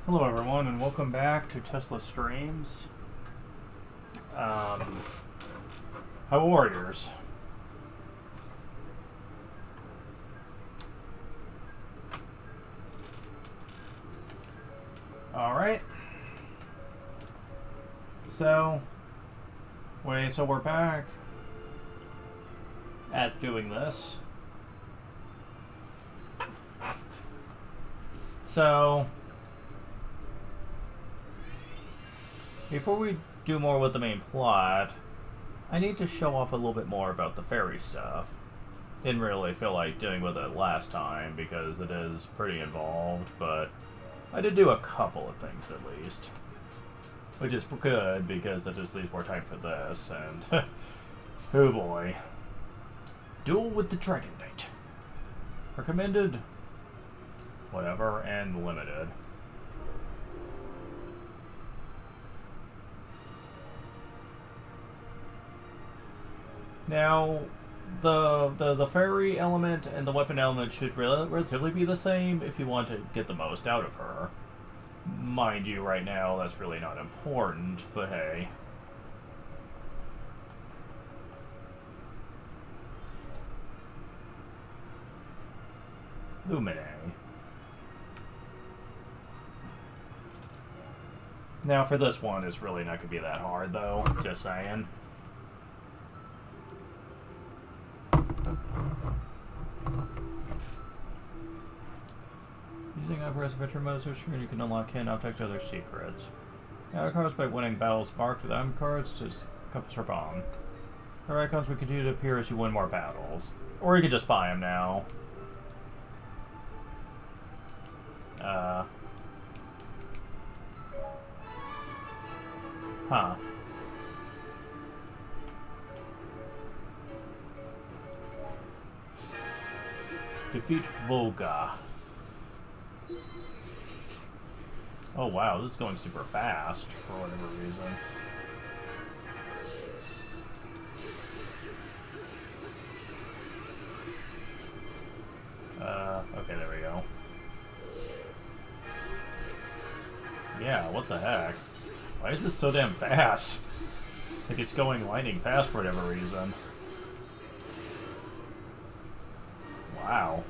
Hello everyone and welcome back to Tesla Streams. How warriors? Alright. So we're back at doing this. So before we do more with the main plot, I need to show off a little bit more about the fairy stuff. Didn't really feel like doing with it last time because it is pretty involved, but I did do a couple of things at least. Which is good because that just leaves more time for this, and oh boy. Duel with the Dragon Knight. Recommended, whatever, and limited. Now, the fairy element and the weapon element should relatively be the same if you want to get the most out of her. Mind you, right now, that's really not important, but hey. Lumine. Now, for this one, it's really not going to be that hard, though. Just saying. Using upper adventure mode screen, you can unlock hidden objects and other secrets. Add cards by winning battles marked with M cards to compass her bomb. Her icons will continue to appear as you win more battles. Or you can just buy them now. Huh. Defeat Volga. Oh wow, this is going super fast for whatever reason. Okay, there we go. Yeah, what the heck? Why is this so damn fast? Like it's going lightning fast for whatever reason. Wow.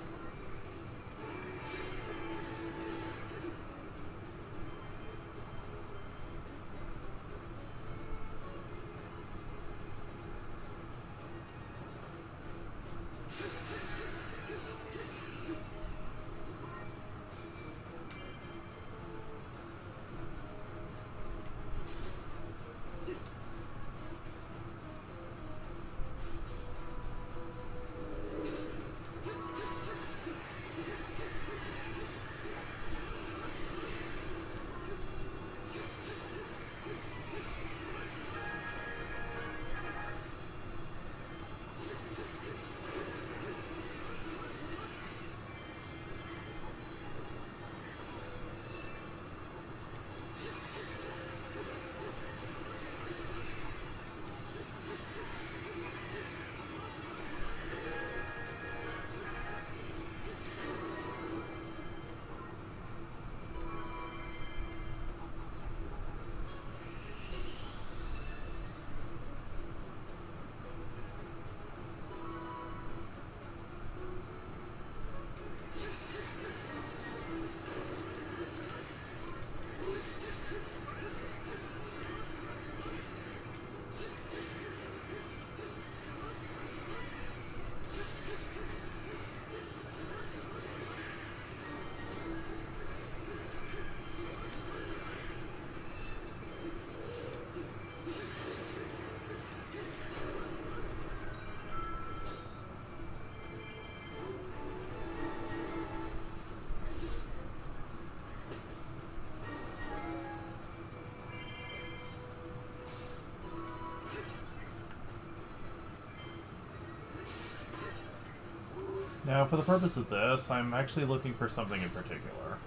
Now, for the purpose of this, I'm actually looking for something in particular.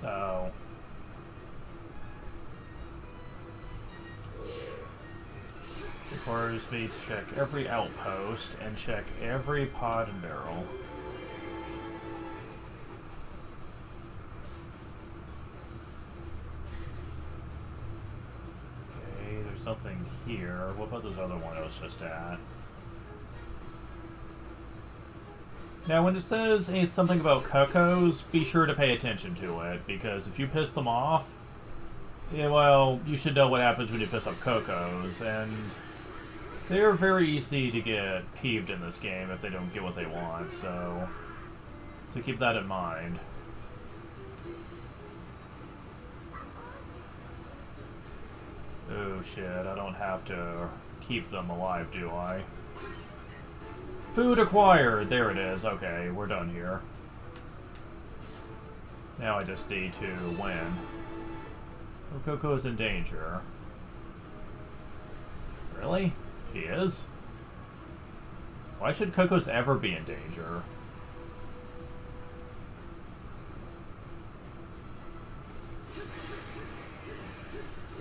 So requires me to check every outpost and check every pod and barrel. here. What about this other one I was just at? Now, when it says it's something about cuckoos, be sure to pay attention to it, because if you piss them off, yeah, well, you should know what happens when you piss off cuckoos, and they are very easy to get peeved in this game if they don't get what they want, so keep that in mind. Oh shit, I don't have to keep them alive, do I? Food acquired! There it is. Okay, we're done here. Now I just need to win. Oh, Coco is in danger. Really? She is? Why should Coco's ever be in danger?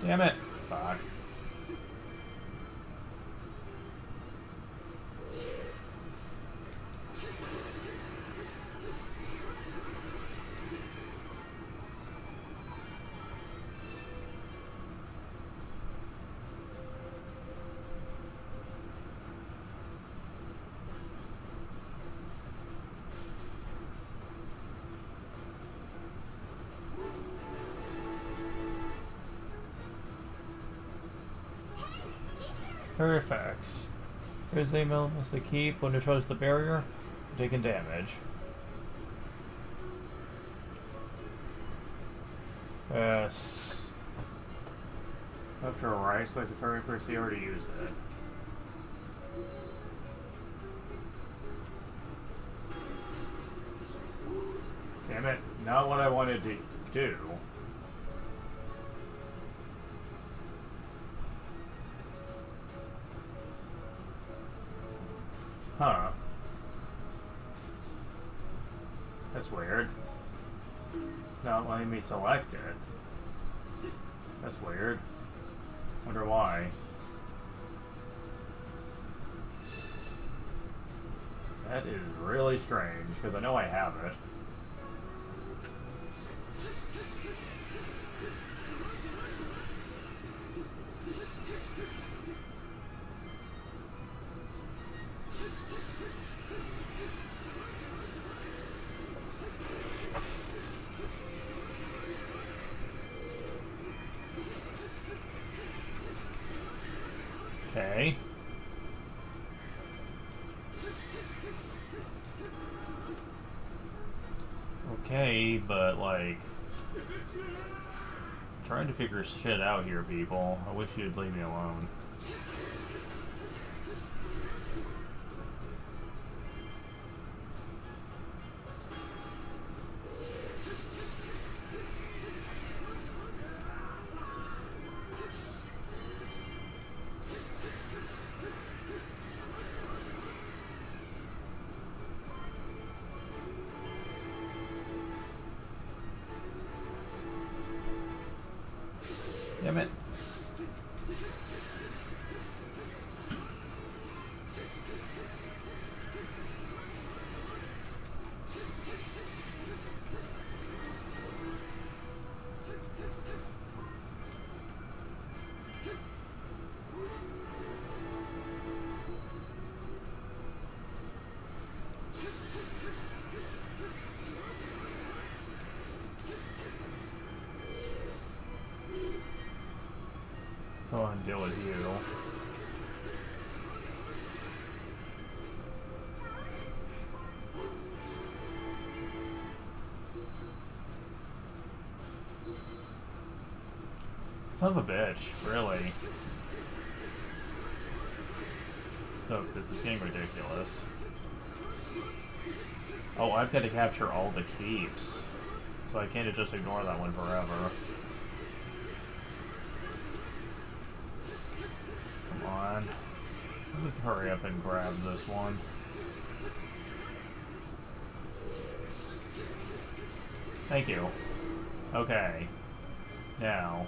Damn it. Fuck. Her effects. Here's the email as to keep when it tries the barrier, taking damage. Yes. After a right, select the fairy first, you already used it. Damn it, not what I wanted to do. Huh. That's weird. Not letting me select it. That's weird. Wonder why. That is really strange, because I know I have it. Okay. Okay, but like, trying to figure shit out here, people. I wish you'd leave me alone. Damn it. Go on, deal with you. Son of a bitch, really. Look, this is getting ridiculous. Oh, I've got to capture all the keeps. So I can't just ignore that one forever. Come on. Let me hurry up and grab this one. Thank you. Okay. Now.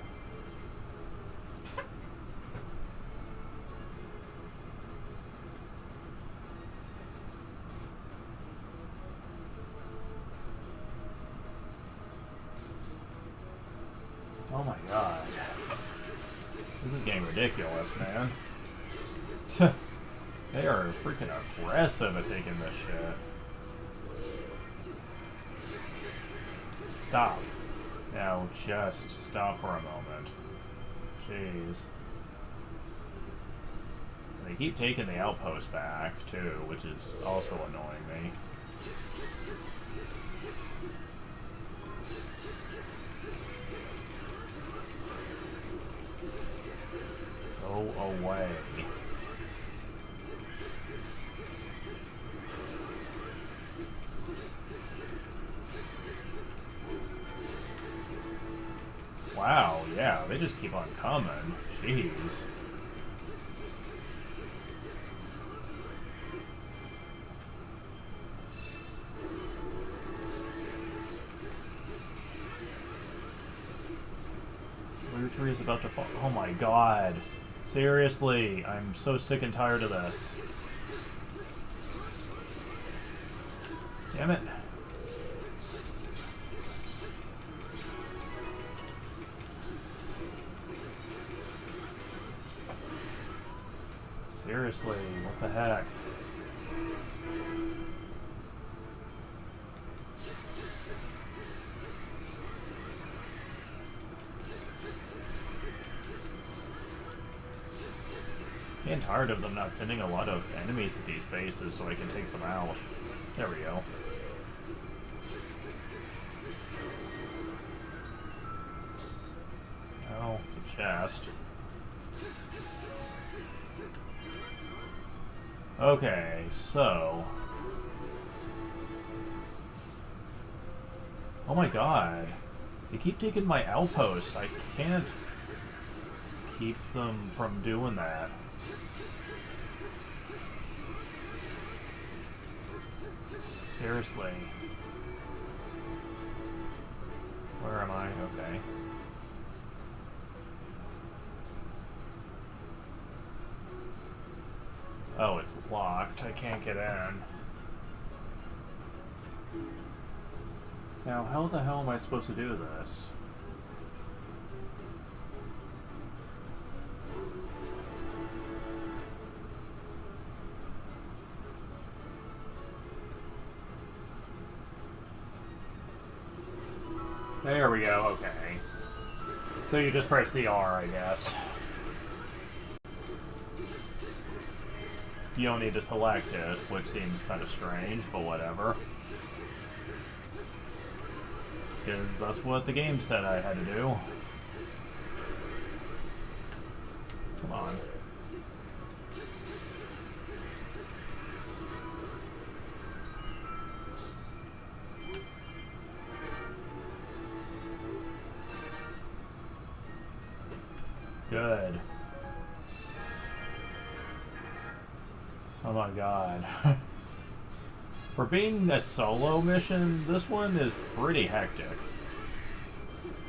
Oh my god. This is getting ridiculous, man. They are freaking aggressive at taking this shit. Stop. Now just stop for a moment. Jeez. They keep taking the outpost back, too, which is also annoying me. Go away. Wow, yeah, they just keep on coming. Jeez. Blue tree is about to fall. Oh my god. Seriously, I'm so sick and tired of this. Damn it. Seriously, what the heck? Getting tired of them not sending a lot of enemies at these bases so I can take them out. There we go. Oh, it's a chest. Okay, so... Oh my god. They keep taking my outpost. I can't keep them from doing that. Seriously. Where am I? Okay. Oh, it's locked. I can't get in. Now, how the hell am I supposed to do this? There we go, okay. So you just press the R, I guess. You don't need to select it, which seems kind of strange, but whatever. Because that's what the game said I had to do. Come on. Good. Oh my god. For being a solo mission, this one is pretty hectic.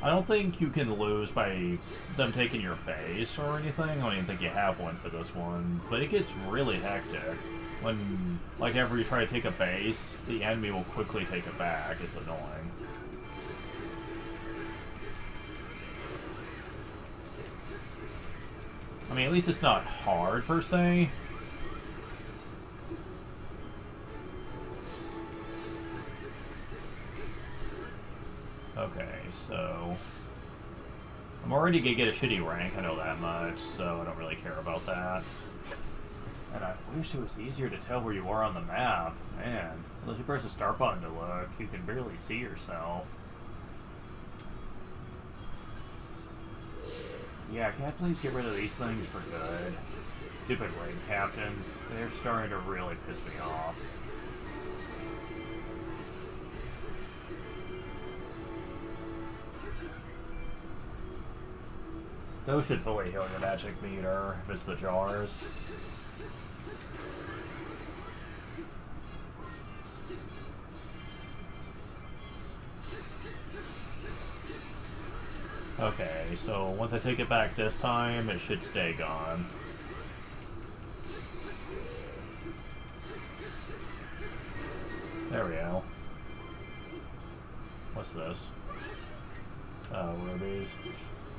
I don't think you can lose by them taking your base or anything. I don't even think you have one for this one. But it gets really hectic. When, like, ever you try to take a base, the enemy will quickly take it back. It's annoying. I mean, at least it's not hard, per se. Okay, so... I'm already gonna get a shitty rank, I know that much, so I don't really care about that. And I wish it was easier to tell where you are on the map. Man, unless you press the start button to look, you can barely see yourself. Yeah, can I please get rid of these things for good? Stupid raid captains, they're starting to really piss me off. Those should fully heal your magic meter, if it's the jars. Okay, so once I take it back this time, it should stay gone. There we go. What's this? Oh, rubies.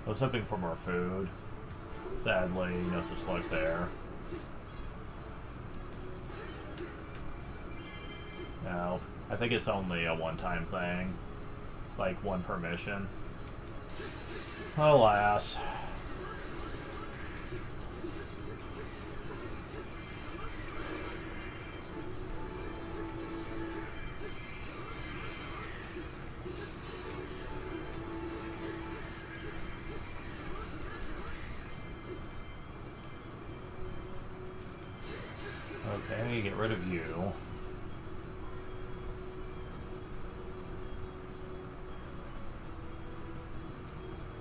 I was hoping for more food. Sadly, no such luck there. No, I think it's only a one-time thing. Like, one per mission. Alas. Okay, get rid of you.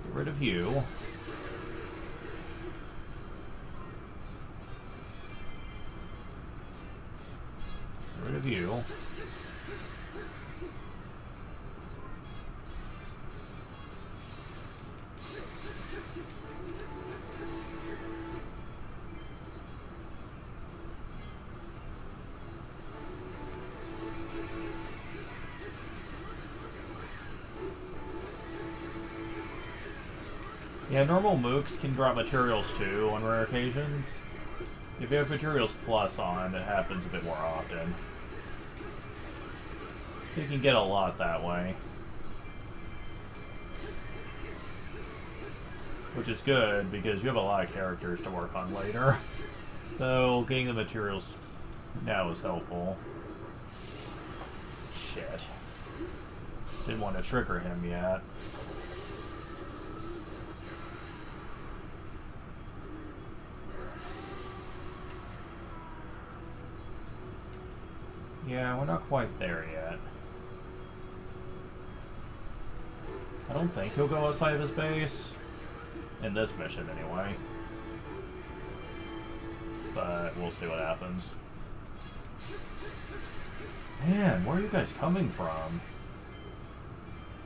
Get rid of you. Get rid of you. Yeah, normal mooks can drop materials too on rare occasions. If you have materials plus on, it happens a bit more often. So you can get a lot that way. Which is good, because you have a lot of characters to work on later. So, getting the materials now is helpful. Shit. Didn't want to trigger him yet. Yeah, we're not quite there yet. I don't think he'll go outside of his base. In this mission, anyway. But we'll see what happens. Man, where are you guys coming from?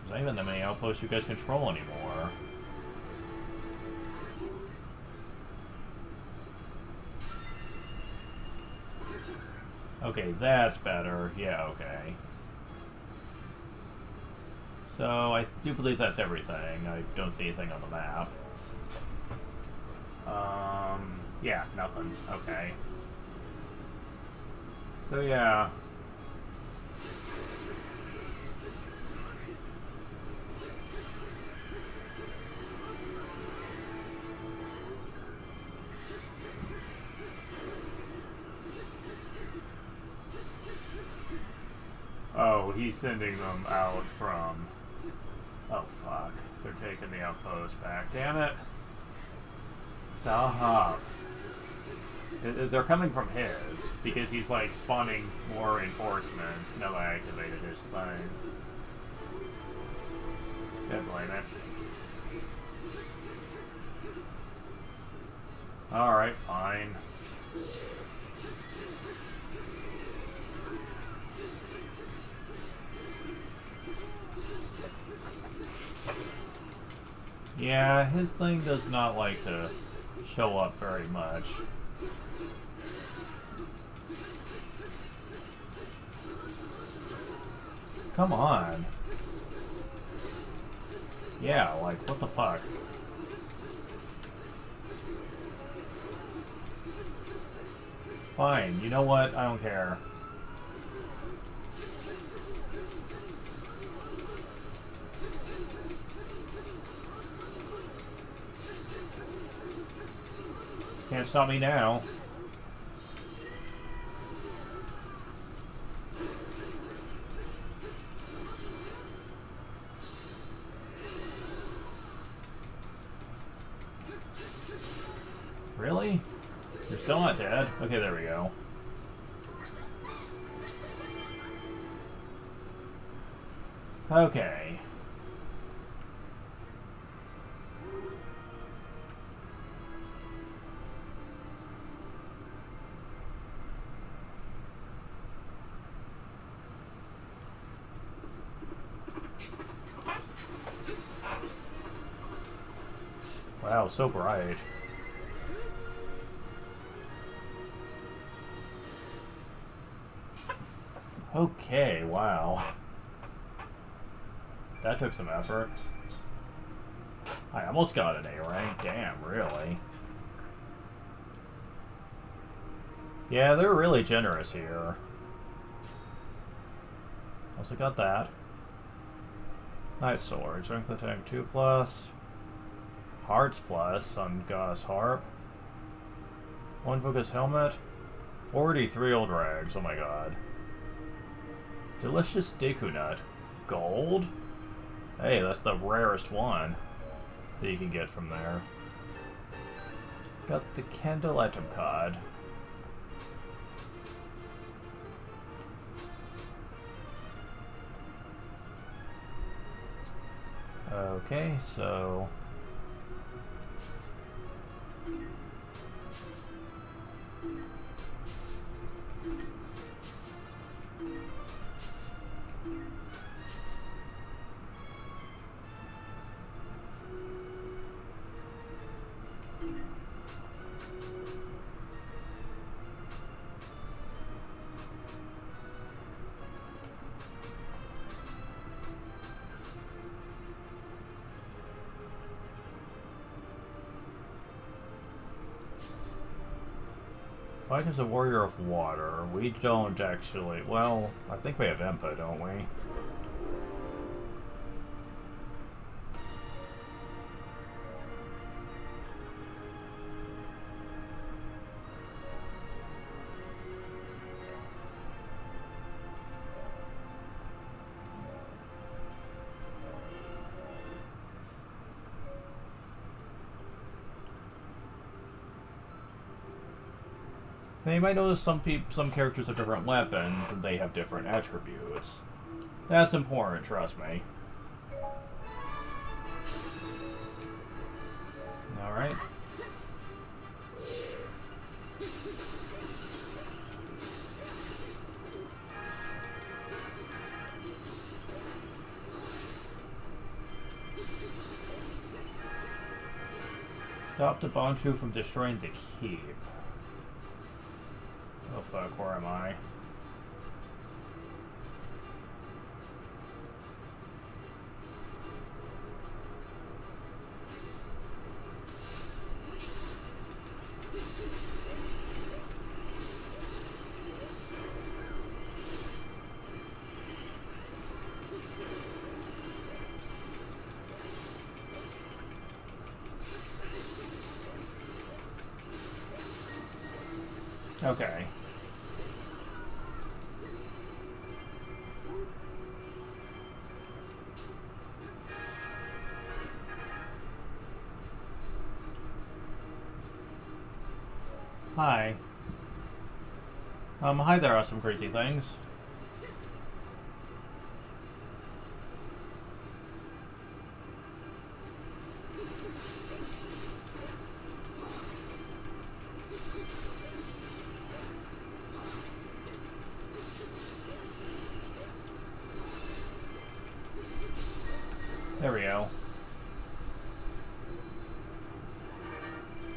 There's not even that many outposts you guys control anymore. Okay, that's better. Yeah, okay. So, I do believe that's everything. I don't see anything on the map. Yeah, nothing. Okay. So, yeah. Oh, he's sending them out from... Oh, fuck. They're taking the outpost back. Damn it. Stop. They're coming from his, because he's, like, spawning more reinforcements. No, I activated his things. Can't blame it. Alright, fine. Yeah, his thing does not like to show up very much. Come on. Yeah, like, what the fuck? Fine, you know what? I don't care. Can't stop me now. Really? You're still not dead? Okay, there we go. Okay. Wow, so bright. Okay, wow. That took some effort. I almost got an A rank. Damn, really? Yeah, they're really generous here. Also got that. Nice sword. Strength attack 2+. Hearts plus on Goddess Harp. 1 focus helmet. 43 old rags. Oh my god. Delicious Deku Nut. Gold? Hey, that's the rarest one that you can get from there. Got the Candleatum Cod. Okay, so... Fight as a warrior of water. We don't actually... Well, I think we have Impa, don't we? Now you might notice some characters have different weapons and they have different attributes. That's important, trust me. Alright. Stop the Bonchu from destroying the keep. Oh fuck, where am I? Okay. Hi. Hi there, awesome crazy things. There we go.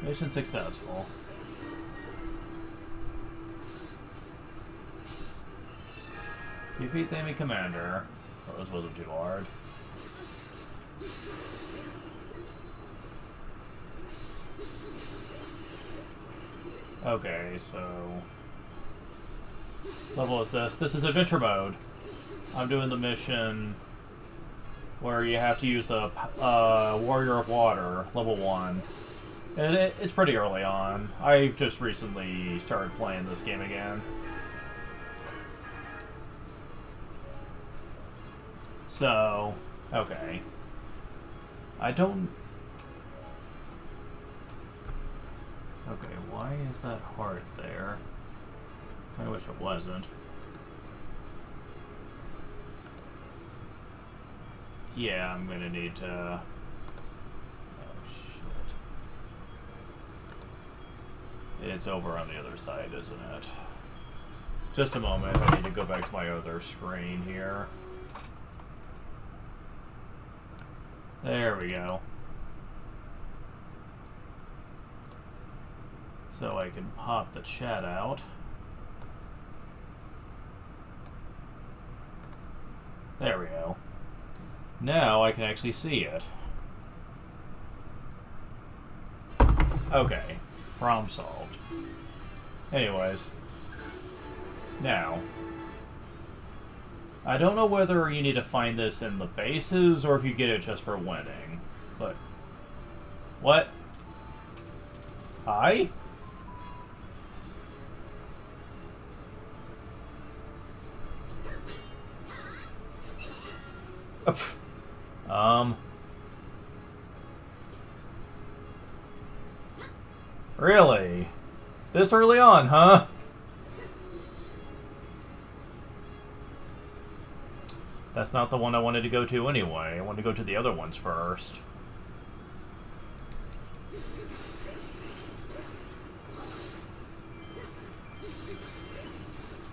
Mission successful. Defeat the enemy commander. Oh, this wasn't too hard. Okay, so... level is this? This is adventure mode. I'm doing the mission where you have to use a Warrior of Water, level 1. And it's pretty early on. I've just recently started playing this game again. So, okay. I don't... Okay, why is that heart there? I wish it wasn't. Yeah, I'm gonna need to... Oh, shit. It's over on the other side, isn't it? Just a moment, I need to go back to my other screen here. There we go. So I can pop the chat out. There we go. Now I can actually see it. Okay. Problem solved. Anyways. Now. I don't know whether you need to find this in the bases or if you get it just for winning. But... What? Hi? Really? This early on, huh? That's not the one I wanted to go to anyway. I wanted to go to the other ones first.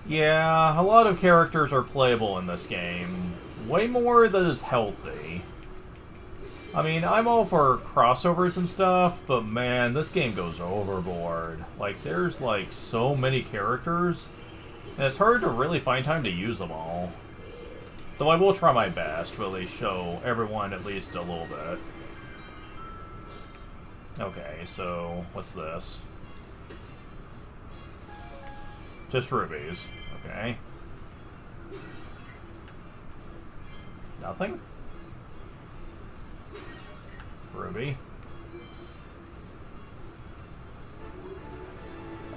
Yeah, a lot of characters are playable in this game. Way more than is healthy. I mean, I'm all for crossovers and stuff, but man, this game goes overboard. Like, there's like so many characters, and it's hard to really find time to use them all. Though I will try my best to at least show everyone at least a little bit. Okay, so what's this? Just rubies. Okay. Nothing? Ruby.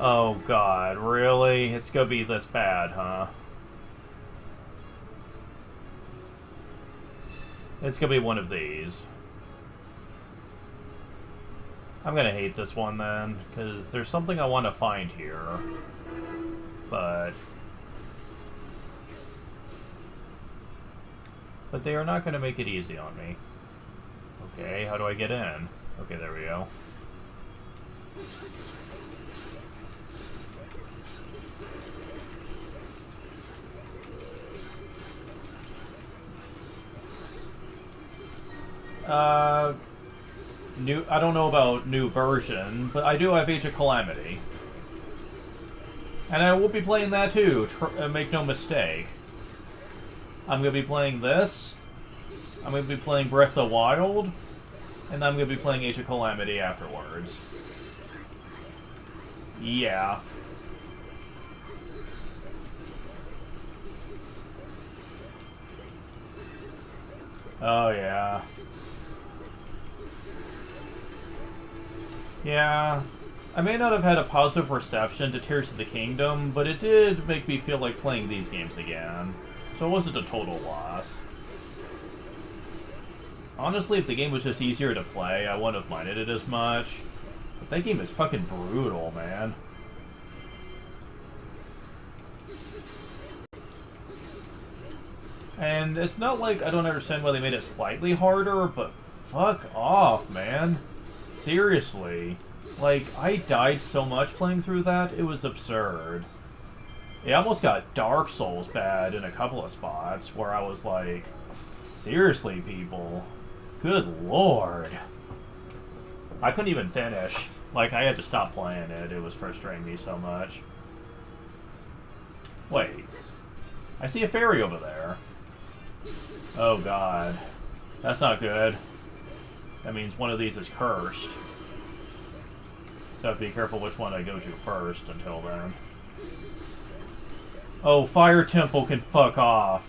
Oh god, really? It's gonna be this bad, huh? It's gonna be one of these. I'm gonna hate this one then, because there's something I want to find here. But they are not gonna make it easy on me. Okay, how do I get in? Okay, there we go. I don't know about new version, but I do have Age of Calamity. And I will be playing that too, make no mistake. I'm going to be playing this, I'm going to be playing Breath of the Wild, and I'm going to be playing Age of Calamity afterwards. Yeah. Oh, yeah. Yeah. I may not have had a positive reception to Tears of the Kingdom, but it did make me feel like playing these games again. So it wasn't a total loss. Honestly, if the game was just easier to play, I wouldn't have minded it as much. But that game is fucking brutal, man. And it's not like I don't understand why they made it slightly harder, but fuck off, man. Seriously. Like, I died so much playing through that, it was absurd. It almost got Dark Souls bad in a couple of spots, where I was like, seriously, people. Good lord. I couldn't even finish. Like, I had to stop playing it. It was frustrating me so much. Wait. I see a fairy over there. Oh god. That's not good. That means one of these is cursed. So I have to be careful which one I go to first until then. Oh, Fire Temple can fuck off.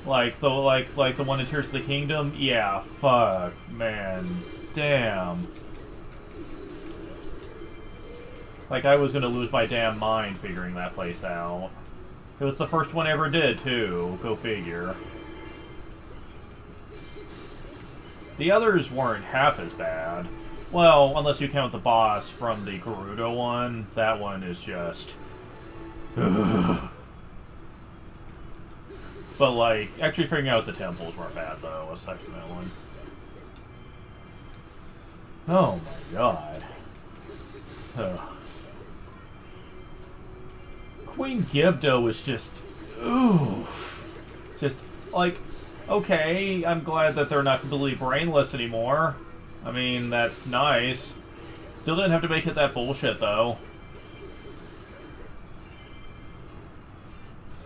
Like the one in Tears of the Kingdom? Yeah, fuck, man. Damn. Like I was gonna lose my damn mind figuring that place out. It was the first one I ever did, too. Go figure. The others weren't half as bad. Well, unless you count the boss from the Gerudo one. That one is just... But, like, actually figuring out the temples weren't bad, though, aside from that one. Oh my god. Ugh. Queen Gibdo is just... oof. Just, like... Okay, I'm glad that they're not completely brainless anymore. I mean, that's nice. Still didn't have to make it that bullshit, though.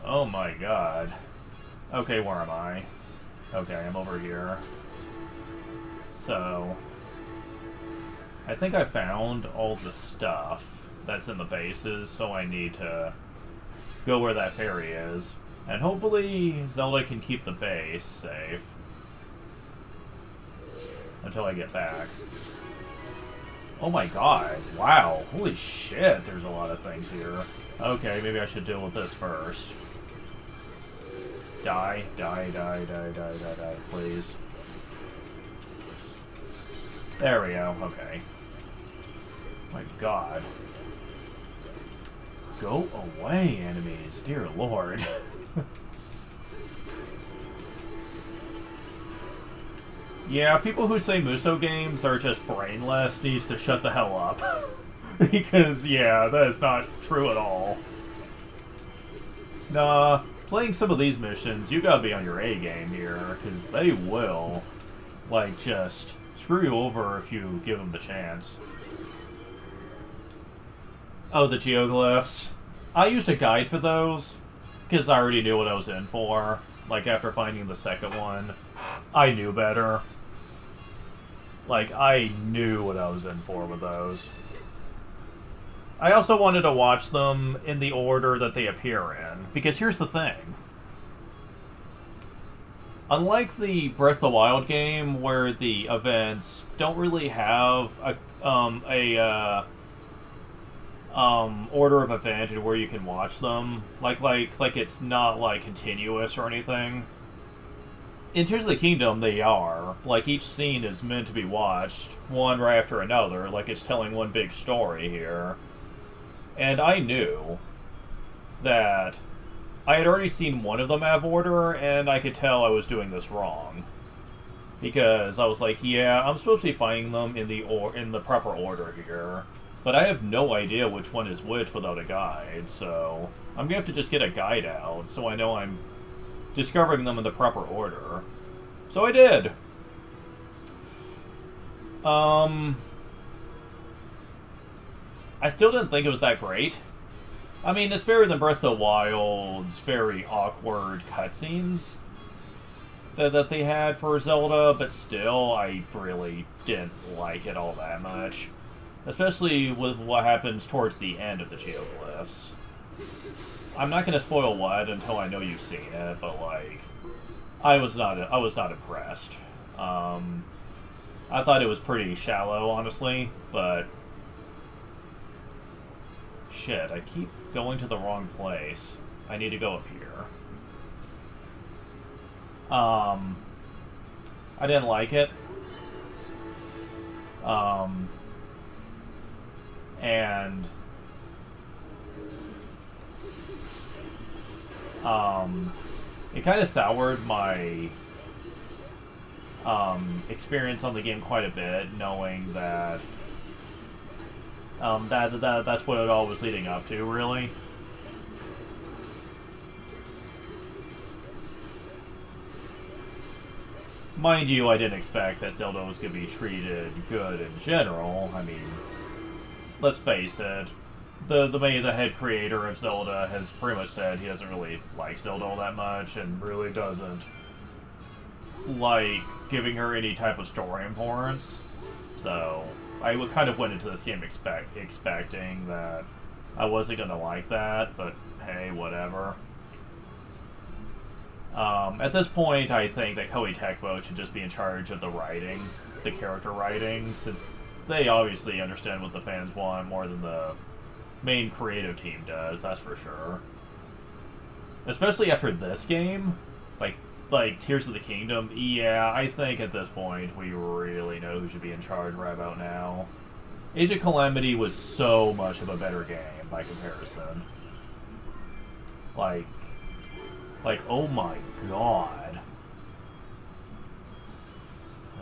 Oh my god. Okay, where am I? Okay, I'm over here. So... I think I found all the stuff that's in the bases, so I need to go where that ferry is. And hopefully Zelda can keep the base safe. Until I get back. Oh my god. Wow. Holy shit, there's a lot of things here. Okay, maybe I should deal with this first. Die, die, die, die, die, die, die, please. There we go, okay. My god. Go away, enemies, dear lord. Yeah, people who say Muso games are just brainless needs to shut the hell up. Because, yeah, that is not true at all. Nah, playing some of these missions, you gotta be on your A game here, because they will, like, just screw you over if you give them the chance. Oh, the geoglyphs. I used a guide for those, because I already knew what I was in for. Like, after finding the second one, I knew better. Like, I knew what I was in for with those. I also wanted to watch them in the order that they appear in, because here's the thing. Unlike the Breath of the Wild game, where the events don't really have a order of event and where you can watch them, like it's not like continuous or anything. In Tears of the Kingdom, they are. Like, each scene is meant to be watched, one right after another, like it's telling one big story here. And I knew that I had already seen one of them out of order, and I could tell I was doing this wrong. Because I was like, yeah, I'm supposed to be finding them in the proper order here. But I have no idea which one is which without a guide, so I'm gonna have to just get a guide out, so I know I'm discovering them in the proper order. So I did! I still didn't think it was that great. I mean, it's better than Breath of the Wild's very awkward cutscenes that they had for Zelda, but still, I really didn't like it all that much. Especially with what happens towards the end of the geoglyphs. I'm not going to spoil what until I know you've seen it, but like, I was not impressed. I thought it was pretty shallow, honestly, but shit, I keep going to the wrong place. I need to go up here. I didn't like it. And it kind of soured my experience on the game quite a bit, knowing that that's what it all was leading up to, really. Mind you, I didn't expect that Zelda was going to be treated good in general. I mean, let's face it, the head creator of Zelda has pretty much said he doesn't really like Zelda all that much, and really doesn't like giving her any type of story importance. So I kind of went into this game expecting that I wasn't going to like that, but hey, whatever. At this point, I think that Koei Tecmo should just be in charge of the writing, the character writing, since they obviously understand what the fans want more than the main creative team does, that's for sure. Especially after this game, like Tears of the Kingdom, yeah, I think at this point we really know who should be in charge right about now. Age of Calamity was so much of a better game by comparison. Like, oh my god.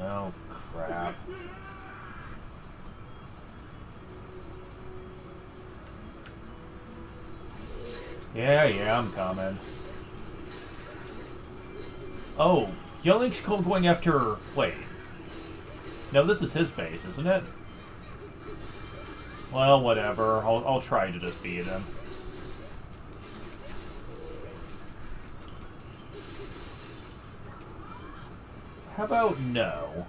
Oh, crap. Yeah, I'm coming. Oh, Link's going after... Wait. No, this is his base, isn't it? Well, whatever. I'll try to just beat him. How about no?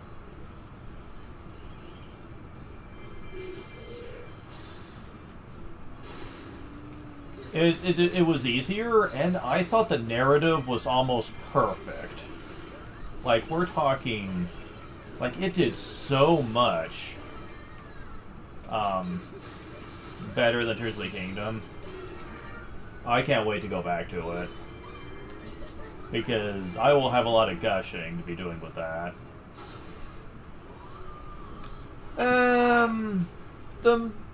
It was easier, and I thought the narrative was almost perfect. Like, we're talking... Like, it did so much better than Tears of the Kingdom. I can't wait to go back to it. Because I will have a lot of gushing to be doing with that.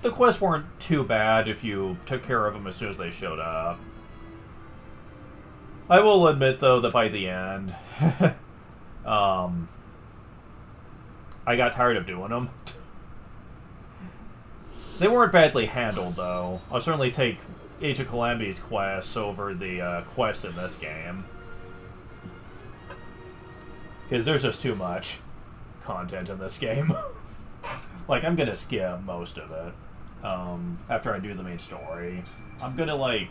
The quests weren't too bad if you took care of them as soon as they showed up. I will admit, though, that by the end, I got tired of doing them. They weren't badly handled, though. I'll certainly take Age of Calamity's quests over the quest in this game. Because there's just too much content in this game. Like, I'm gonna skip most of it after I do the main story. I'm gonna, like,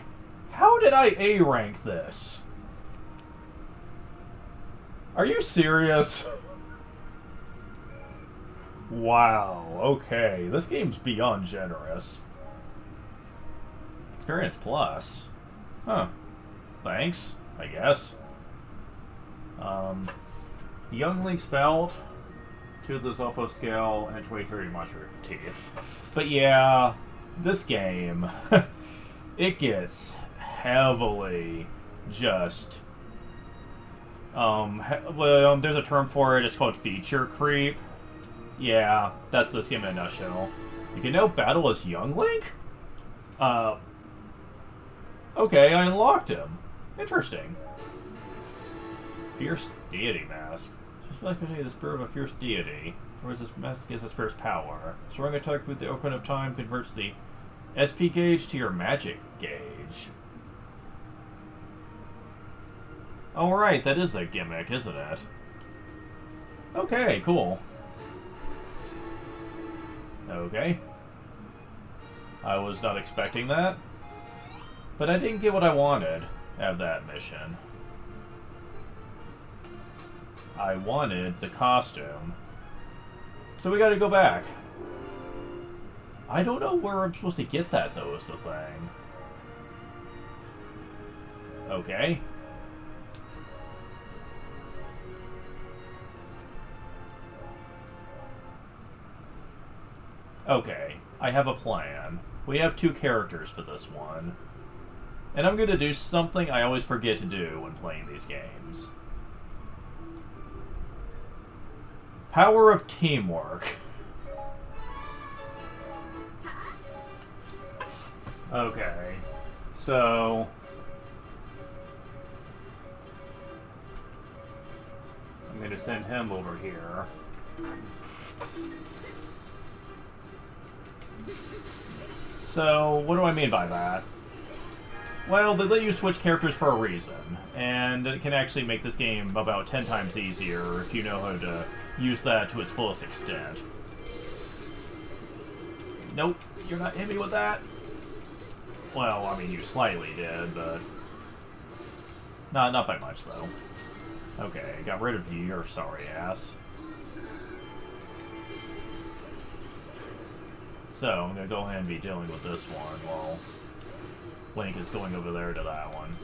how did I A-rank this? Are you serious? Wow, okay. This game's beyond generous. Experience Plus. Huh. Thanks, I guess. Young Link's Belt, 2 of the Zolfo Scale, and 23 Monster Teeth. But yeah, this game, it gets heavily just... there's a term for it, it's called feature creep. Yeah, that's this game in a nutshell. You can now battle as Young Link? Okay, I unlocked him. Interesting. Fierce Deity Mask. Just like the spirit of a fierce deity. Whereas this mask gives its fierce power. Strong attack with the Ocarina of Time converts the SP gauge to your magic gauge. Alright, that is a gimmick, isn't it? Okay, cool. Okay. I was not expecting that. But I didn't get what I wanted out of that mission. I wanted the costume. So we gotta go back. I don't know where I'm supposed to get that, though, is the thing. Okay. Okay, I have a plan. We have 2 characters for this one. And I'm gonna do something I always forget to do when playing these games. Power of teamwork. Okay, so... I'm gonna send him over here. So, what do I mean by that? Well, they let you switch characters for a reason, and it can actually make this game about 10 times easier if you know how to use that to its fullest extent. Nope, you're not hitting me with that? Well, I mean, you slightly did, but... not by much, though. Okay, got rid of you, your sorry ass. So, I'm gonna go ahead and be dealing with this one while Link is going over there to that one.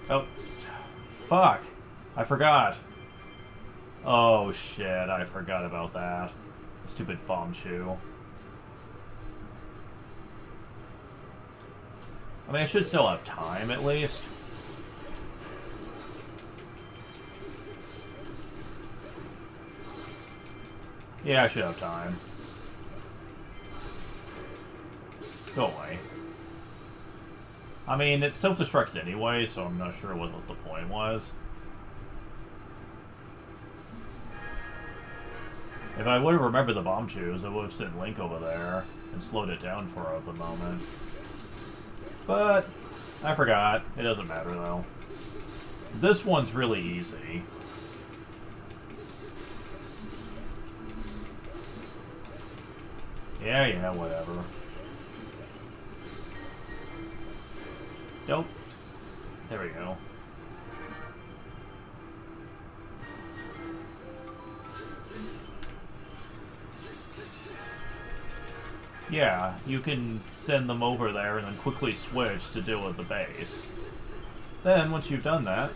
Oh. Fuck! I forgot! Oh shit, I forgot about that. The stupid bomb shoe. I mean, I should still have time, at least. Yeah, I should have time. Go away. I mean, it self-destructs anyway, so I'm not sure what the point was. If I would have remembered the bomb shoes, I would have sent Link over there and slowed it down for the moment. But I forgot. It doesn't matter, though. This one's really easy. Yeah, whatever. Nope. There we go. Yeah, you can send them over there and then quickly switch to deal with the base. Then, once you've done that,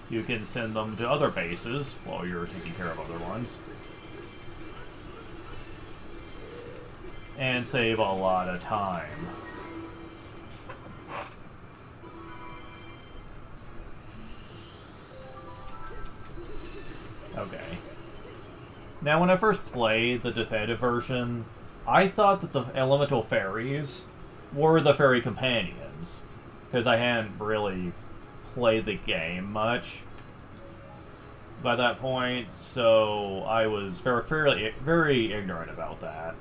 you can send them to other bases while you're taking care of other ones. And save a lot of time. Okay. Now, when I first played the definitive version, I thought that the elemental fairies were the fairy companions, because I hadn't really played the game much by that point, so I was very ignorant about that.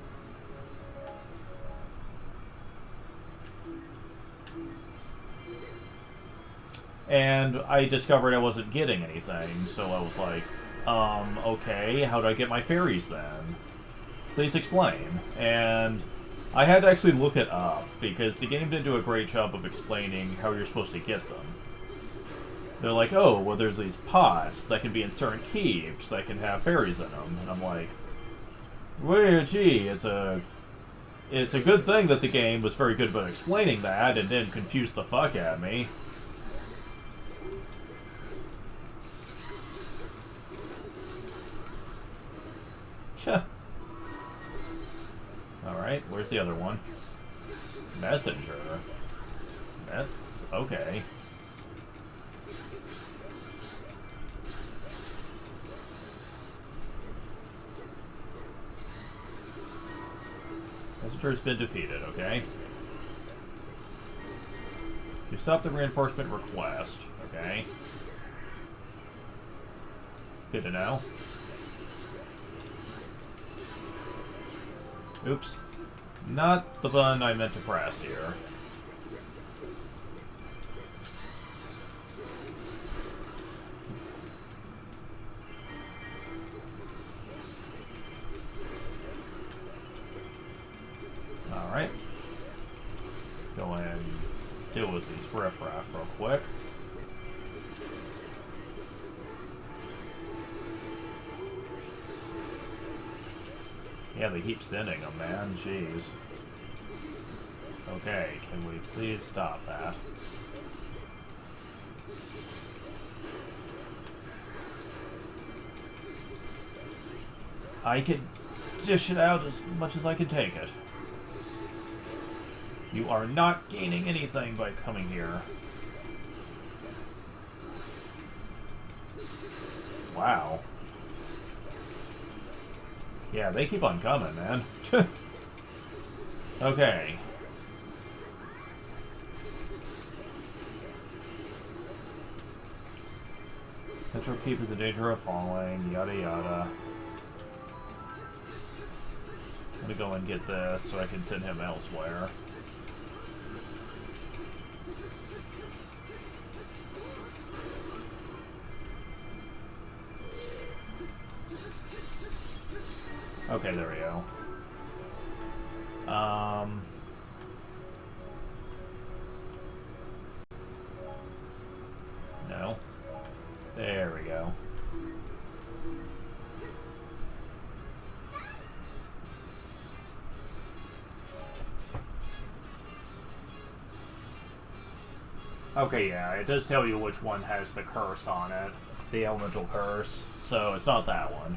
And I discovered I wasn't getting anything, so I was like, okay, how do I get my fairies then? Please explain. And I had to actually look it up, because the game didn't do a great job of explaining how you're supposed to get them. They're like, oh, well, there's these pots that can be in certain keeps that can have fairies in them. And I'm like, well, gee, it's a good thing that the game was very good about explaining that and didn't confuse the fuck out of me. Alright, where's the other one? Messenger. Okay. Messenger's been defeated, okay. You stopped the reinforcement request, okay. Good to know. Oops. Not the button I meant to press here. Alright. Go and deal with these riffraff real quick. Yeah, they keep sending them, man. Jeez. Okay, can we please stop that? I can dish it out as much as I can take it. You are not gaining anything by coming here. Wow. Yeah, they keep on coming, man. Okay. Central Keep is in danger of falling, yada yada. I'm gonna go and get this so I can send him elsewhere. Okay, there we go. No. There we go. Okay, yeah, it does tell you which one has the curse on it. The elemental curse. So it's not that one.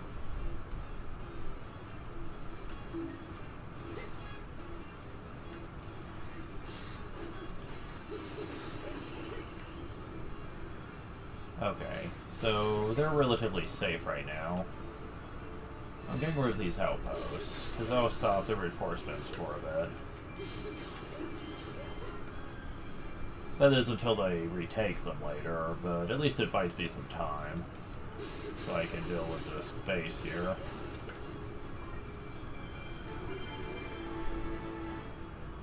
Okay, so they're relatively safe right now. I'm getting rid of these outposts, because that'll stop the reinforcements for a bit. That is until they retake them later, but at least it buys me some time. So I can deal with this base here.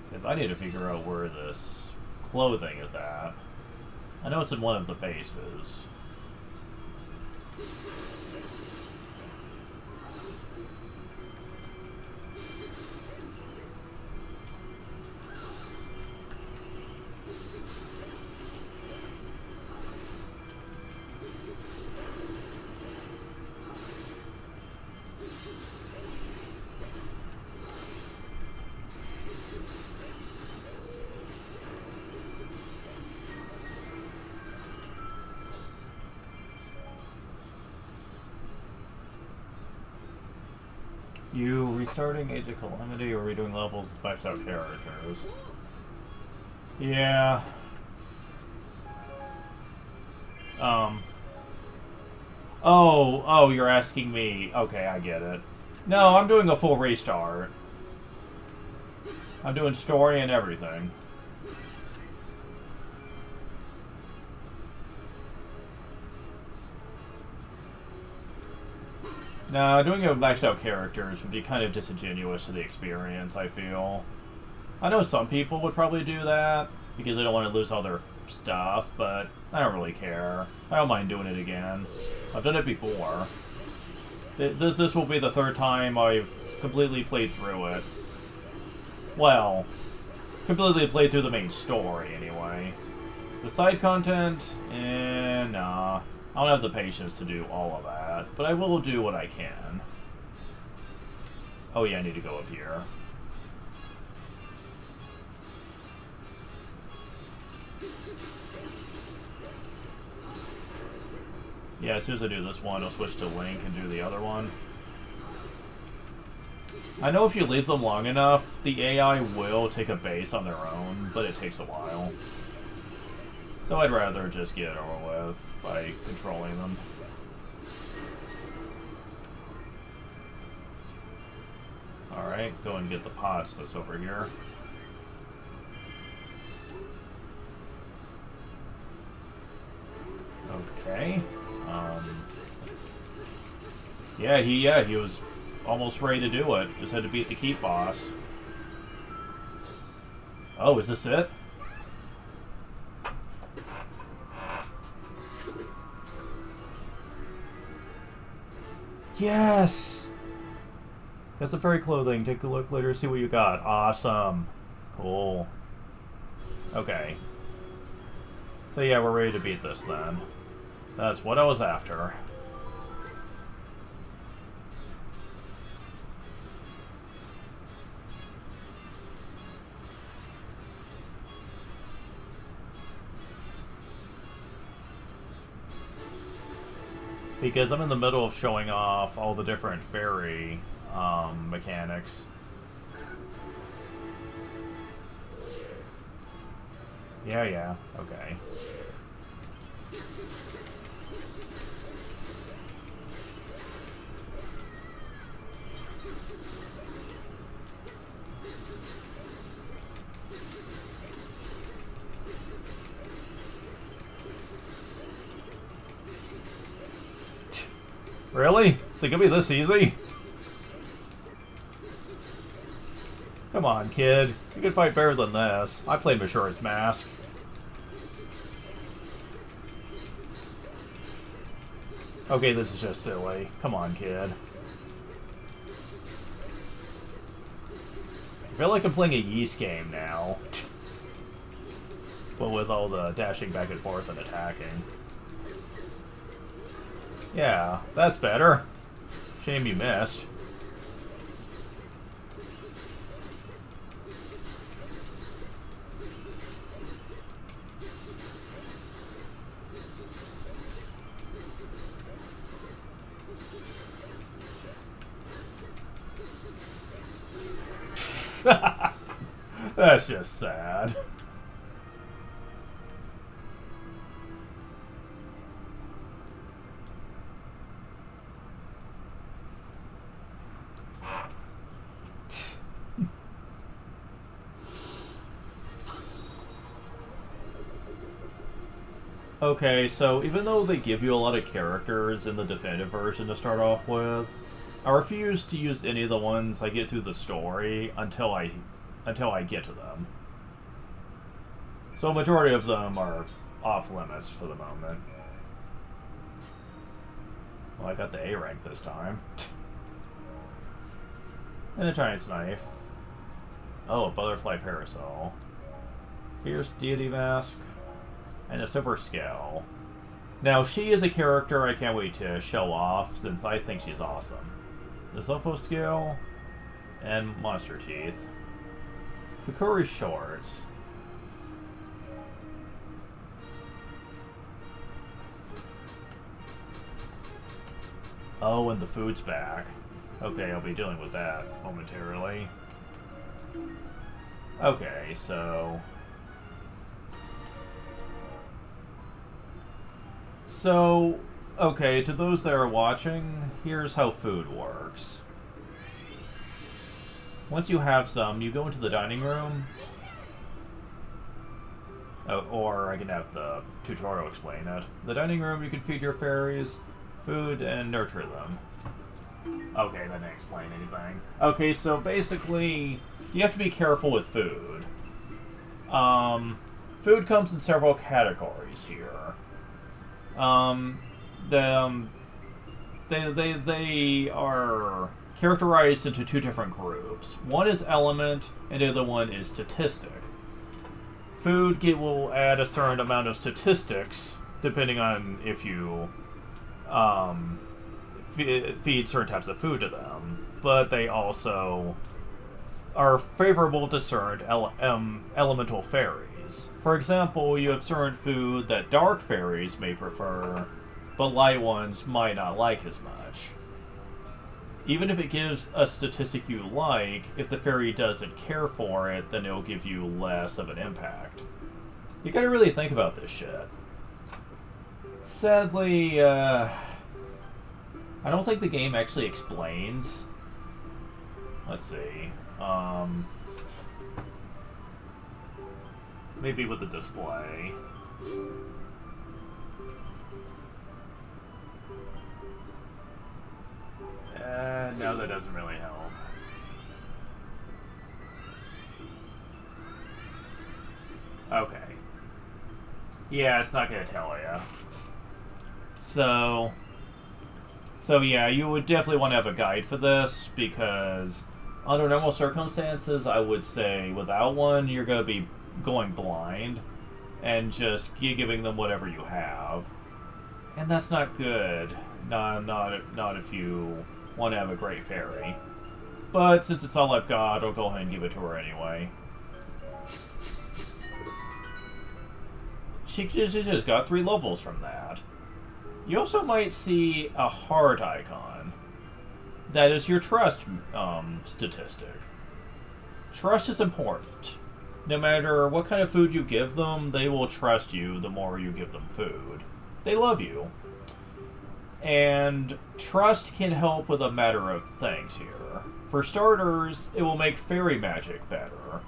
Because I need to figure out where this clothing is at. I know it's in one of the bases. restarting Age of Calamity or redoing levels with maxed out characters? Yeah. Oh, you're asking me. Okay, I get it. No, I'm doing a full restart. I'm doing story and everything. No, doing it with maxed out characters would be kind of disingenuous to the experience, I feel. I know some people would probably do that because they don't want to lose all their stuff, but I don't really care. I don't mind doing it again. I've done it before. This will be the third time I've completely played through it. Well, completely played through the main story, anyway. The side content? Nah. I don't have the patience to do all of that, but I will do what I can. Oh yeah, I need to go up here. Yeah, as soon as I do this one, I'll switch to Link and do the other one. I know if you leave them long enough, the AI will take a base on their own, but it takes a while. So I'd rather just get it over with by controlling them. Alright, go and get the pots that's over here. Okay. Yeah, he was almost ready to do it. Just had to beat the keep boss. Oh, is this it? Yes! Got some fairy clothing. Take a look later, see what you got. Awesome. Cool. Okay. So yeah, we're ready to beat this then. That's what I was after. Because I'm in the middle of showing off all the different fairy mechanics. Yeah, okay. Really? Is it gonna be this easy? Come on, kid. You can fight better than this. I played Majora's Mask. Okay, this is just silly. Come on, kid. I feel like I'm playing a Yeast game now. But with all the dashing back and forth and attacking. Yeah, that's better. Shame you missed. That's just sad. Okay, so even though they give you a lot of characters in the definitive version to start off with, I refuse to use any of the ones I get through the story until I get to them. So a majority of them are off limits for the moment. Well, I got the A rank this time. And a giant's knife. Oh, a butterfly parasol. Fierce deity mask. And a silver scale. Now, she is a character I can't wait to show off, since I think she's awesome. The Zopho scale, and monster teeth. Kukuri shorts. Oh, and the food's back. Okay, I'll be dealing with that momentarily. Okay, so... Okay, to those that are watching, here's how food works. Once you have some, you go into the dining room. Oh, or I can have the tutorial explain it. The dining room, you can feed your fairies food and nurture them. Okay, that didn't explain anything. Okay, so basically, you have to be careful with food. Food comes in several categories here. They are characterized into two different groups. One is element, and the other one is statistic. Food will add a certain amount of statistics, depending on if you feed certain types of food to them. But they also are favorable to certain elemental fairies. For example, you have certain food that dark fairies may prefer, but light ones might not like as much. Even if it gives a statistic you like, if the fairy doesn't care for it, then it'll give you less of an impact. You gotta really think about this shit. Sadly, I don't think the game actually explains. Let's see. Maybe with the display. No, that doesn't really help. Okay. Yeah, it's not gonna tell you. So yeah, you would definitely want to have a guide for this, because under normal circumstances, I would say without one, you're gonna be going blind and just giving them whatever you have, and that's not good. Not if you want to have a great fairy. But since it's all I've got, I'll go ahead and give it to her anyway. She just got 3 levels from that. You also might see a heart icon. That is your trust statistic. Trust is important. No matter what kind of food you give them, they will trust you the more you give them food. They love you. And trust can help with a matter of things here. For starters, it will make fairy magic better.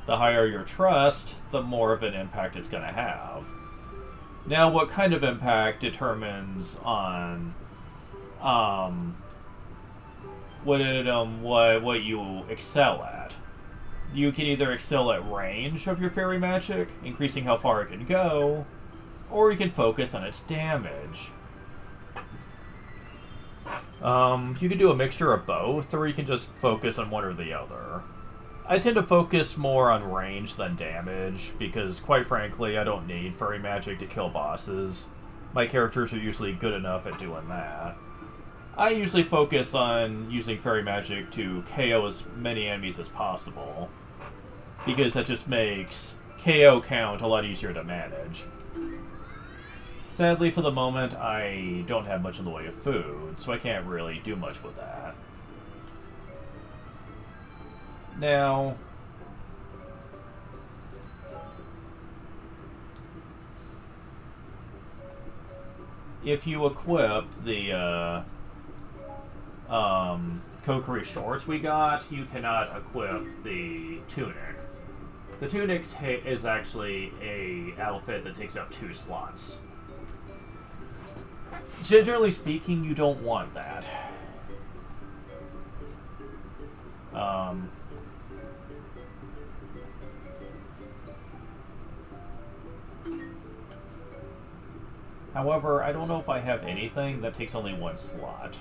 The higher your trust, the more of an impact it's going to have. Now, what kind of impact determines on what you excel at. You can either excel at range of your fairy magic, increasing how far it can go, or you can focus on its damage. You can do a mixture of both, or you can just focus on one or the other. I tend to focus more on range than damage, because quite frankly, I don't need fairy magic to kill bosses. My characters are usually good enough at doing that. I usually focus on using fairy magic to KO as many enemies as possible, because that just makes KO count a lot easier to manage. Sadly, for the moment, I don't have much in the way of food, so I can't really do much with that. Now, if you equip the Kokiri shorts we got, you cannot equip the tunic. The tunic is actually a outfit that takes up 2 slots. Generally speaking, you don't want that. However, I don't know if I have anything that takes only 1 slot.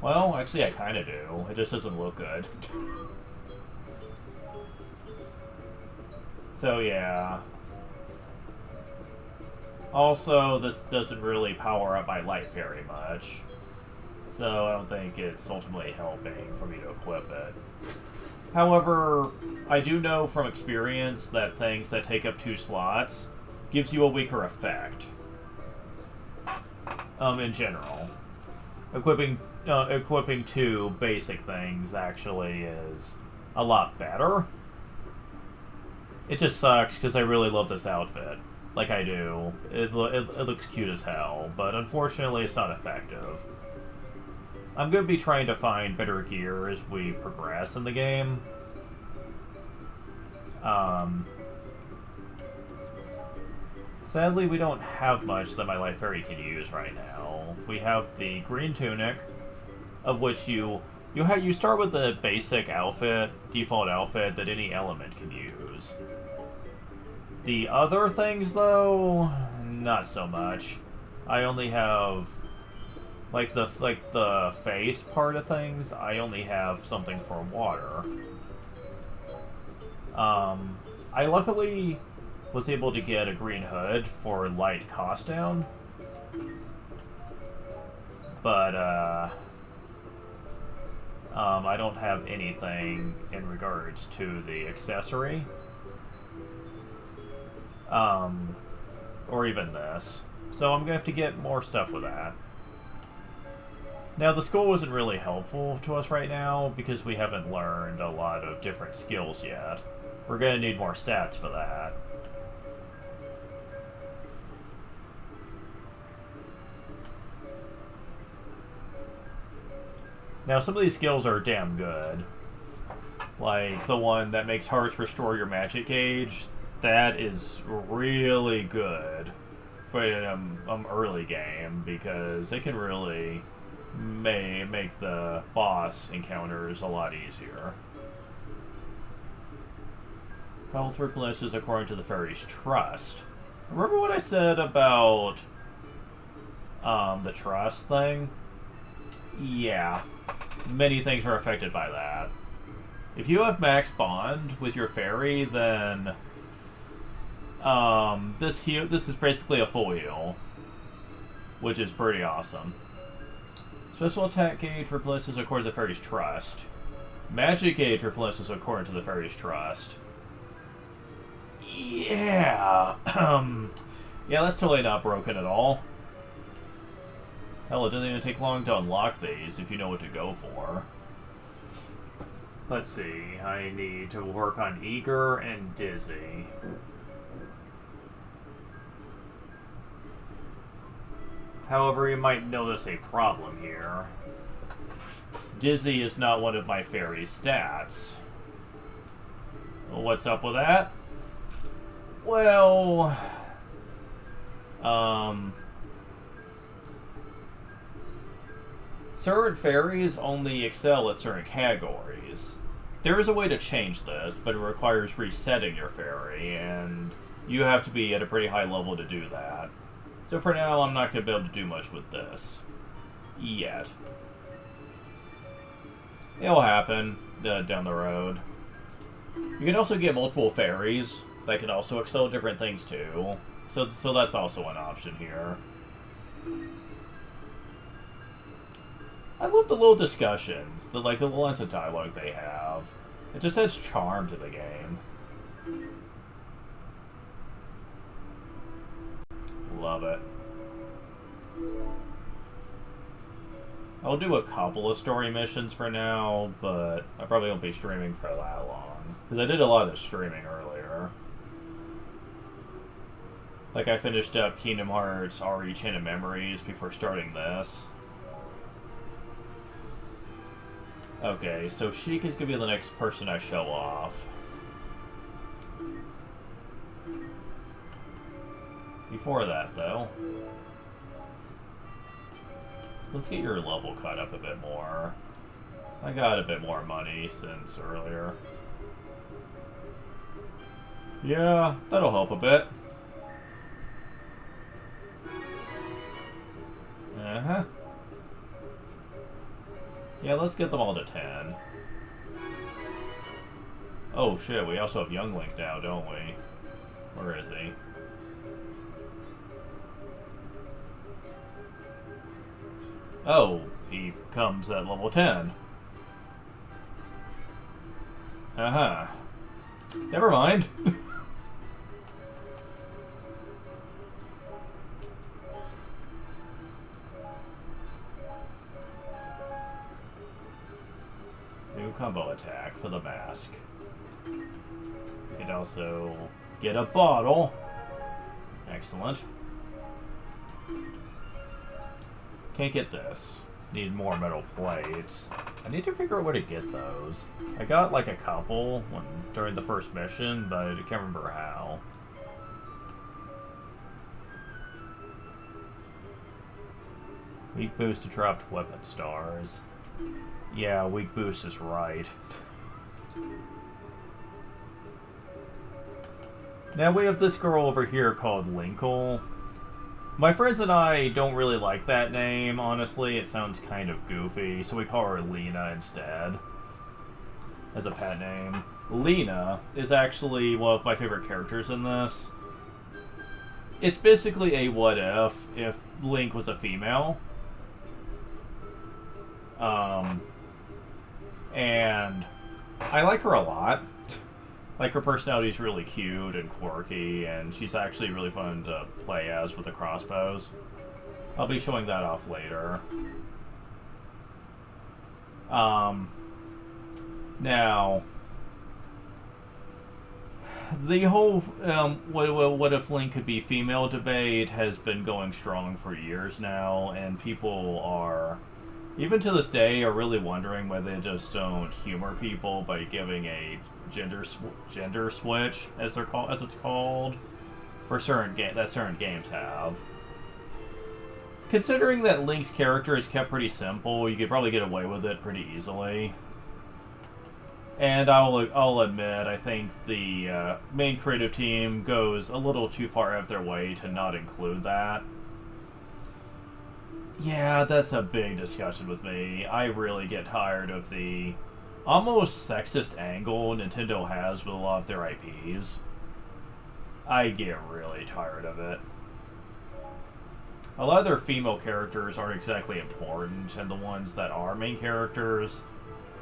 Well, actually I kinda do. It just doesn't look good. So yeah. Also, this doesn't really power up my light fairy much. So I don't think it's ultimately helping for me to equip it. However, I do know from experience that things that take up 2 slots gives you a weaker effect. In general. Equipping 2 basic things actually is a lot better. It just sucks because I really love this outfit. Like I do. It looks cute as hell, but unfortunately it's not effective. I'm going to be trying to find better gear as we progress in the game. Sadly, we don't have much that my Life Fairy can use right now. We have the green tunic, of which you start with the basic outfit, default outfit that any element can use. The other things, though, not so much. I only have like the face part of things. I only have something for water. I luckily was able to get a green hood for light cost down, but I don't have anything in regards to the accessory, or even this. So I'm gonna have to get more stuff with that. Now, the school isn't really helpful to us right now because we haven't learned a lot of different skills yet. We're gonna need more stats for that. Now, some of these skills are damn good. Like, the one that makes hearts restore your magic gauge. That is really good for an early game, because it can really make the boss encounters a lot easier. Health replenishes according to the fairy's trust. Remember what I said about the trust thing? Yeah. Many things are affected by that. If you have max bond with your fairy, then this is basically a full heal, which is pretty awesome. Special attack gauge replenishes according to the fairy's trust. Magic gauge replenishes according to the fairy's trust. Yeah. Yeah, that's totally not broken at all. Hell, it doesn't even take long to unlock these if you know what to go for. Let's see, I need to work on Eager and Dizzy. However, you might notice a problem here. Dizzy is not one of my fairy stats. What's up with that? Well, certain fairies only excel at certain categories. There is a way to change this, but it requires resetting your fairy, and you have to be at a pretty high level to do that. So for now, I'm not going to be able to do much with this. Yet. It'll happen down the road. You can also get multiple fairies that can also excel at different things too. So that's also an option here. I love the little discussions, the lines of dialogue they have. It just adds charm to the game. Love it. I'll do a couple of story missions for now, but I probably won't be streaming for that long. Because I did a lot of streaming earlier. Like, I finished up Kingdom Hearts RE Chain of Memories before starting this. Okay, so Sheik is going to be the next person I show off. Before that, though, let's get your level cut up a bit more. I got a bit more money since earlier. Yeah, that'll help a bit. Uh-huh. Yeah, let's get them all to 10. Oh shit, we also have Young Link now, don't we? Where is he? Oh, he comes at level 10. Uh-huh. Never mind. new combo attack for the mask. You can also get a bottle. Excellent. Can't get this. Need more metal plates. I need to figure out where to get those. I got like a couple during the first mission, but I can't remember how. Weak boost to dropped weapon stars. Yeah, weak boost is right. Now we have this girl over here called Linkle. My friends and I don't really like that name, honestly. It sounds kind of goofy, so we call her Lena instead. As a pet name. Lena is actually one of my favorite characters in this. It's basically a what if Link was a female. And I like her a lot. Like, her personality is really cute and quirky, and she's actually really fun to play as with the crossbows. I'll be showing that off later. Now, the whole what if Link could be female debate has been going strong for years now, and people are, even to this day, are really wondering whether they just don't humor people by giving a gender switch, as it's called, for certain games have. Considering that Link's character is kept pretty simple, you could probably get away with it pretty easily. And I'll admit, I think the main creative team goes a little too far out of their way to not include that. Yeah, that's a big discussion with me. I really get tired of the almost sexist angle Nintendo has with a lot of their IPs. I get really tired of it. A lot of their female characters aren't exactly important, and the ones that are main characters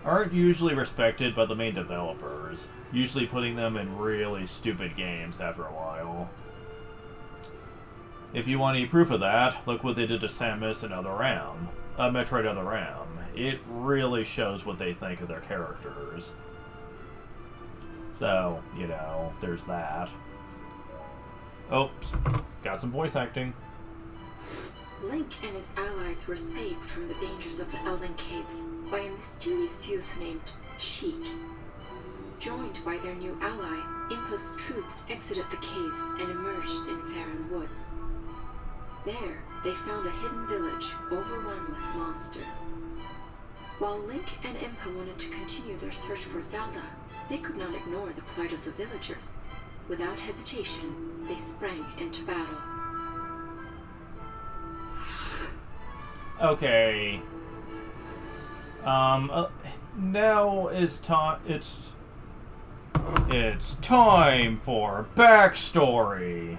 aren't usually respected by the main developers, usually putting them in really stupid games after a while. If you want any proof of that, look what they did to Samus and Metroid Other Ram. It really shows what they think of their characters. So, you know, there's that. Oops, got some voice acting. Link and his allies were saved from the dangers of the Elden Caves by a mysterious youth named Sheik. Joined by their new ally, Impa's troops exited the caves and emerged in Faron Woods. There, they found a hidden village overrun with monsters. While Link and Impa wanted to continue their search for Zelda, they could not ignore the plight of the villagers. Without hesitation, they sprang into battle. Okay. Now it's time for backstory.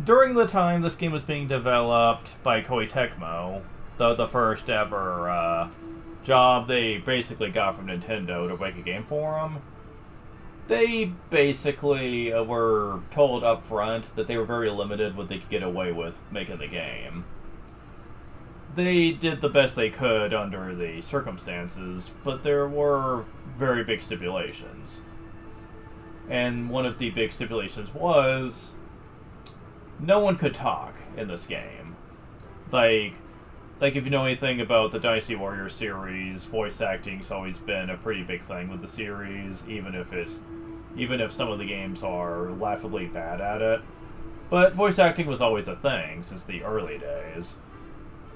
During the time this game was being developed by Koei Tecmo, the first ever job they basically got from Nintendo to make a game for them, they basically were told up front that they were very limited what they could get away with making the game. They did the best they could under the circumstances, but there were very big stipulations. And one of the big stipulations was no one could talk in this game. Like if you know anything about the Dynasty Warriors series, voice acting's always been a pretty big thing with the series, even if some of the games are laughably bad at it. But voice acting was always a thing since the early days.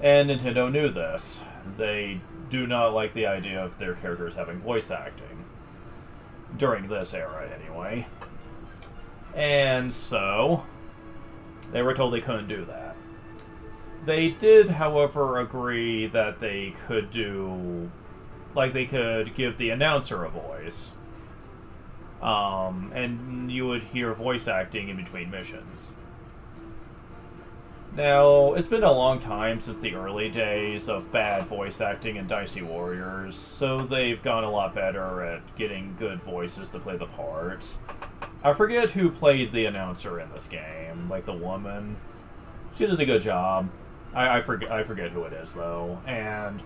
And Nintendo knew this. They do not like the idea of their characters having voice acting. During this era, anyway. And so, they were told they couldn't do that. They did, however, agree that they could they could give the announcer a voice. And you would hear voice acting in between missions. Now, it's been a long time since the early days of bad voice acting in Dynasty Warriors, so they've gone a lot better at getting good voices to play the parts. I forget who played the announcer in this game, like the woman. She does a good job. I forget who it is, though. And,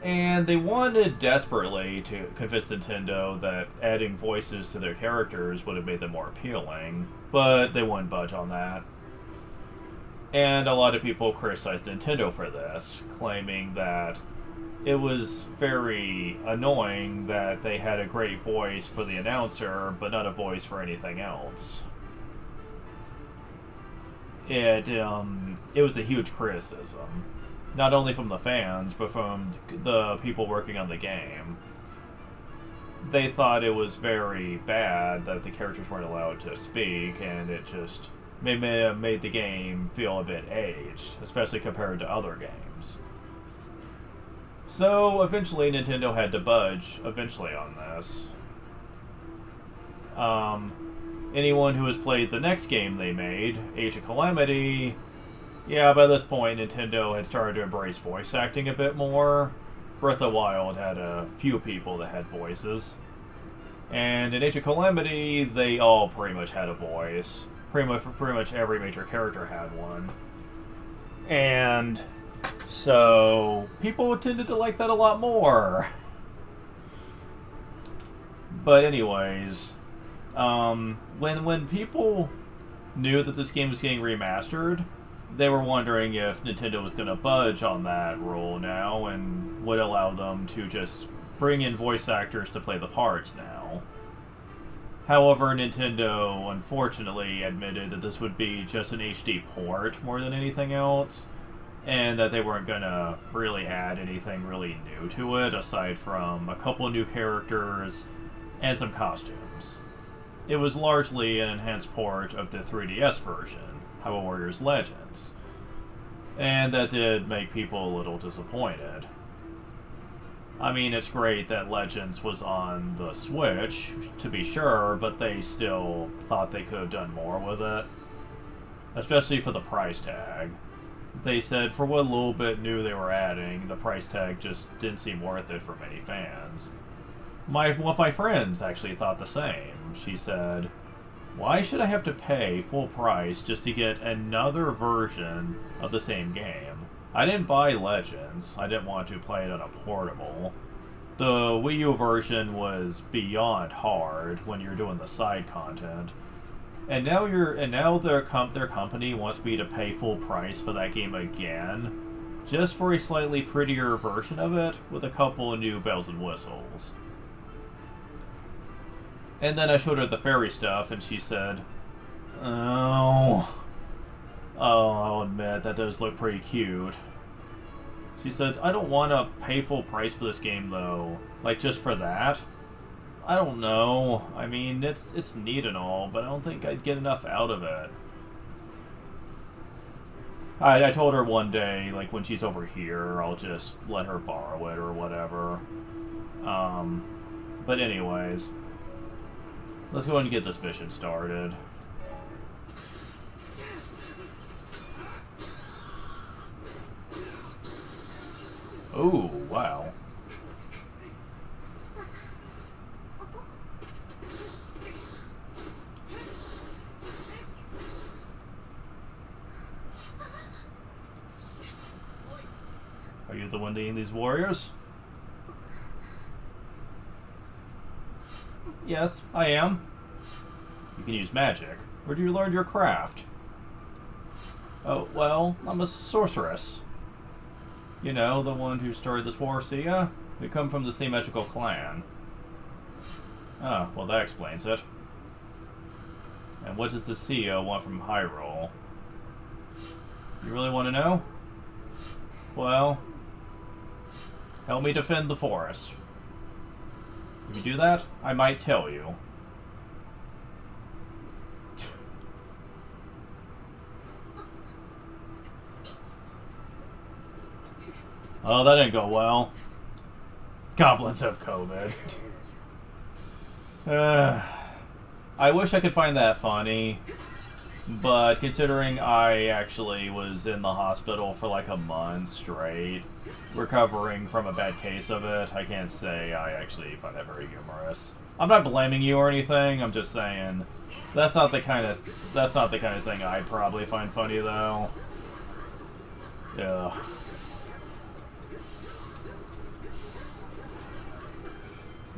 And they wanted desperately to convince Nintendo that adding voices to their characters would have made them more appealing, but they wouldn't budge on that. And a lot of people criticized Nintendo for this, claiming that it was very annoying that they had a great voice for the announcer, but not a voice for anything else. It was a huge criticism. Not only from the fans, but from the people working on the game. They thought it was very bad that the characters weren't allowed to speak, and it just made the game feel a bit aged, especially compared to other games. So, eventually Nintendo had to budge, on this. Anyone who has played the next game they made, Age of Calamity, yeah, by this point, Nintendo had started to embrace voice acting a bit more. Breath of the Wild had a few people that had voices. And in Age of Calamity, they all pretty much had a voice. Pretty much every major character had one. And so, people tended to like that a lot more. But anyways, when people knew that this game was getting remastered, they were wondering if Nintendo was going to budge on that rule now and would allow them to just bring in voice actors to play the parts now. However, Nintendo unfortunately admitted that this would be just an HD port more than anything else, and that they weren't going to really add anything really new to it aside from a couple new characters and some costumes. It was largely an enhanced port of the 3DS version, Hyrule Warriors Legends, and that did make people a little disappointed. I mean, it's great that Legends was on the Switch, to be sure, but they still thought they could have done more with it, especially for the price tag. They said for what little bit new they were adding, the price tag just didn't seem worth it for many fans. One of my friends actually thought the same. She said, "Why should I have to pay full price just to get another version of the same game? I didn't buy Legends. I didn't want to play it on a portable. The Wii U version was beyond hard when you're doing the side content. And now their company wants me to pay full price for that game again, just for a slightly prettier version of it with a couple of new bells and whistles." And then I showed her the fairy stuff, and she said, "Oh, I'll admit, that does look pretty cute." She said, "I don't want to pay full price for this game, though. Like, just for that? I don't know. I mean, it's neat and all, but I don't think I'd get enough out of it." I told her one day, like, when she's over here, I'll just let her borrow it or whatever. But anyways, let's go ahead and get this mission started. Oh, wow. Are you the one leading these warriors? Yes, I am. You can use magic. Where do you learn your craft? Oh, well, I'm a sorceress. You know, the one who started this war, see ya? We come from the same magical clan. Ah, well that explains it. And what does the CEO want from Hyrule? You really want to know? Well, help me defend the forest. If you do that, I might tell you. Oh, that didn't go well. Goblins have COVID. I wish I could find that funny, but considering I actually was in the hospital for like a month straight, recovering from a bad case of it, I can't say I actually find that very humorous. I'm not blaming you or anything, I'm just saying that's not the kind of thing I'd probably find funny though. Yeah.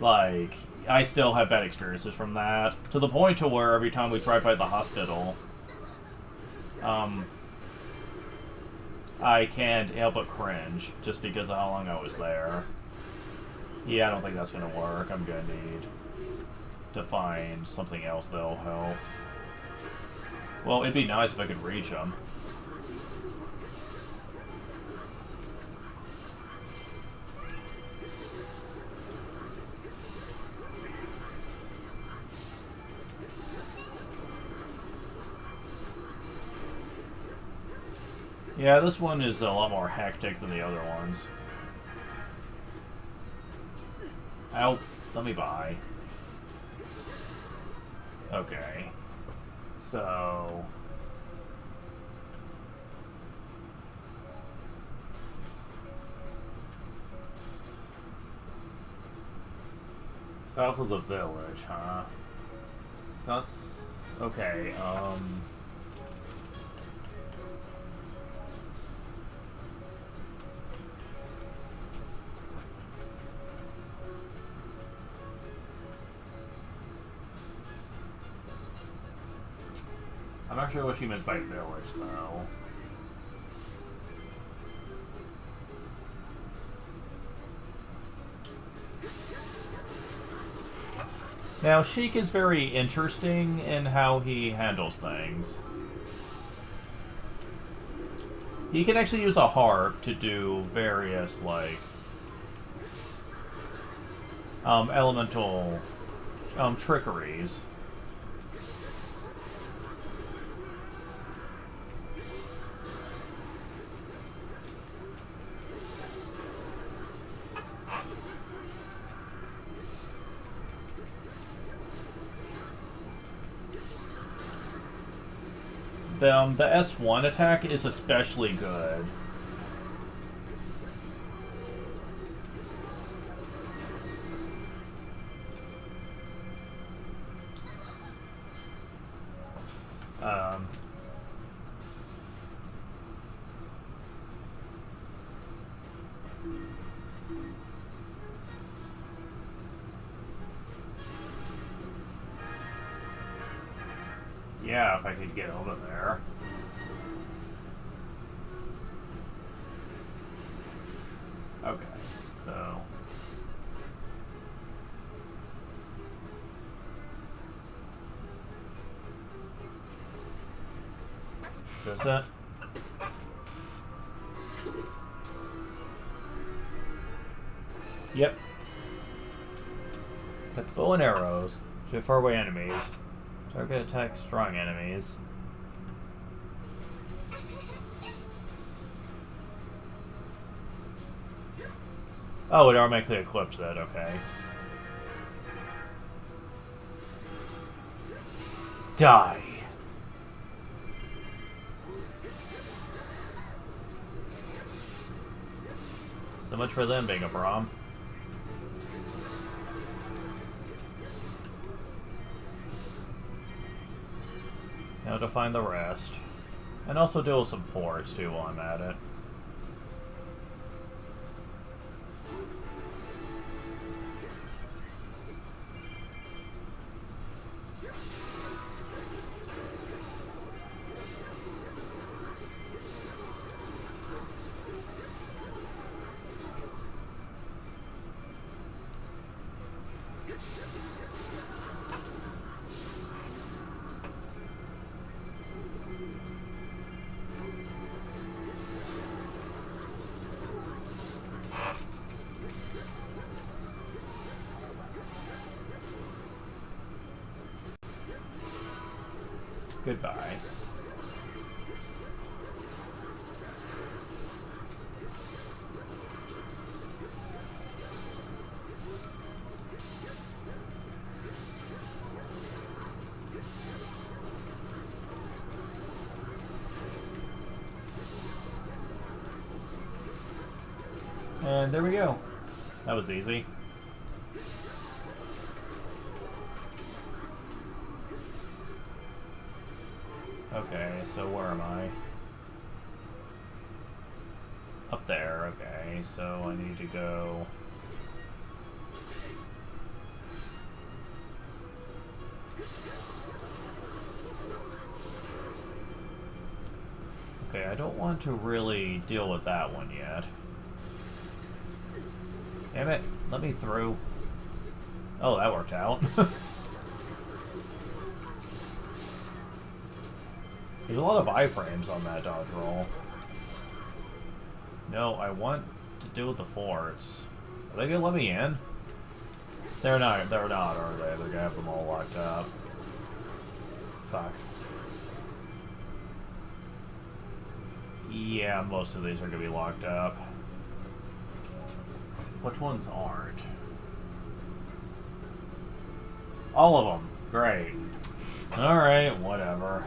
Like, I still have bad experiences from that. To the point to where every time we drive by the hospital, I can't help but cringe just because of how long I was there. Yeah, I don't think that's gonna work. I'm gonna need to find something else that'll help. Well, it'd be nice if I could reach them. Yeah, this one is a lot more hectic than the other ones. Ow, let me by. Okay. So... south of the village, huh? That's... okay, I'm not sure what she meant by village, though. Now, Sheik is very interesting in how he handles things. He can actually use a harp to do various, like, elemental, trickeries. The S1 attack is especially good. Yeah, if I could get over there. Okay, so... is this it? Yep. With bow and arrows to faraway enemies. Target attack strong enemies. Oh, it automatically equips that, okay. Die! So much for them being a Braum. Now to find the rest. And also deal with some forts too while I'm at it. Goodbye. And there we go. That was easy. Okay, so where am I? Up there, okay, so I need to go don't want to really deal with that one yet. Damn it, let me through. Oh, that worked out. There's a lot of iframes on that dodge roll. No, I want to deal with the forts. Are they gonna let me in? They're not, are they? They're gonna have them all locked up. Fuck. Yeah, most of these are gonna be locked up. Which ones aren't? All of them. Great. Alright, whatever.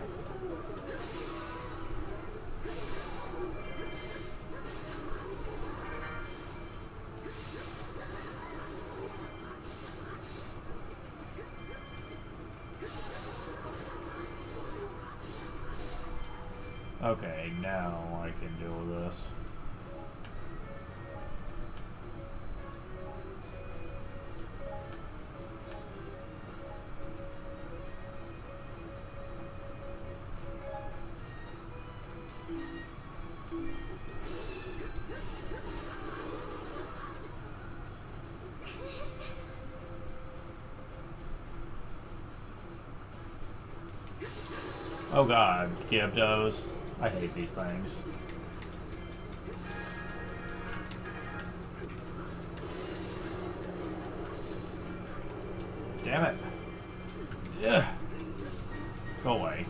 Okay, now I can deal with this. Oh god, Gyptos. I hate these things. Damn it. Ugh. Go away.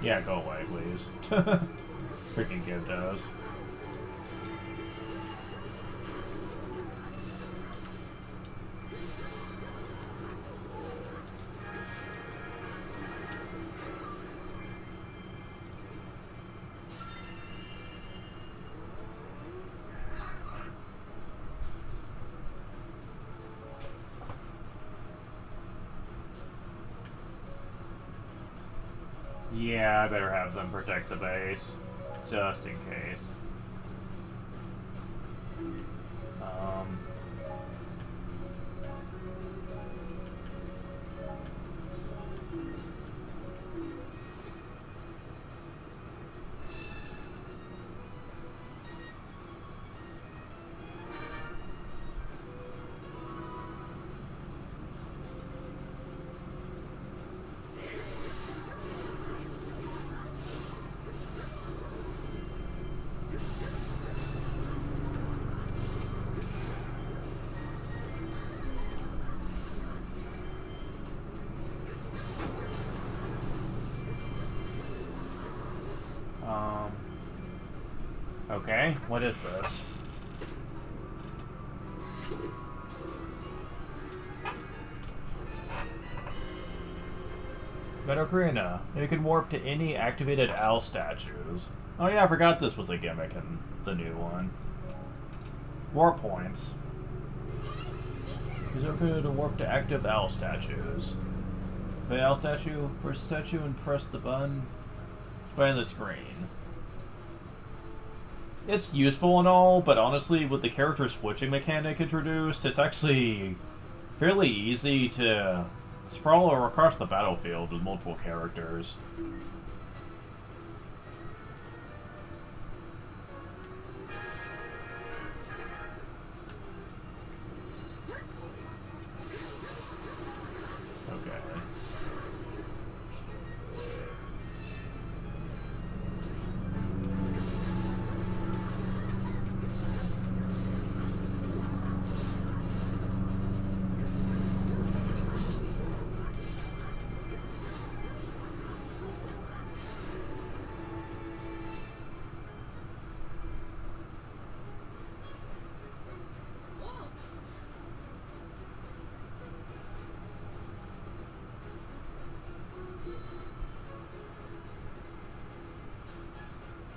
Yeah, go away, please. Freaking Gyptos. Yeah, I better have them protect the base, just in case. Okay, what is this? Metacrina. You can warp to any activated owl statues. Oh yeah, I forgot this was a gimmick in the new one. Warp points. Is it okay to warp to active owl statues? Play owl statue, press the statue and press the button. Expand the screen. It's useful and all, but honestly, with the character switching mechanic introduced, it's actually fairly easy to sprawl across the battlefield with multiple characters.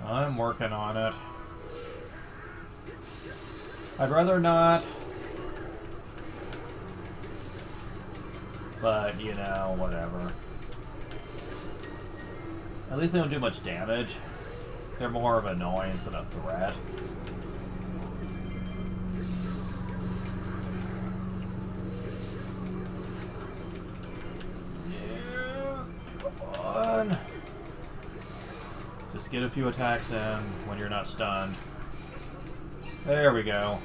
I'm working on it. I'd rather not. But, you know, whatever. At least they don't do much damage. They're more of an annoyance than a threat. Just get a few attacks in when you're not stunned. There we go.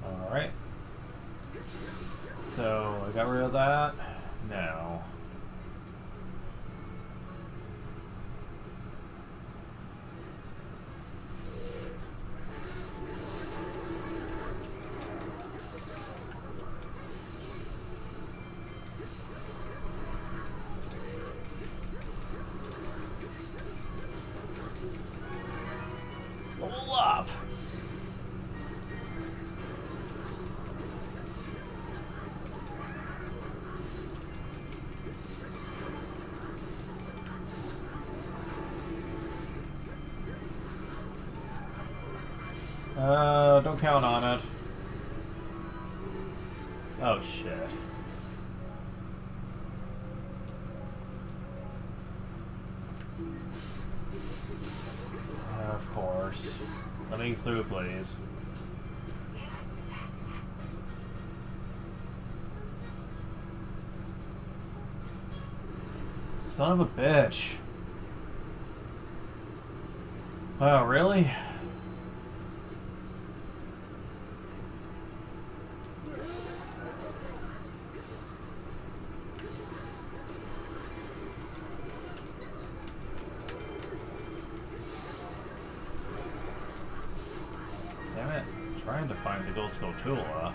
Alright. So, I got rid of that. No. Level up! Don't count on it. Oh shit. Of course. Let me through, please. Son of a bitch. Oh, really? Damn it. I'm trying to find the Ghost Scotula.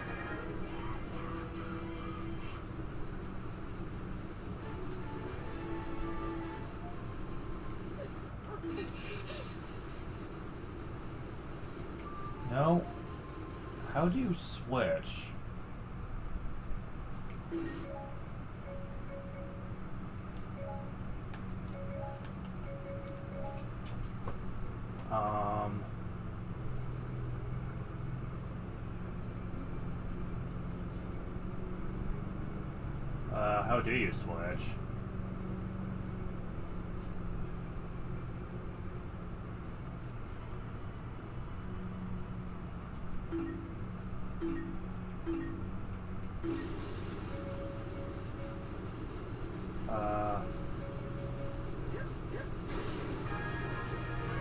No. How do you switch? How do you switch?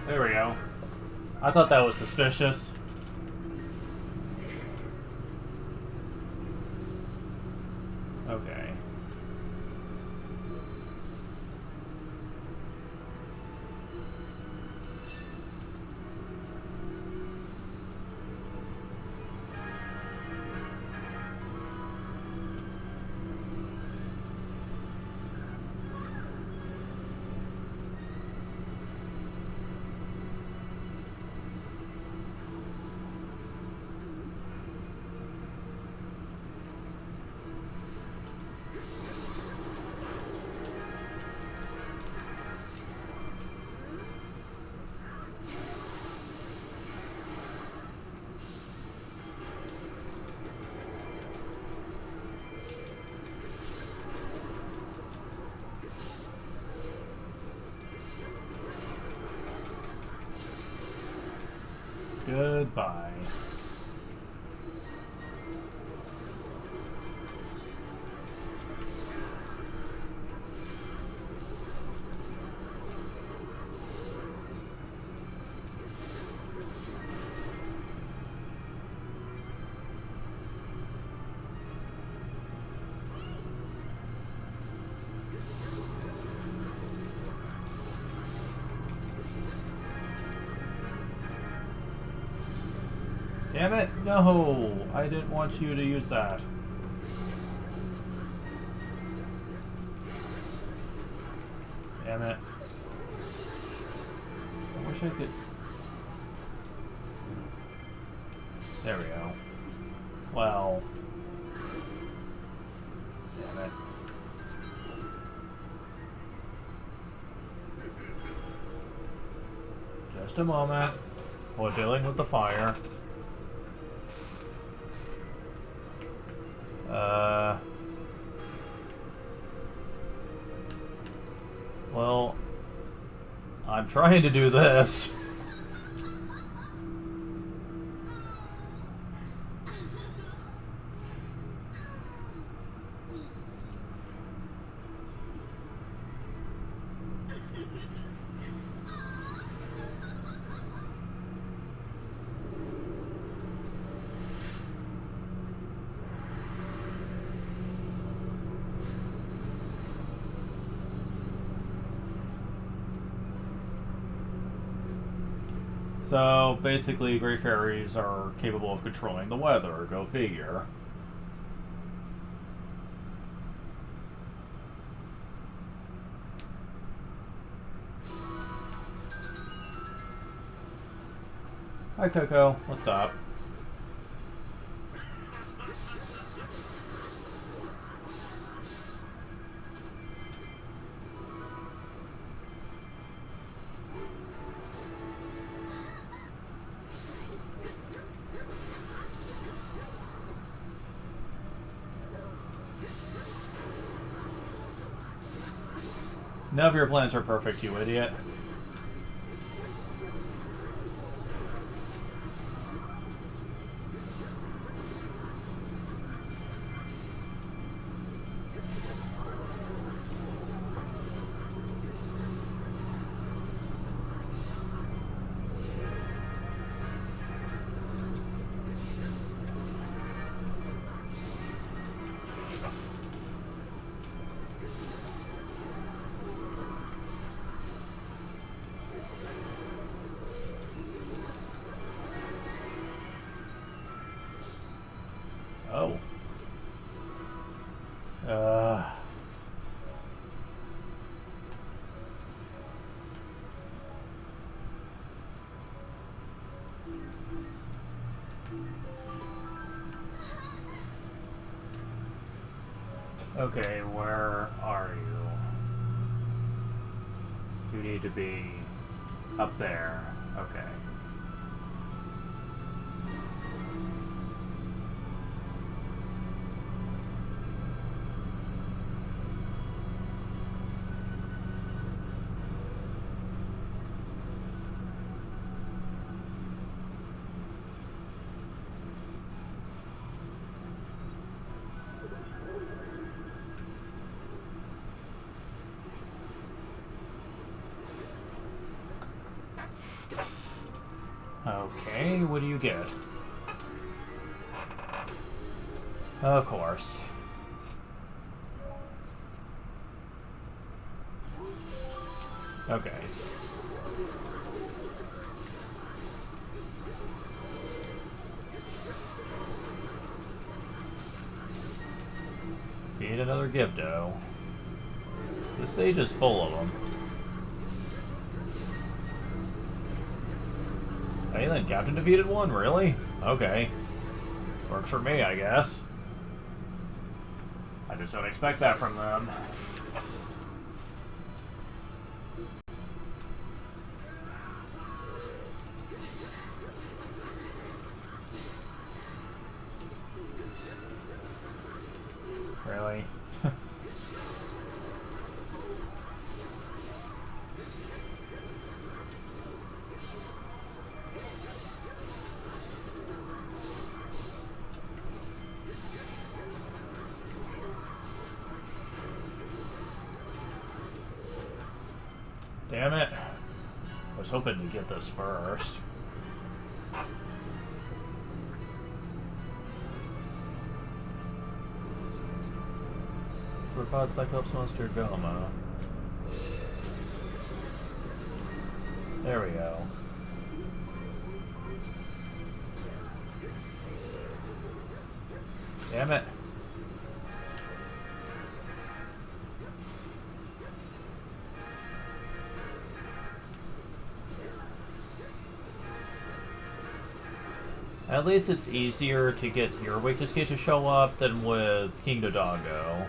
There we go. I thought that was suspicious. Okay. Goodbye. Damn it! No! I didn't want you to use that. Damn it. I wish I could... There we go. Well... Damn it. Just a moment. We're dealing with the fire. Well, I'm trying to do this. So basically, Great Fairies are capable of controlling the weather. Go figure. Hi, Coco. What's up? None of your plans are perfect, you idiot. Oh. Okay, where are you? You need to be up there. Okay. Okay, what do you get? Of course. Okay. Need another Gibdo. This stage is full of them. Hey, then Captain defeated one, really? Okay. Works for me, I guess. I just don't expect that from them. Really? Damn it. I was hoping to get this first. Repod Cyclops Monster Goma. There we go. Damn it. At least it's easier to get your weakness gate to show up than with King Dodongo.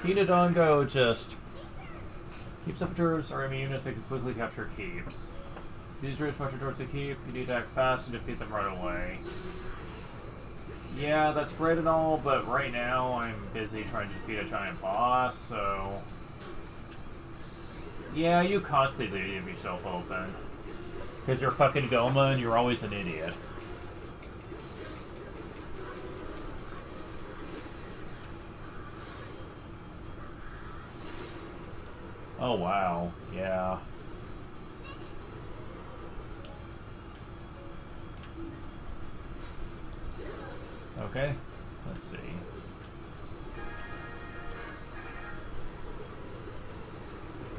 King Dodongo just keeps up turrets or immune as they can quickly capture keeps. These turrets march towards the keep, you need to act fast and defeat them right away. Yeah, that's great and all, but right now I'm busy trying to defeat a giant boss, so... Yeah, you constantly leave yourself open. Because you're fucking Goma and you're always an idiot. Oh wow, yeah. Okay, let's see.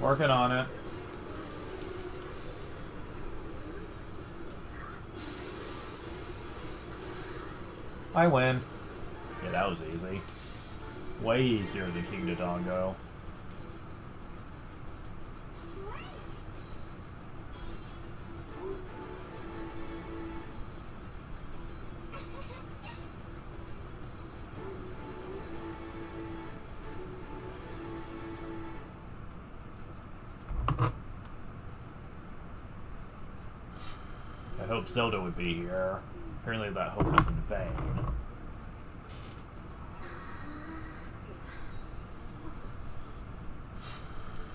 Working on it. I win. Yeah, that was easy. Way easier than King Dodongo. I hope Zelda would be here. Apparently that hope is in vain.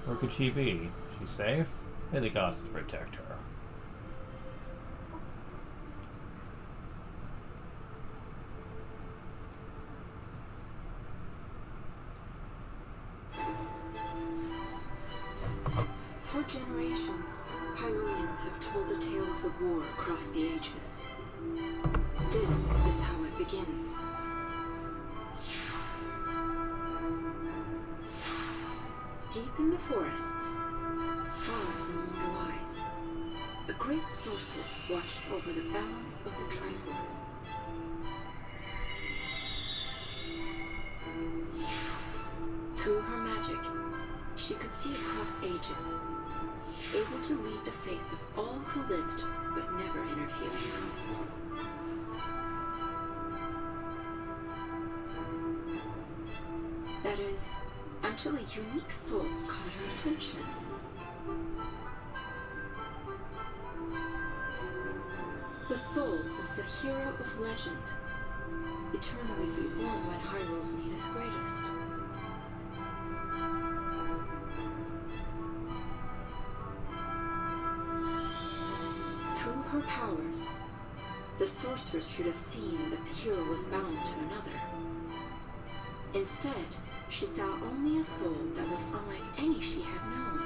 Where could she be? She's safe? May the gods protect her. For generations, Hyruleans have told the tale of the war across the ages. This is how it begins. Deep in the forests, far from mortal eyes, a great sorceress watched over the balance of the Triforce. Through her magic, she could see across ages, able to read the fates of all who lived but never interfered. That is, until a unique soul caught her attention. The soul of the hero of legend, eternally reborn when Hyrule's need is greatest. Through her powers, the sorceress should have seen that the hero was bound to another. Instead, she saw only a soul that was unlike any she had known.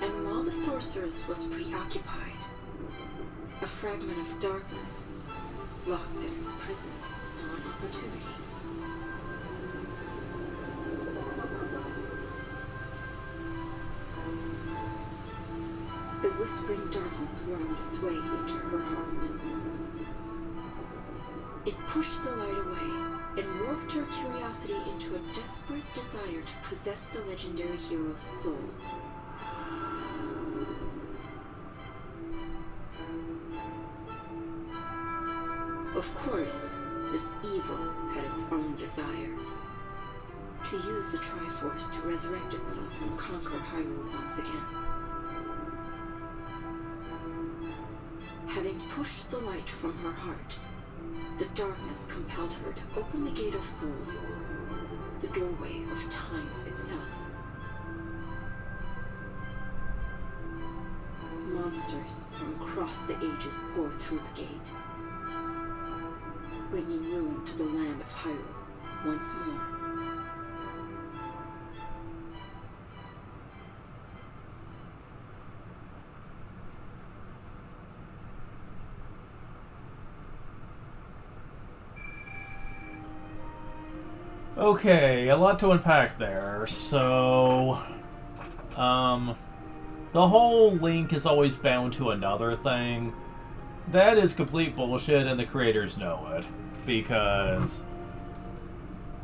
And while the sorceress was preoccupied, a fragment of darkness, locked in its prison, saw an opportunity. The whispering darkness wormed its way into her heart. It pushed the light away and warped her curiosity into a desperate desire to possess the legendary hero's soul. Of course, this evil had its own desires. To use the Triforce to resurrect itself and conquer Hyrule once again. Having pushed the light from her heart, the darkness compelled her to open the Gate of Souls, the doorway of time itself. Monsters from across the ages pour through the gate, bringing ruin to the land of Hyrule once more. Okay, a lot to unpack there. So, the whole Link is always bound to another thing. That is complete bullshit, and the creators know it. Because,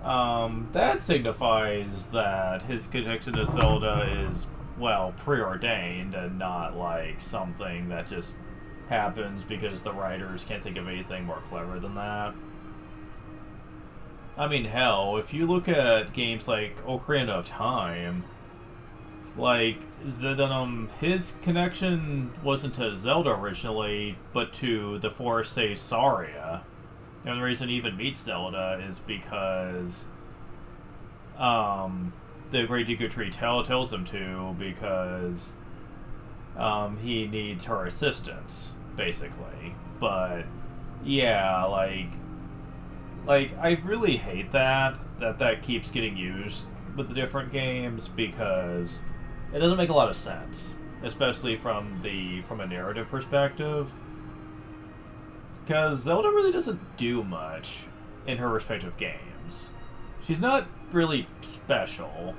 that signifies that his connection to Zelda is, well, preordained and not like something that just happens because the writers can't think of anything more clever than that. I mean, hell, if you look at games like Ocarina of Time, like, his connection wasn't to Zelda originally, but to the Forest Sage Saria. And the reason he even meets Zelda is because, the Great Deku Tree tells him to, because, he needs her assistance, basically. But, yeah, like, I really hate that keeps getting used with the different games, because it doesn't make a lot of sense, especially from a narrative perspective. Because Zelda really doesn't do much in her respective games. She's not really special.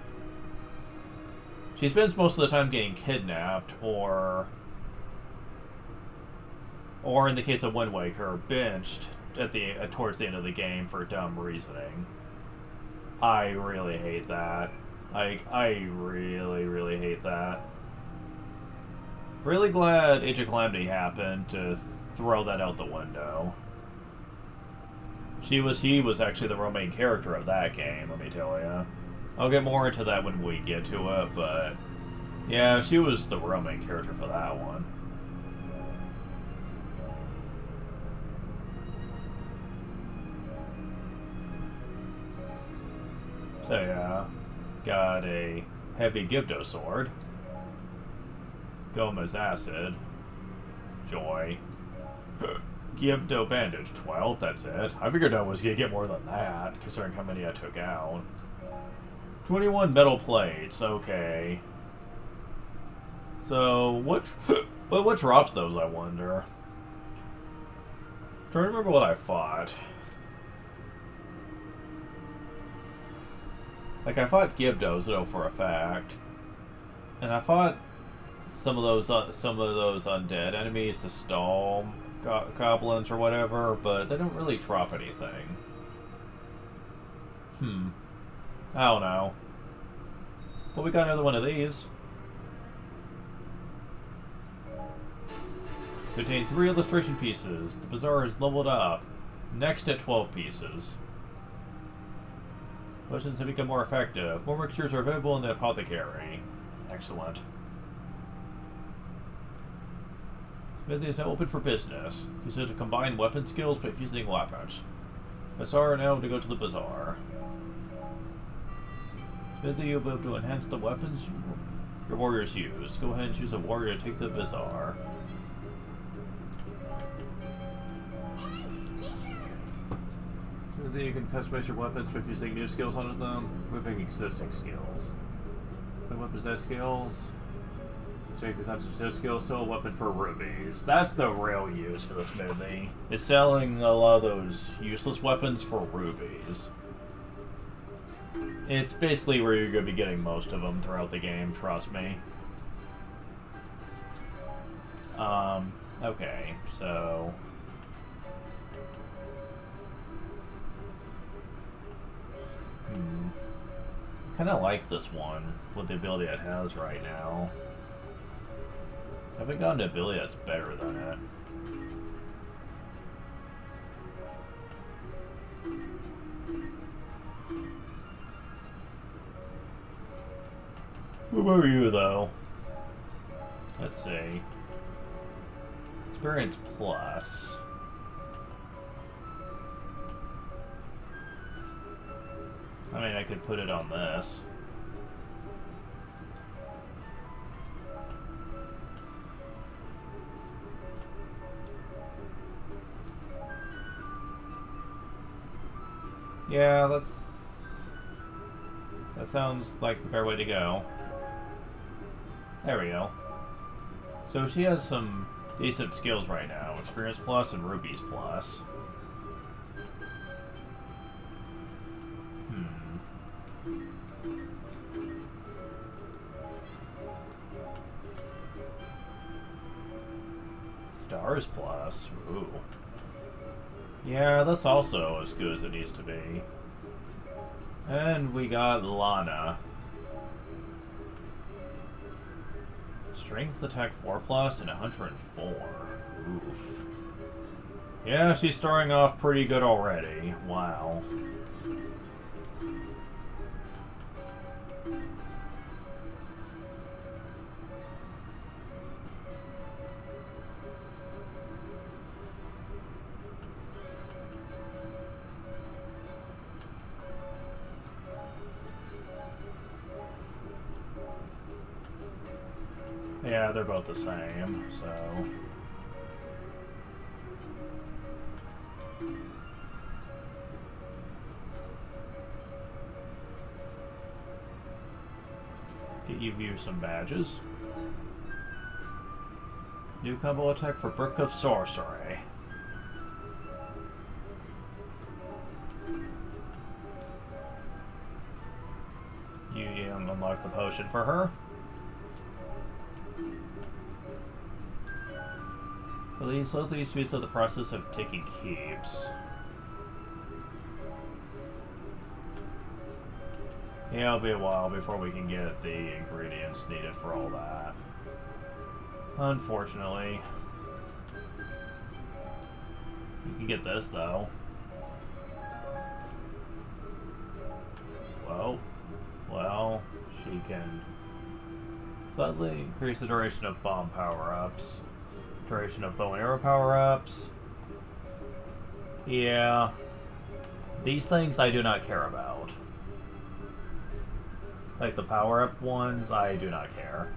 She spends most of the time getting kidnapped, or in the case of Wind Waker, benched towards the end of the game for dumb reasoning. I really hate that. Like, I really, really hate that. Really glad Age of Calamity happened to throw that out the window. He was actually the real main character of that game, let me tell you. I'll get more into that when we get to it, but yeah, she was the real main character for that one. So yeah, got a heavy Gibdo sword, Goma's acid, joy, Gibdo bandage 12. That's it. I figured I was gonna get more than that, considering how many I took out. 21 metal plates. Okay. So what drops those? I wonder. Trying to remember what I fought. Like, I fought Gibdos, though, for a fact. And I fought some of those undead enemies, the stall goblins or whatever, but they don't really drop anything. I don't know. But we got another one of these. Contain 3 illustration pieces. The bazaar is leveled up. Next at 12 pieces. Potions have become more effective. More mixtures are available in the apothecary. Excellent. Smithy is now open for business. Use it to combine weapon skills by fusing weapons. Bazaar now to go to the bazaar. Smithy, you'll be able to enhance the weapons your warriors use. Go ahead and choose a warrior to take to the bazaar. Smithy, you can customize your weapons by fusing new skills onto them, moving existing skills. The weapons that skills. Take the customize skills, sell a weapon for rubies. That's the real use for the smithy. It's selling a lot of those useless weapons for rubies. It's basically where you're going to be getting most of them throughout the game, trust me. Okay, so... kind of like this one, with the ability it has right now. I haven't gotten an ability that's better than it. What about you, though? Let's see. Experience plus. I mean, I could put it on this. Yeah, that sounds like the better way to go. There we go. So she has some decent skills right now. Experience plus and rubies plus. Stars Plus. Ooh. Yeah, that's also as good as it needs to be. And we got Lana. Strength attack 4 plus and 104. Oof. Yeah, she's starting off pretty good already. Wow. Yeah, they're both the same, so... Get you view some badges. New combo attack for Brook of Sorcery. You unlock the potion for her. So these slowly speeds up the process of taking keeps. Yeah, it'll be a while before we can get the ingredients needed for all that. Unfortunately. You can get this, though. Well, she can slightly increase the duration of bomb power-ups. Duration of bow and arrow power-ups. Yeah. These things I do not care about. Like the power-up ones, I do not care.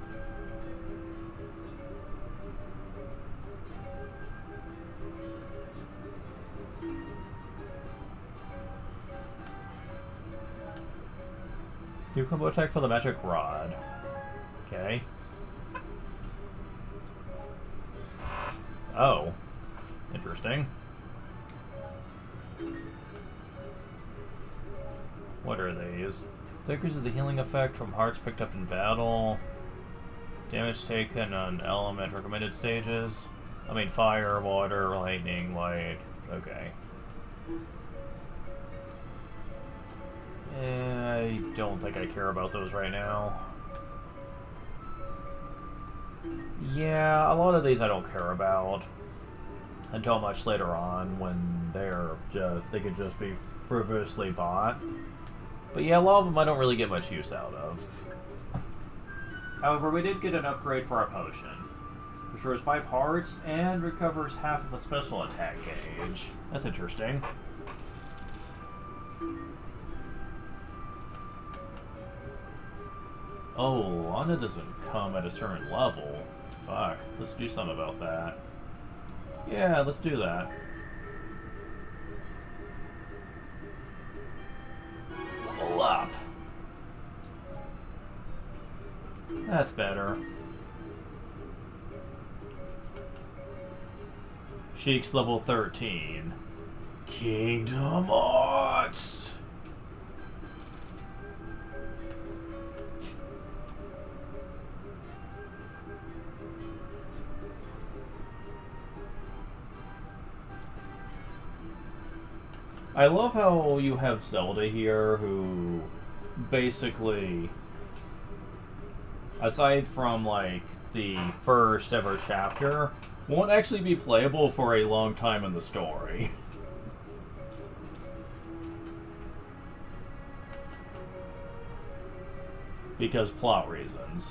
New combo attack for the magic rod. Okay. Oh. Interesting. What are these? It increases the healing effect from hearts picked up in battle. Damage taken on element recommended stages. I mean fire, water, lightning, light. Okay. I don't think I care about those right now. Yeah, a lot of these I don't care about until much later on when they could just be frivolously bought. But yeah, a lot of them I don't really get much use out of. However, we did get an upgrade for our potion. Restores 5 hearts and recovers half of a special attack gauge. That's interesting. Oh, Lana doesn't come at a certain level. Fuck. Let's do something about that. Yeah, let's do that. Level up. That's better. Sheik's level 13. Kingdom Hearts! I love how you have Zelda here, who basically, aside from like the first ever chapter, won't actually be playable for a long time in the story. Because plot reasons.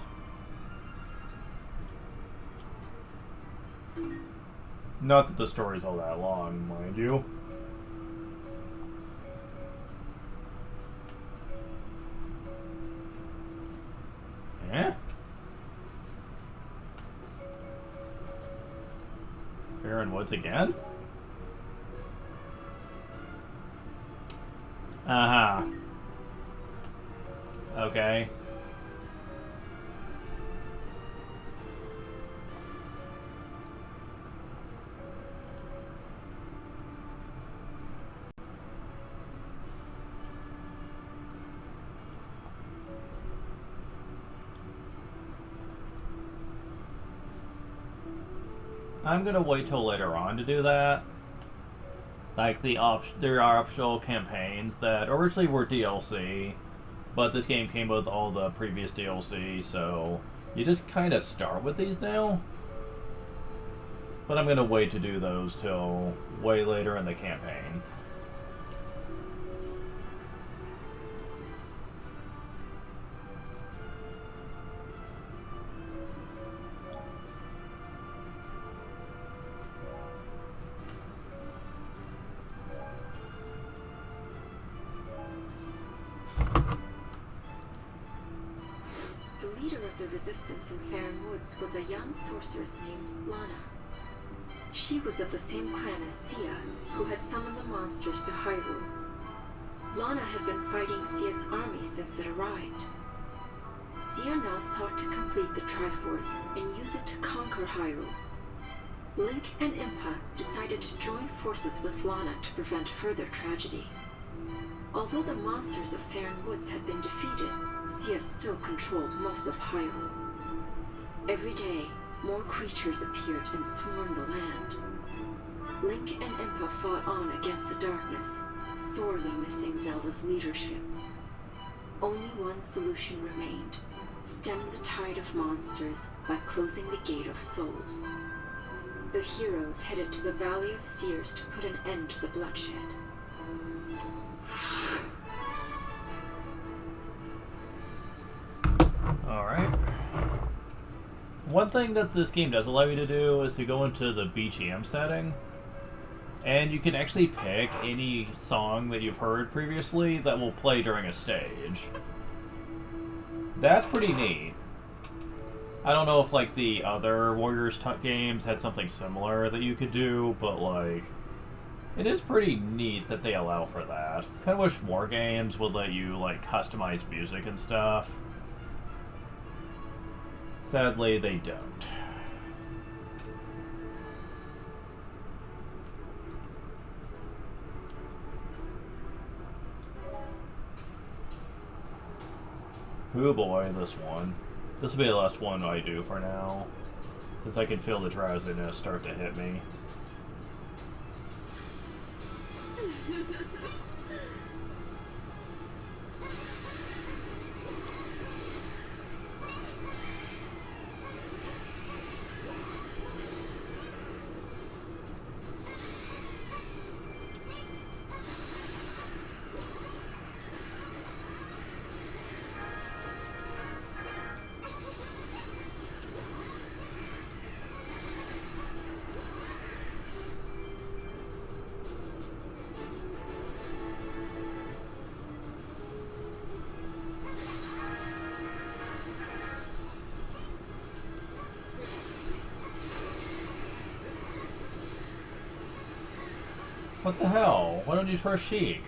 Not that the story's all that long, mind you. Eh? Barren Woods again? Uh-huh. Okay. I'm gonna wait till later on to do that. Like there are optional campaigns that originally were DLC, but this game came with all the previous DLC, so you just kind of start with these now. But I'm gonna wait to do those till way later in the campaign. The leader of the resistance in Faron Woods was a young sorceress named Lana. She was of the same clan as Sia, who had summoned the monsters to Hyrule. Lana had been fighting Sia's army since it arrived. Sia now sought to complete the Triforce and use it to conquer Hyrule. Link and Impa decided to join forces with Lana to prevent further tragedy. Although the monsters of Faron Woods had been defeated, Sia still controlled most of Hyrule. Every day, more creatures appeared and swarmed the land. Link and Impa fought on against the darkness, sorely missing Zelda's leadership. Only one solution remained: stem the tide of monsters by closing the Gate of Souls. The heroes headed to the Valley of Seers to put an end to the bloodshed. Alright. One thing that this game does allow you to do is to go into the BGM setting, and you can actually pick any song that you've heard previously that will play during a stage. That's pretty neat. I don't know if like the other Warriors games had something similar that you could do, but like, it is pretty neat that they allow for that. Kind of wish more games would let you like customize music and stuff. Sadly, they don't. Oh boy, this one. This will be the last one I do for now, since I can feel the drowsiness start to hit me. What the hell? Why don't you try Sheik?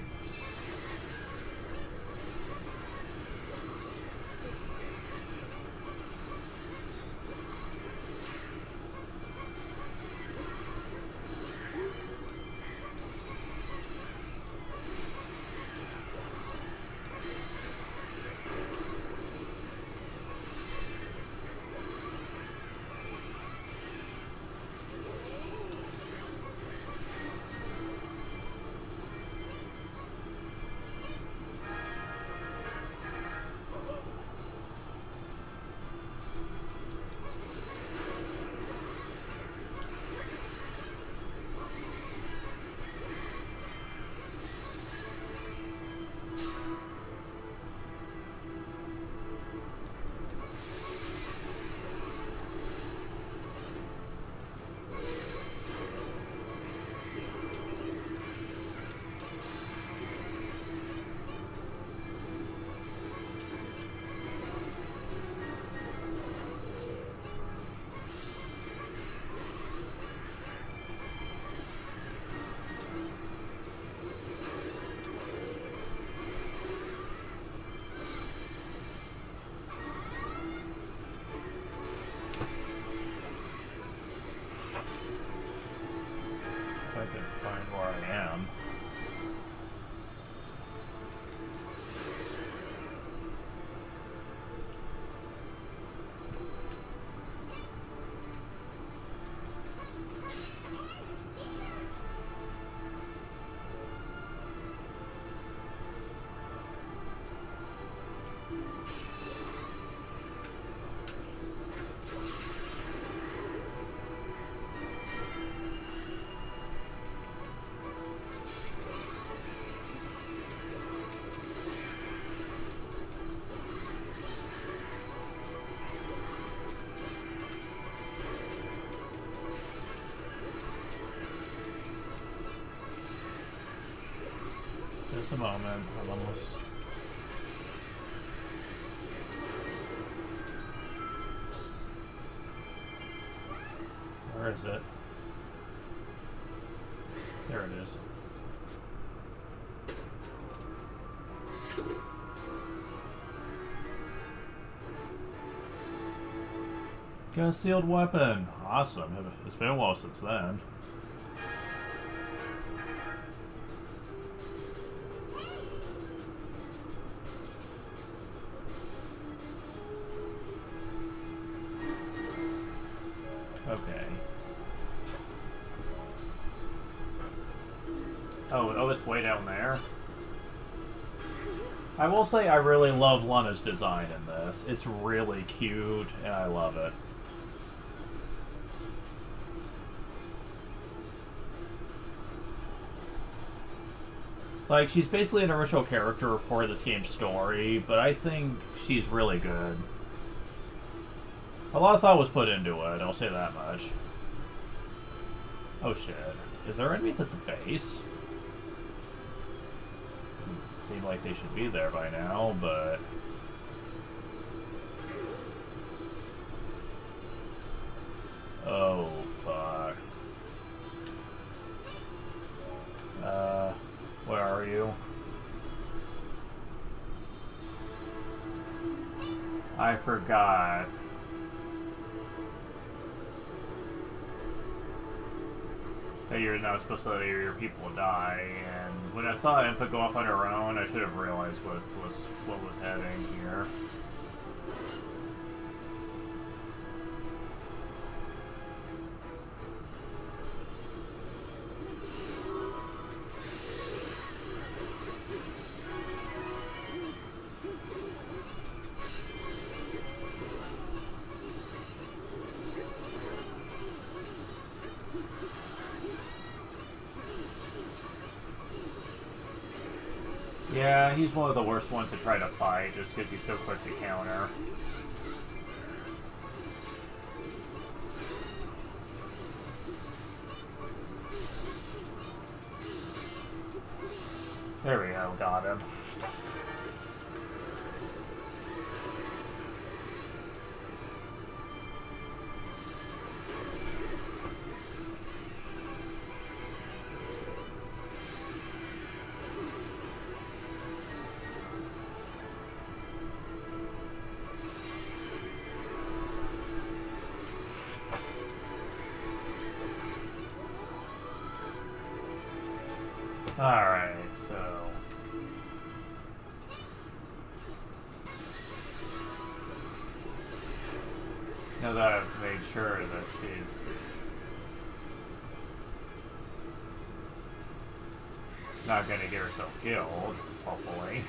Just a moment. I'm almost. Where is it? There it is. Got a sealed weapon. Awesome. It's been a while since then. Okay. Oh, it's way down there. I will say I really love Luna's design in this. It's really cute, and I love it. Like, she's basically an original character for this game's story, but I think she's really good. A lot of thought was put into it, I'll say that much. Oh shit. Is there enemies at the base? Doesn't seem like they should be there by now, but... Oh, fuck. Where are you? I forgot. That you're not supposed to let your people die, and when I saw Impa go off on her own, I should have realized what was happening here. Yeah, he's one of the worst ones to try to fight, just because he's so quick to counter. There we go, got him. Alright, so... now that I've made sure that she's... not gonna get herself killed, hopefully.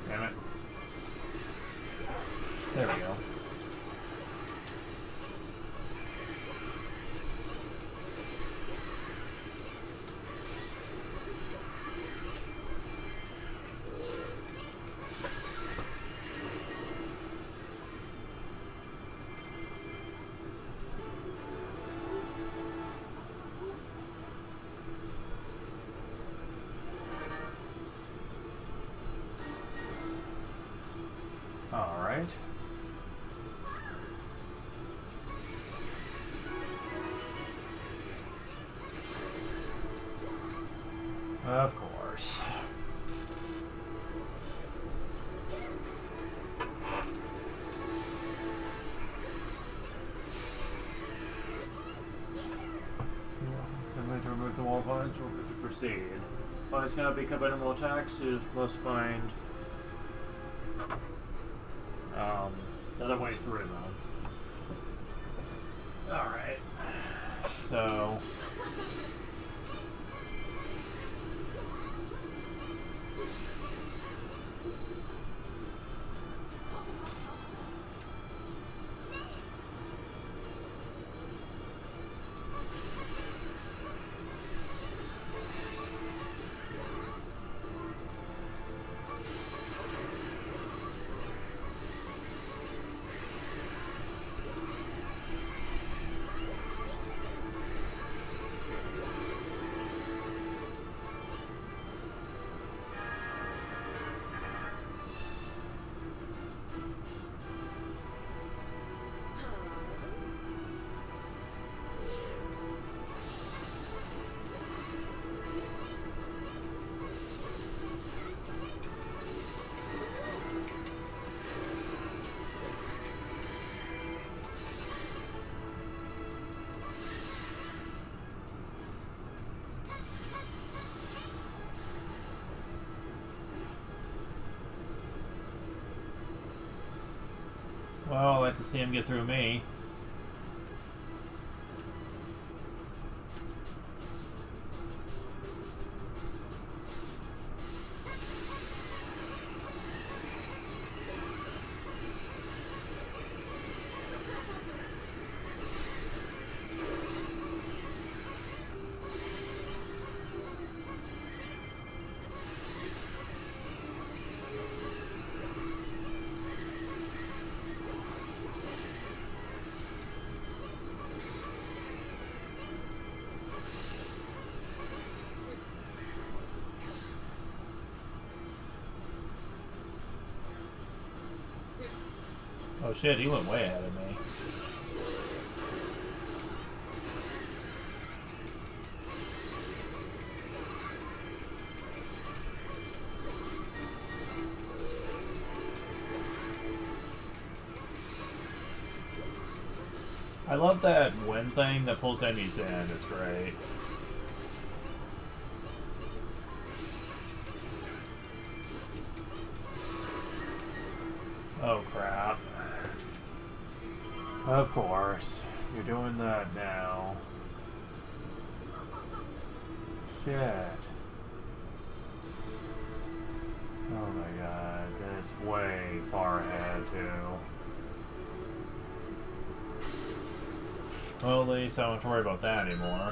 Damn it. There we go. Alright. Of course. I'm going to remove the wall vines or to proceed. Vines cannot be cut by normal attacks, you must find the another way through them. Alright. So... Well, I'd like to see him get through me. Oh shit, he went way ahead of me. I love that wind thing that pulls enemies in, it's great. Oh crap. Of course. You're doing that now. Shit. Oh my god, that's way far ahead too. Well, at least I don't have to worry about that anymore.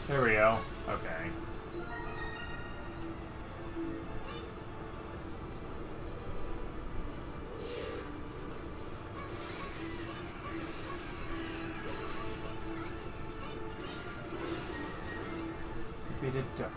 There we go. Okay. Defeated Dark.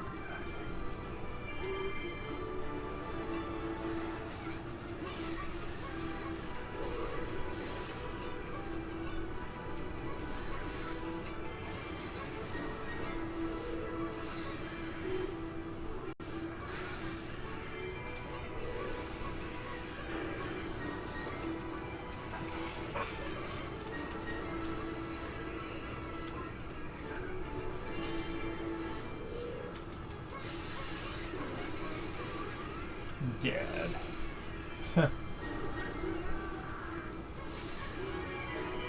Dead.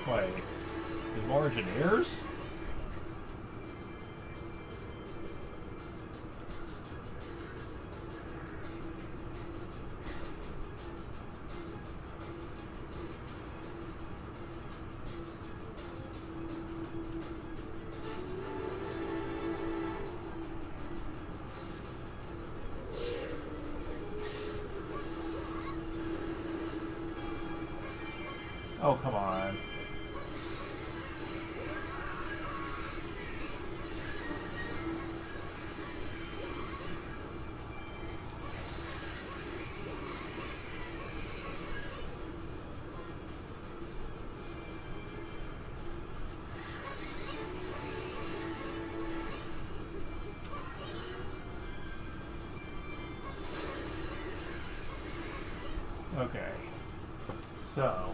Wait, there's more engineers? Oh, come on. Okay. So.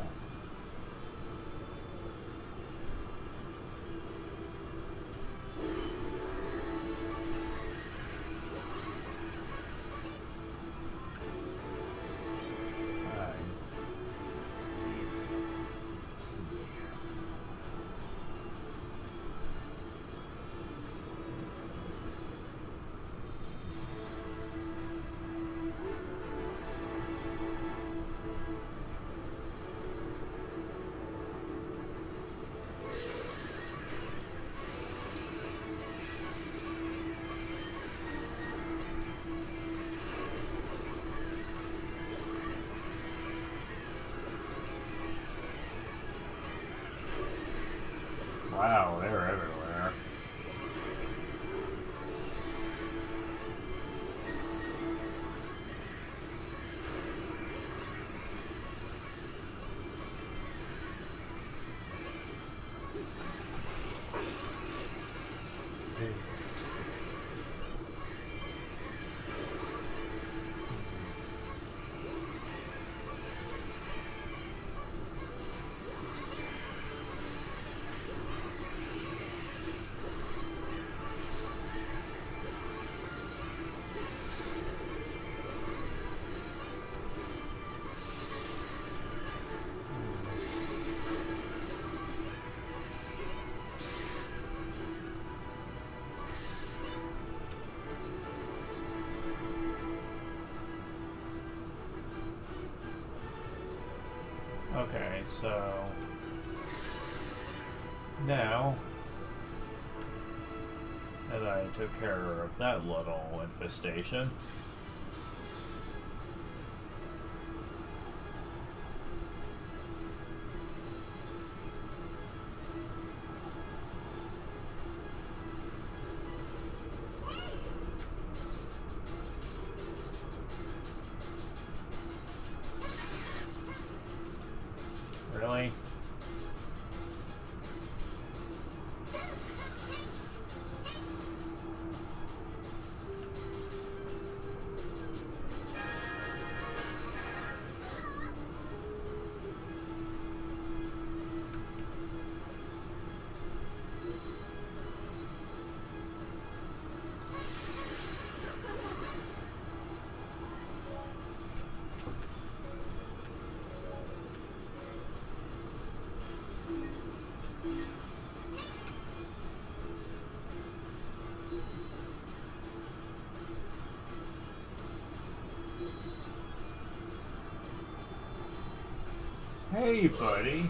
Wow, they're everywhere. Okay, so now that I took care of that little infestation, really? Hey, buddy.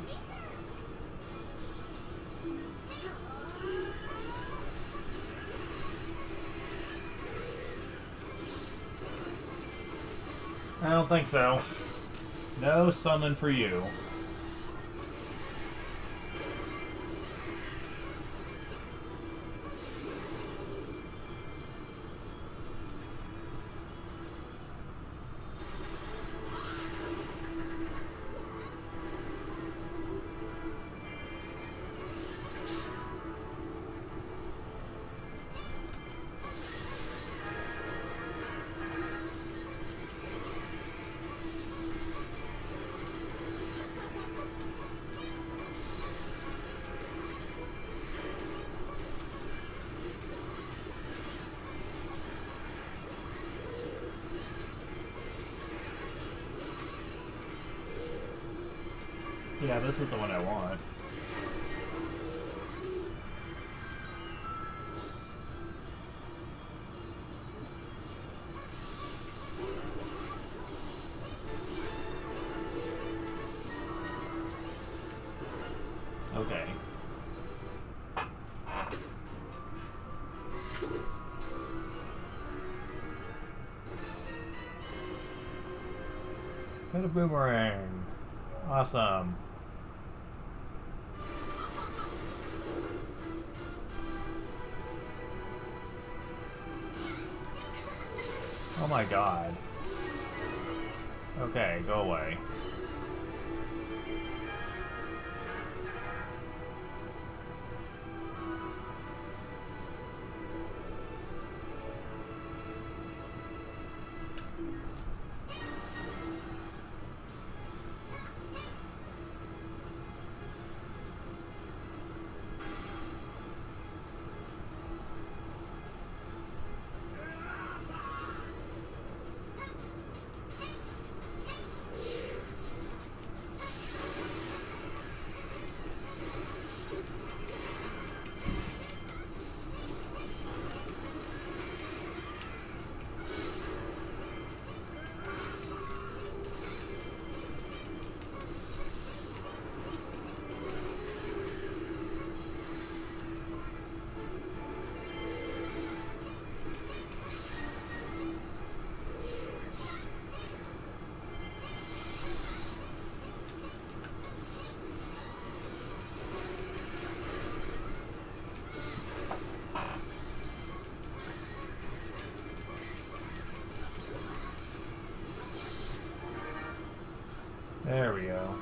I don't think so. No summon for you. Yeah, this is the one I want. Okay. Got a boomerang. Awesome. Oh my god. Okay, go away. There we go.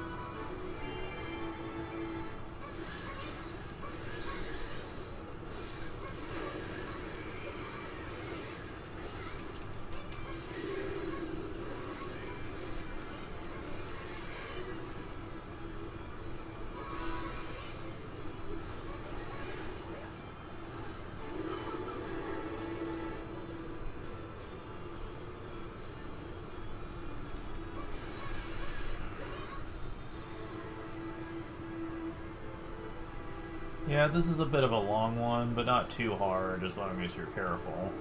Yeah, this is a bit of a long one, but not too hard as long as you're careful.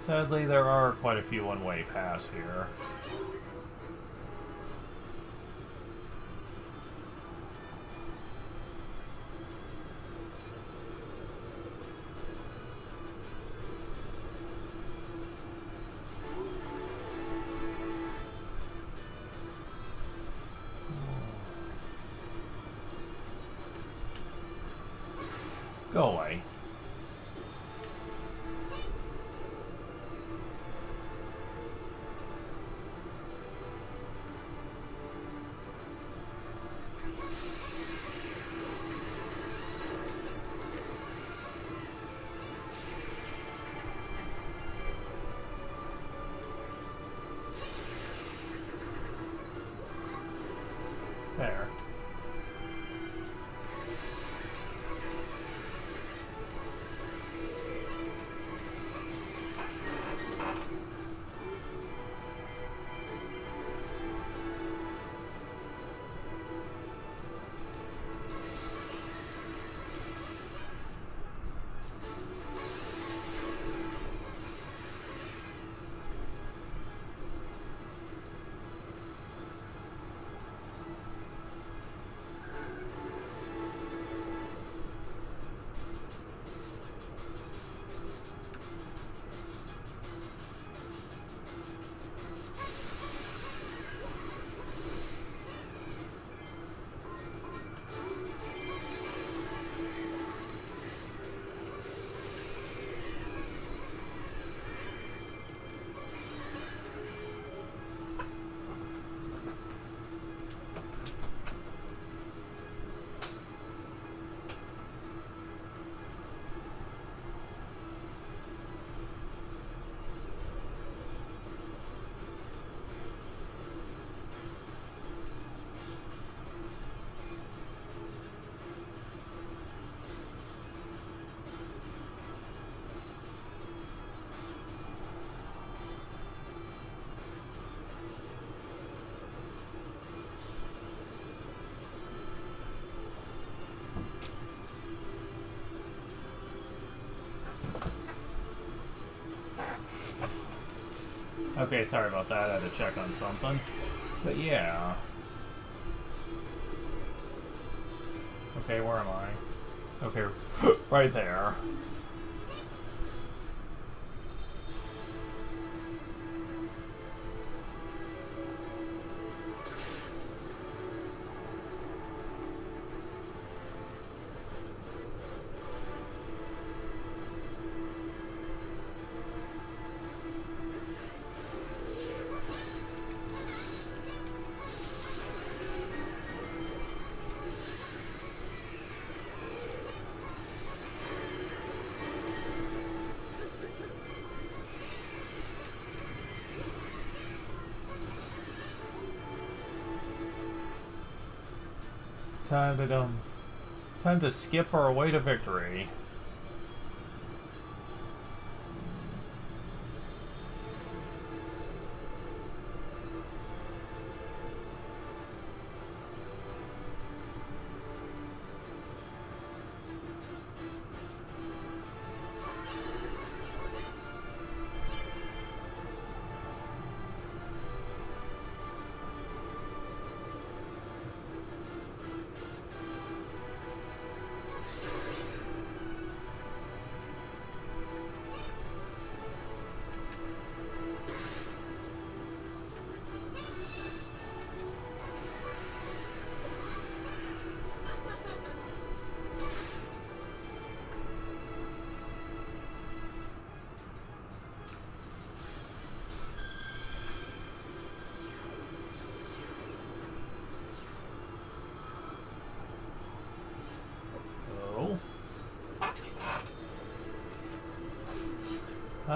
Sadly, there are quite a few one-way paths here. Go away. There. Okay, sorry about that. I had to check on something. But yeah. Okay, where am I? Okay, right there. Time to skip our way to victory.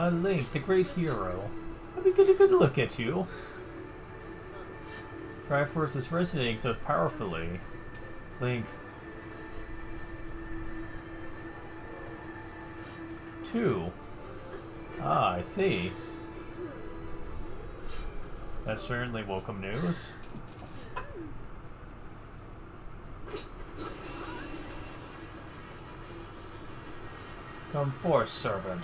Link, the great hero. Let me get a good look at you. Triforce is resonating so powerfully. Link. 2. Ah, I see. That's certainly welcome news. Come forth, servant.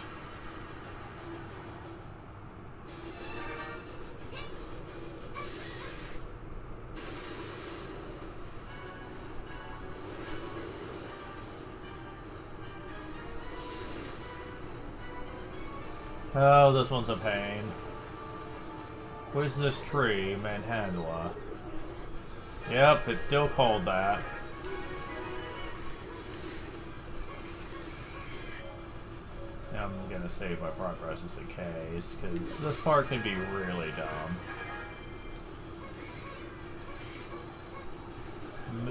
Oh, this one's a pain. Poisonous tree, Manhandla. Yep, it's still called that. I'm gonna save my progress just in case, because this part can be really dumb.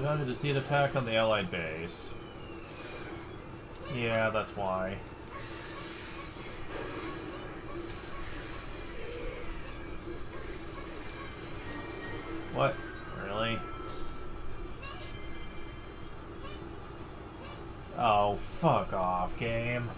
Mounted to see an attack on the Allied base. Yeah, that's why. What? Really? Oh, fuck off, game.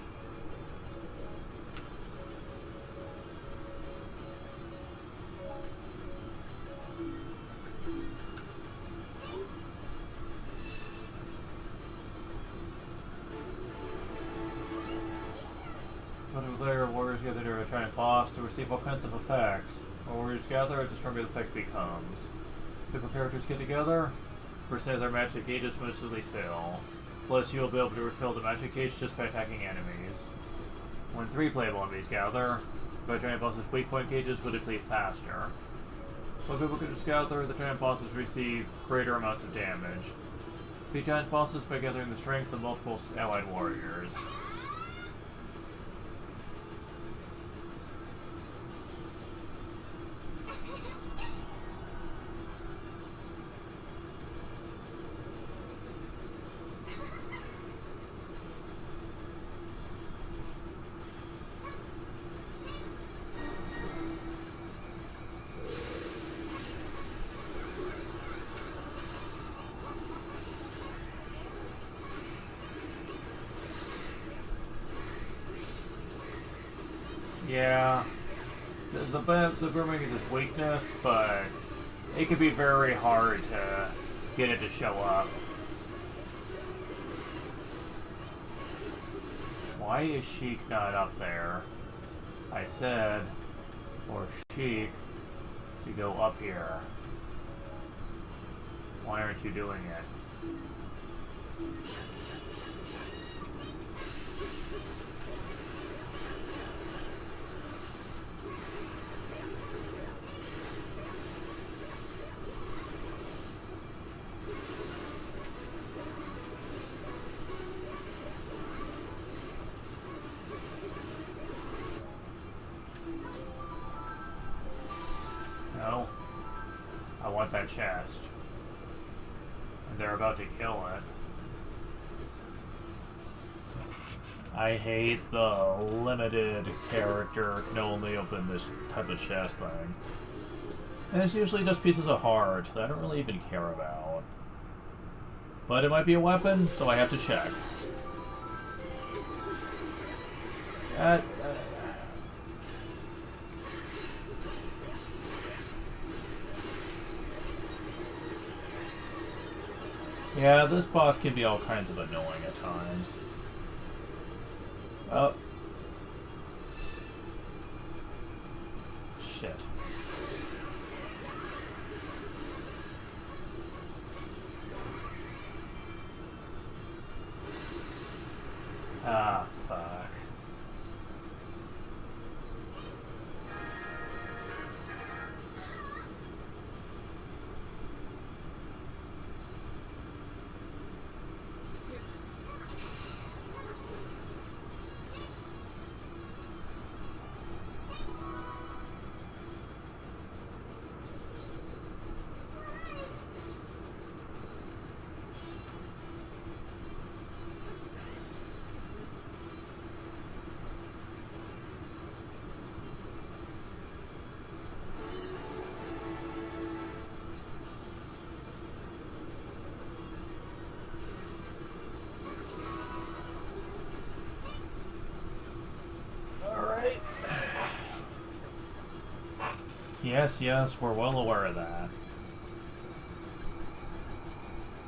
But over there, warriors gather to a giant boss to receive all kinds of effects. When warriors gather, the stronger the effect becomes. People characters get together, percent of their magic gauges mostly fill. Plus, you'll be able to refill the magic gauge just by attacking enemies. When 3 playable enemies gather, the giant boss's weak point gauges will deplete faster. When people gather, the giant bosses receive greater amounts of damage. Defeat giant bosses by gathering the strength of multiple allied warriors. Yeah, the boomerang is his weakness, but it can be very hard to get it to show up. Why is Sheik not up there? I said for Sheik to go up here. Why aren't you doing it? No. I want that chest. And they're about to kill it. I hate the limited character can only open this type of chest thing. And it's usually just pieces of heart that I don't really even care about. But it might be a weapon, so I have to check. Yeah, this boss can be all kinds of annoying at times. Oh. Shit. Ah, fuck. Yes, yes, we're well aware of that.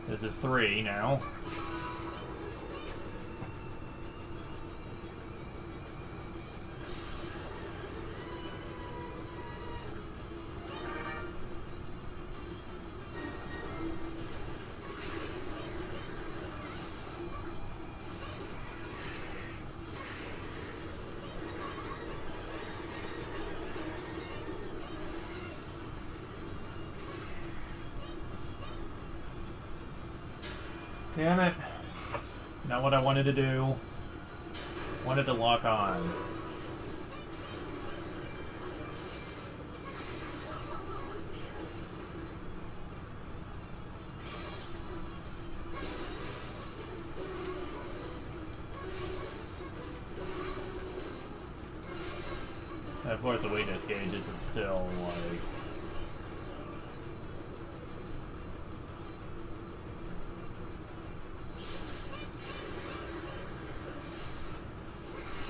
This is 3 now. Damn it. Not what I wanted to do. Wanted to lock on. And of course the weakness gauge isn't still like...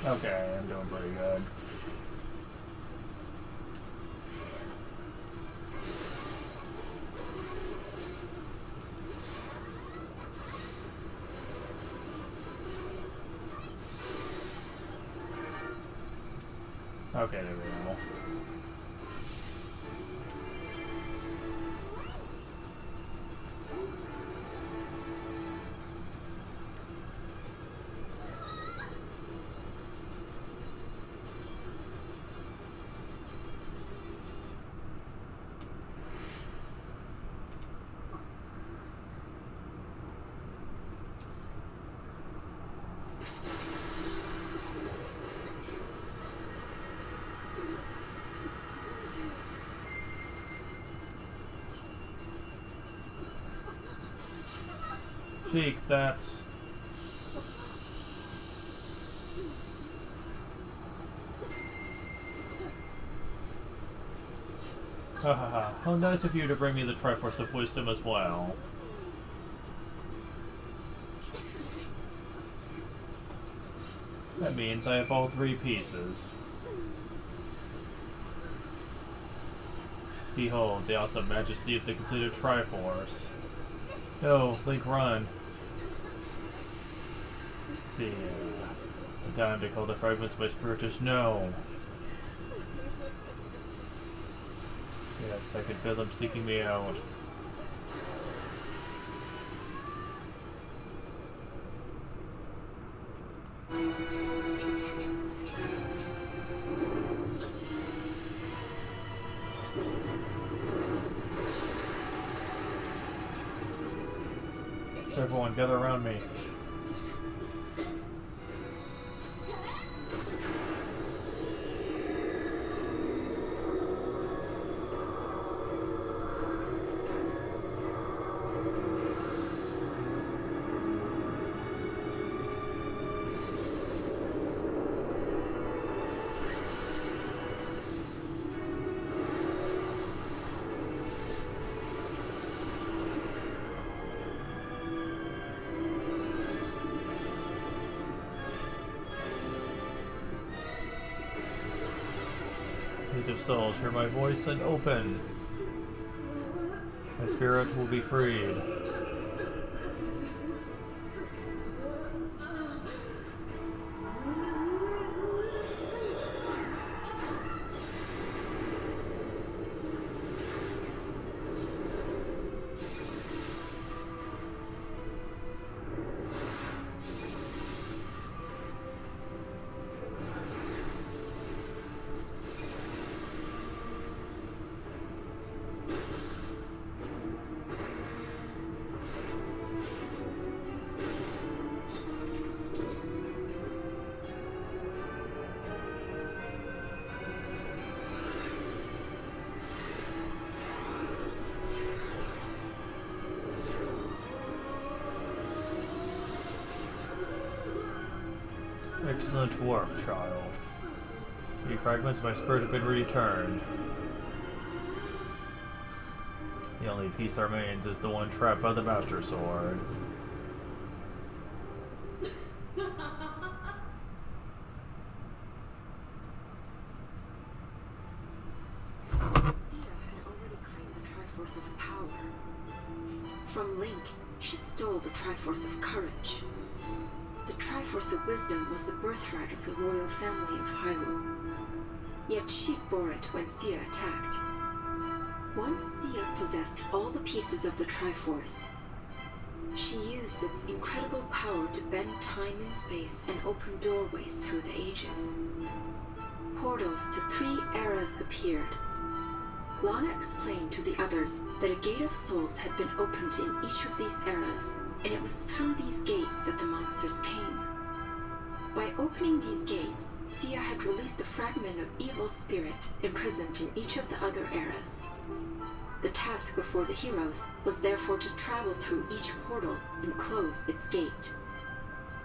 Okay, I'm doing pretty good. Okay, there we go. Cheek, that's... Hahaha, how nice of you to bring me the Triforce of Wisdom as well. That means I have all 3 pieces. Behold, the awesome majesty of the completed Triforce. No, Link, run. See, the time to call the fragments my spiritus no. Yes, I can feel them seeking me out. Everyone, gather around me. Of souls, hear my voice and open. My spirit will be freed. Excellent work, child. 3 fragments of my spirit have been returned. The only piece that remains is the one trapped by the Master Sword. From Link, she stole the Triforce of Courage. The Triforce of Wisdom was the birthright of the royal family of Hyrule. Yet Sheik bore it when Sia attacked. Once Sia possessed all the pieces of the Triforce, she used its incredible power to bend time and space and open doorways through the ages. Portals to 3 eras appeared. Lana explained to the others that a Gate of Souls had been opened in each of these eras, and it was through these gates that the monsters came. By opening these gates, Sia had released the fragment of evil spirit imprisoned in each of the other eras. The task before the heroes was therefore to travel through each portal and close its gate.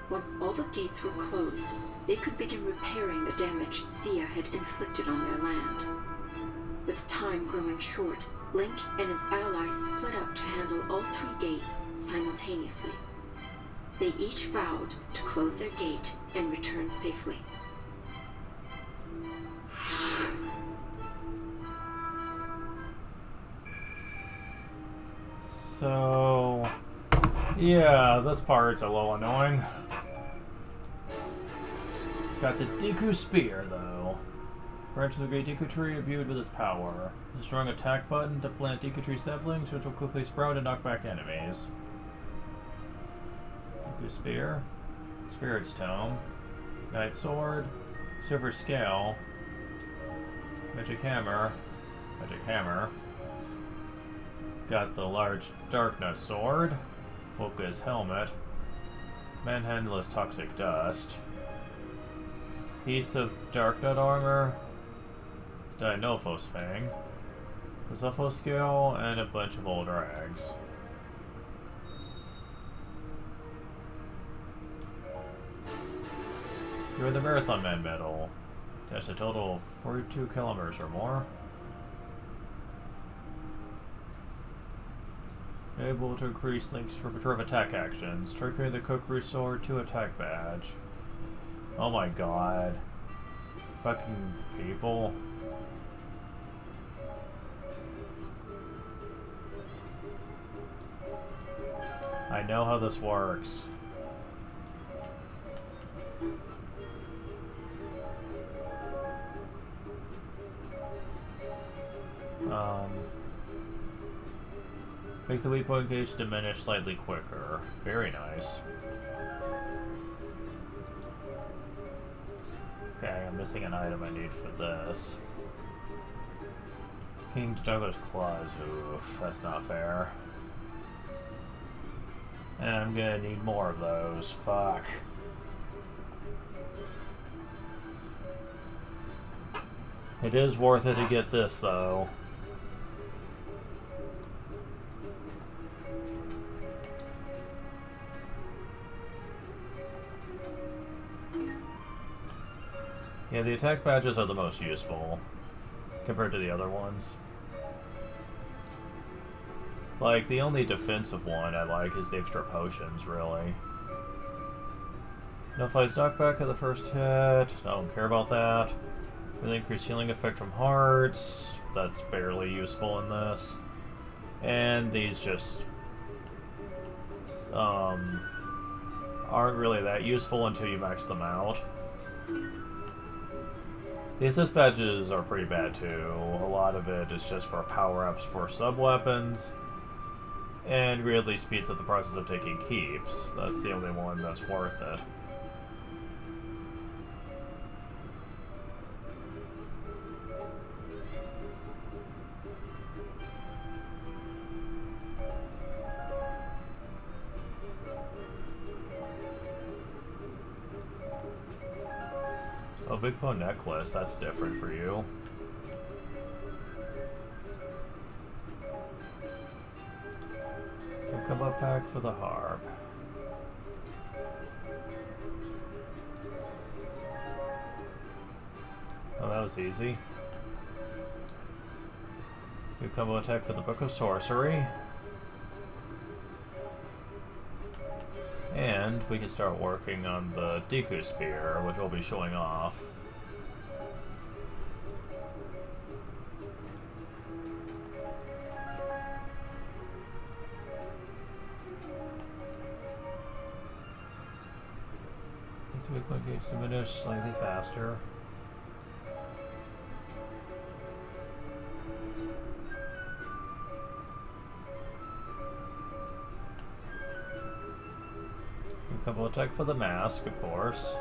Once all the gates were closed, they could begin repairing the damage Sia had inflicted on their land. With time growing short, Link and his allies split up to handle all 3 gates simultaneously. They each vowed to close their gate and return safely. So, yeah, this part's a little annoying. Got the Deku Spear, though. Branch of the Great Deku Tree imbued with its power. A strong attack button to plant Deku Tree saplings, which will quickly sprout and knock back enemies. Deku Spear. Spirit's Tome. Knight Sword. Silver Scale. Magic Hammer. Magic Hammer. Got the large Darknut Sword. Woka's Helmet. Manhandler's Toxic Dust. Piece of Darknut Armor. Dinophos Fang. The Zuffo Scale, and a bunch of old rags. You're the Marathon Man medal. That's a total of 42 kilometers or more. Able to increase links for reserve attack actions. Triggering the Kokiri Sword 2 attack badge. Oh my god. Fucking people. I know how this works. Make the weak point gauge diminish slightly quicker. Very nice. Okay, I'm missing an item I need for this. King Douglas Claws. Oof, that's not fair. And I'm gonna need more of those. Fuck. It is worth it to get this, though. Yeah, the attack badges are the most useful compared to the other ones. Like, the only defensive one I like is the extra potions, really. Notifies knockback at the first hit. I don't care about that. Really increased healing effect from hearts. That's barely useful in this. And these just aren't really that useful until you max them out. The assist badges are pretty bad too. A lot of it is just for power-ups for sub-weapons. And weirdly speeds up the process of taking keeps. That's the only one that's worth it. Oh, Big Po necklace, that's different for you. Come up pack for the harp. Oh, that was easy. New combo attack for the Book of Sorcery. And we can start working on the Deku Spear, which we'll be showing off. So we click gauge diminish slightly faster. A couple attack for the mask, of course.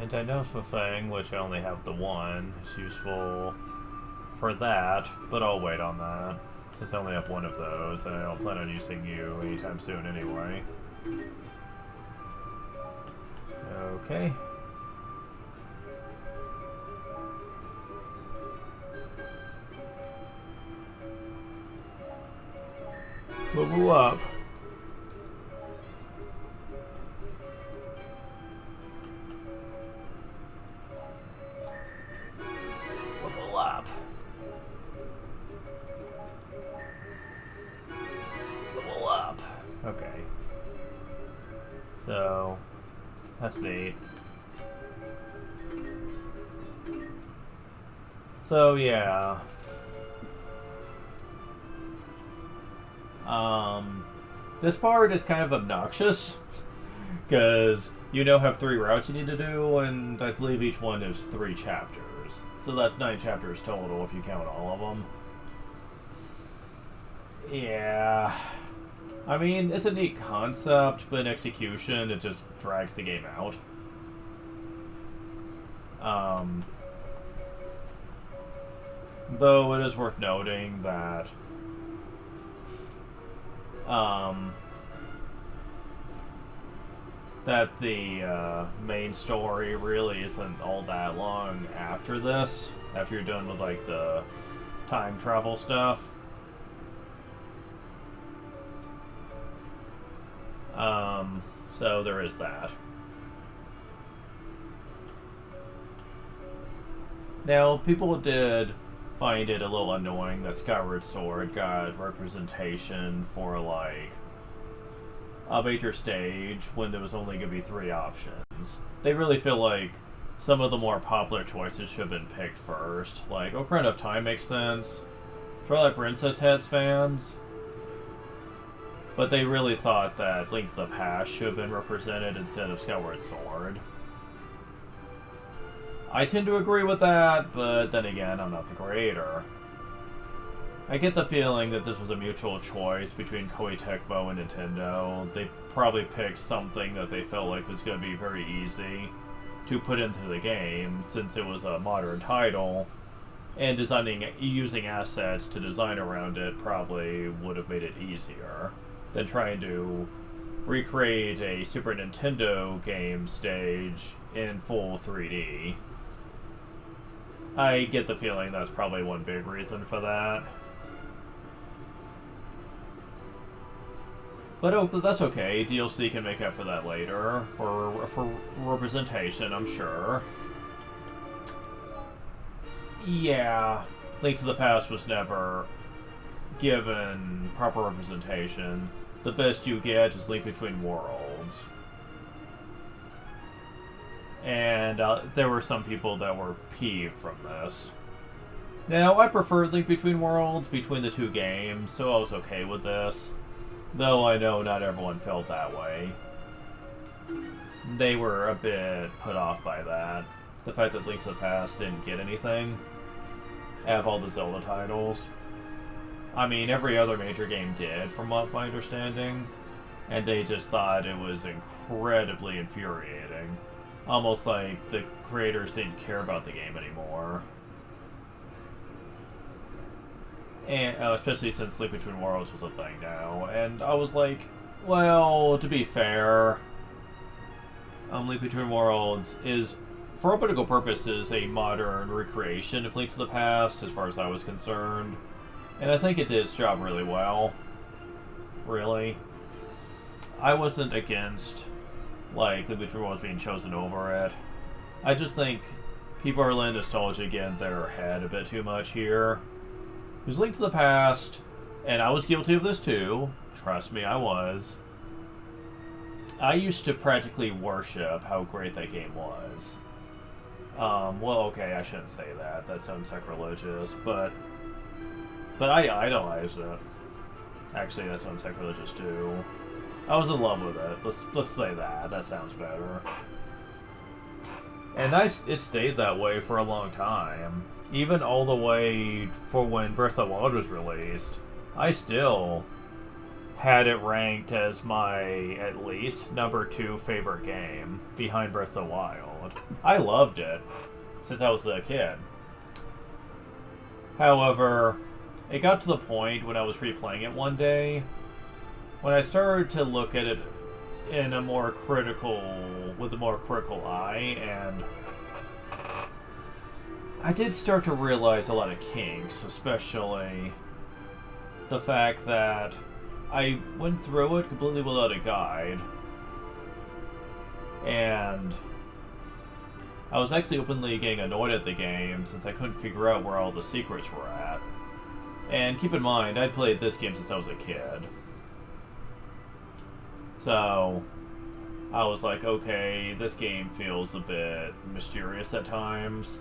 Anti-noticeable thing, which I only have the one, is useful for that, but I'll wait on that, since I only have one of those, and I don't plan on using you anytime soon anyway. Okay. Level up. Level up. Level up. Okay. So, that's neat. So, yeah. This part is kind of obnoxious, because you now have 3 routes you need to do, and I believe each one is 3 chapters. So that's 9 chapters total if you count all of them. Yeah. I mean, it's a neat concept, but in execution, it just drags the game out. Though it is worth noting that that the main story really isn't all that long after this, after you're done with like the time travel stuff. So there is that. Now, people did find it a little annoying that Skyward Sword got representation for, like, a major stage when there was only going to be 3 options. They really feel like some of the more popular choices should have been picked first. Like, Ocarina of Time makes sense. Twilight Princess has fans. But they really thought that Link to the Past should have been represented instead of Skyward Sword. I tend to agree with that, but then again, I'm not the creator. I get the feeling that this was a mutual choice between Koei Tecmo and Nintendo. They probably picked something that they felt like was going to be very easy to put into the game, since it was a modern title, and using assets to design around it probably would have made it easier than trying to recreate a Super Nintendo game stage in full 3D. I get the feeling that's probably one big reason for that. But that's okay. DLC can make up for that later for representation, I'm sure. Yeah, Link to the Past was never given proper representation. The best you get is Link Between Worlds. And there were some people that were peeved from this. Now, I preferred Link Between Worlds between the 2 games, so I was okay with this. Though I know not everyone felt that way. They were a bit put off by that. The fact that Link to the Past didn't get anything out of all the Zelda titles. I mean, every other major game did, from what my understanding. And they just thought it was incredibly infuriating. Almost like the creators didn't care about the game anymore. And especially since Link Between Worlds was a thing now. And I was like, well, to be fair, Link Between Worlds is, for all practical purposes, a modern recreation of Link to the Past, as far as I was concerned. And I think it did its job really well. Really. I wasn't against, like, Link Between Worlds being chosen over it. I just think people are letting nostalgia get in their head a bit too much here. Because Link to the Past, and I was guilty of this too, trust me, I was. I used to practically worship how great that game was. Well, okay, I shouldn't say that. That sounds sacrilegious, but I idolized it. Actually, that sounds sacrilegious too. I was in love with it. Let's say that. That sounds better. And it stayed that way for a long time. Even all the way for when Breath of the Wild was released, I still had it ranked as my, at least, #2 favorite game, behind Breath of the Wild. I loved it since I was a kid. However, it got to the point when I was replaying it one day, when I started to look at it in a more critical, with a more critical eye, and I did start to realize a lot of kinks, especially the fact that I went through it completely without a guide, and I was actually openly getting annoyed at the game since I couldn't figure out where all the secrets were at. And keep in mind, I'd played this game since I was a kid. So, I was like, okay, this game feels a bit mysterious at times.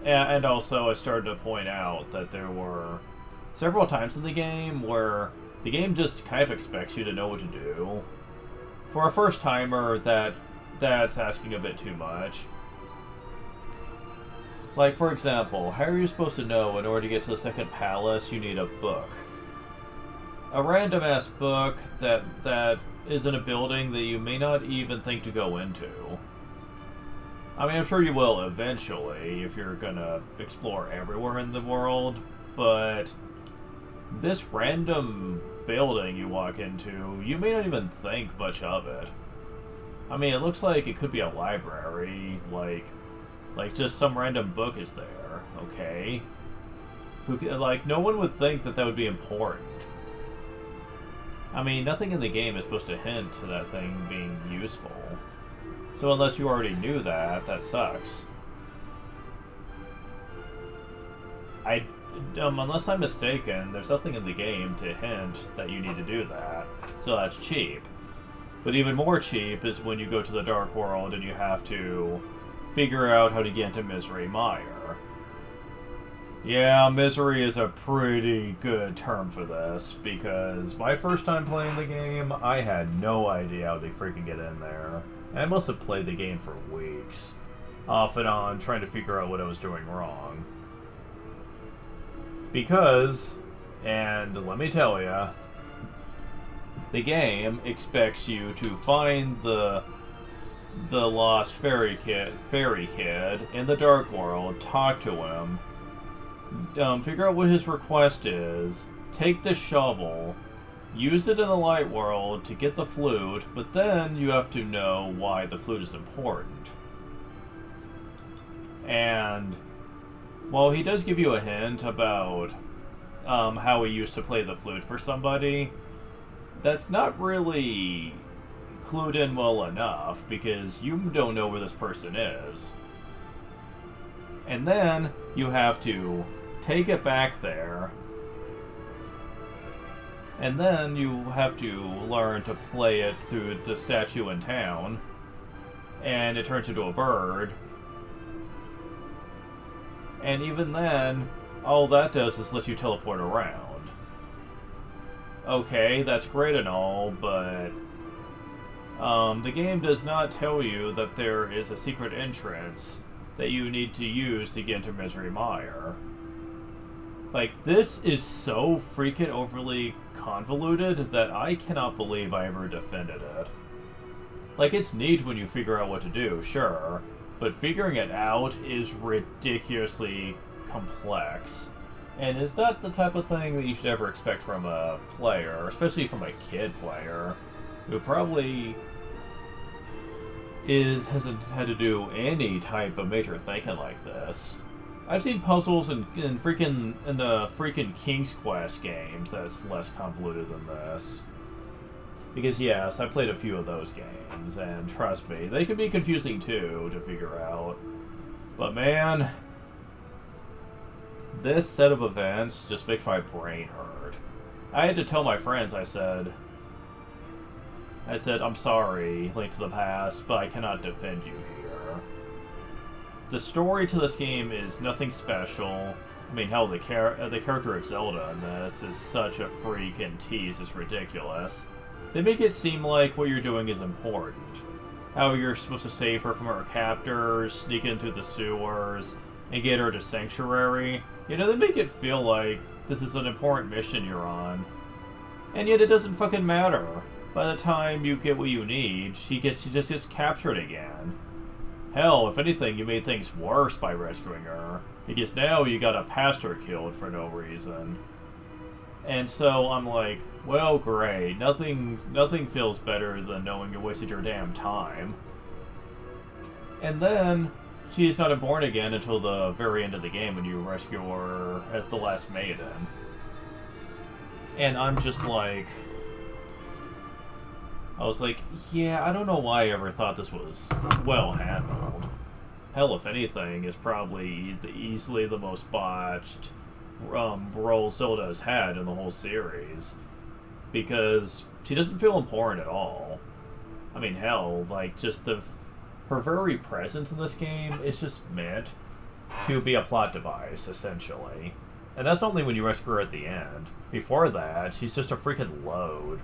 And also, I started to point out that there were several times in the game where the game just kind of expects you to know what to do. For a first-timer, that's asking a bit too much. Like, for example, how are you supposed to know in order to get to the second palace you need a book? A random-ass book that is in a building that you may not even think to go into. I mean, I'm sure you will eventually if you're gonna explore everywhere in the world, but this random building you walk into, you may not even think much of it. I mean, it looks like it could be a library, like just some random book is there, okay? Like, no one would think that would be important. I mean, nothing in the game is supposed to hint to that thing being useful. So unless you already knew that, that sucks. Unless I'm mistaken, there's nothing in the game to hint that you need to do that. So that's cheap. But even more cheap is when you go to the Dark World and you have to figure out how to get into Misery Mire. Yeah, Misery is a pretty good term for this, because my first time playing the game, I had no idea how to freaking get in there. And I must have played the game for weeks, off and on, trying to figure out what I was doing wrong. Because, and let me tell ya, the game expects you to find the lost fairy kid in the Dark World, talk to him, figure out what his request is, take the shovel, use it in the Light World to get the flute, but then you have to know why the flute is important. And while he does give you a hint about how he used to play the flute for somebody, that's not really clued in well enough, because you don't know where this person is. And then you have to take it back there, and then you have to learn to play it through the statue in town, and it turns into a bird. And even then, all that does is let you teleport around. Okay, that's great and all, but the game does not tell you that there is a secret entrance that you need to use to get into Misery Mire. Like, this is so freaking overly convoluted that I cannot believe I ever defended it. Like, it's neat when you figure out what to do, sure, but figuring it out is ridiculously complex. And it's not the type of thing that you should ever expect from a player, especially from a kid player, who probably hasn't had to do any type of major thinking like this. I've seen puzzles in the freaking King's Quest games that's less convoluted than this. Because yes, I played a few of those games, and trust me, they can be confusing too to figure out. But man, this set of events just makes my brain hurt. I had to tell my friends, I said, I'm sorry, Link to the Past, but I cannot defend you here. The story to this game is nothing special. I mean, hell, the character of Zelda in this is such a freaking tease, it's ridiculous. They make it seem like what you're doing is important. How you're supposed to save her from her captors, sneak into the sewers, and get her to Sanctuary. You know, they make it feel like this is an important mission you're on. And yet it doesn't fucking matter. By the time you get what you need, she just gets captured again. Hell, if anything, you made things worse by rescuing her. Because now you got a pastor killed for no reason. And so I'm like, well, great. Nothing feels better than knowing you wasted your damn time. And then she's not born again until the very end of the game when you rescue her as the last maiden. And I'm just like... I was like, yeah, I don't know why I ever thought this was well handled. Hell, if anything, is probably easily the most botched role Zelda's had in the whole series. Because she doesn't feel important at all. I mean, hell, like, just her very presence in this game is just meant to be a plot device, essentially. And that's only when you rescue her at the end. Before that, she's just a freaking load.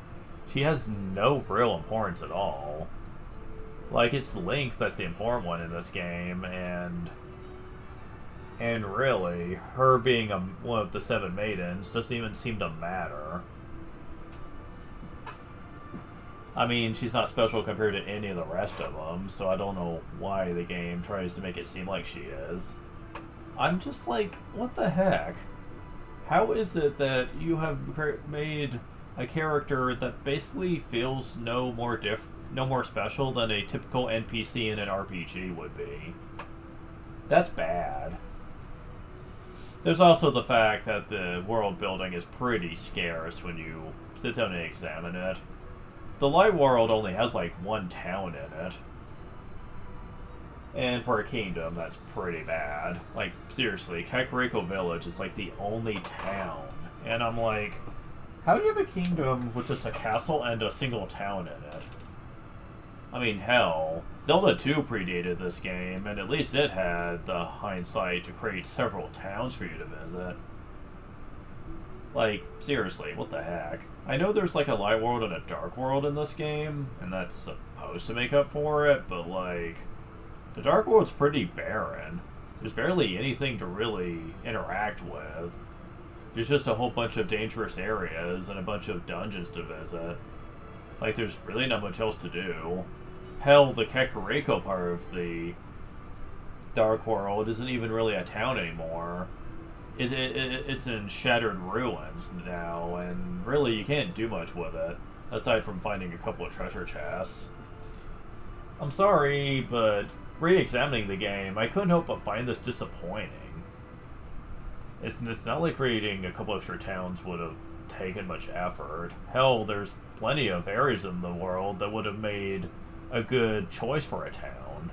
She has no real importance at all. Like, it's Link that's the important one in this game, and really, her being one of the 7 maidens doesn't even seem to matter. I mean, she's not special compared to any of the rest of them, so I don't know why the game tries to make it seem like she is. I'm just like, what the heck? How is it that you have made a character that basically feels no more special than a typical NPC in an RPG would be? That's bad. There's also the fact that the world building is pretty scarce when you sit down and examine it. The Light World only has like 1 town in it. And for a kingdom, that's pretty bad. Like, seriously, Kakariko Village is like the only town. And I'm like, how do you have a kingdom with just a castle and a single town in it? I mean, hell, Zelda 2 predated this game, and at least it had the hindsight to create several towns for you to visit. Like, seriously, what the heck? I know there's like a light world and a dark world in this game, and that's supposed to make up for it, but like, the dark world's pretty barren. There's barely anything to really interact with. There's just a whole bunch of dangerous areas and a bunch of dungeons to visit. Like, there's really not much else to do. Hell, the Kakariko part of the Dark World isn't even really a town anymore. It's in shattered ruins now, and really you can't do much with it, aside from finding a couple of treasure chests. I'm sorry, but re-examining the game, I couldn't help but find this disappointing. It's not like creating a couple extra towns would have taken much effort. Hell, there's plenty of areas in the world that would have made a good choice for a town.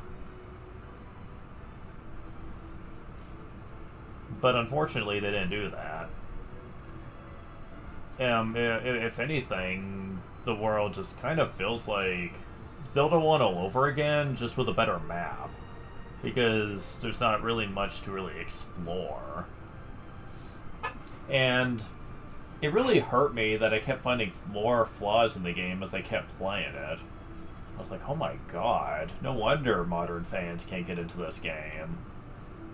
But unfortunately, they didn't do that. If anything, the world just kind of feels like Zelda 1 all over again, just with a better map. Because there's not really much to really explore. And it really hurt me that I kept finding more flaws in the game as I kept playing it. I was like, oh my god, no wonder modern fans can't get into this game.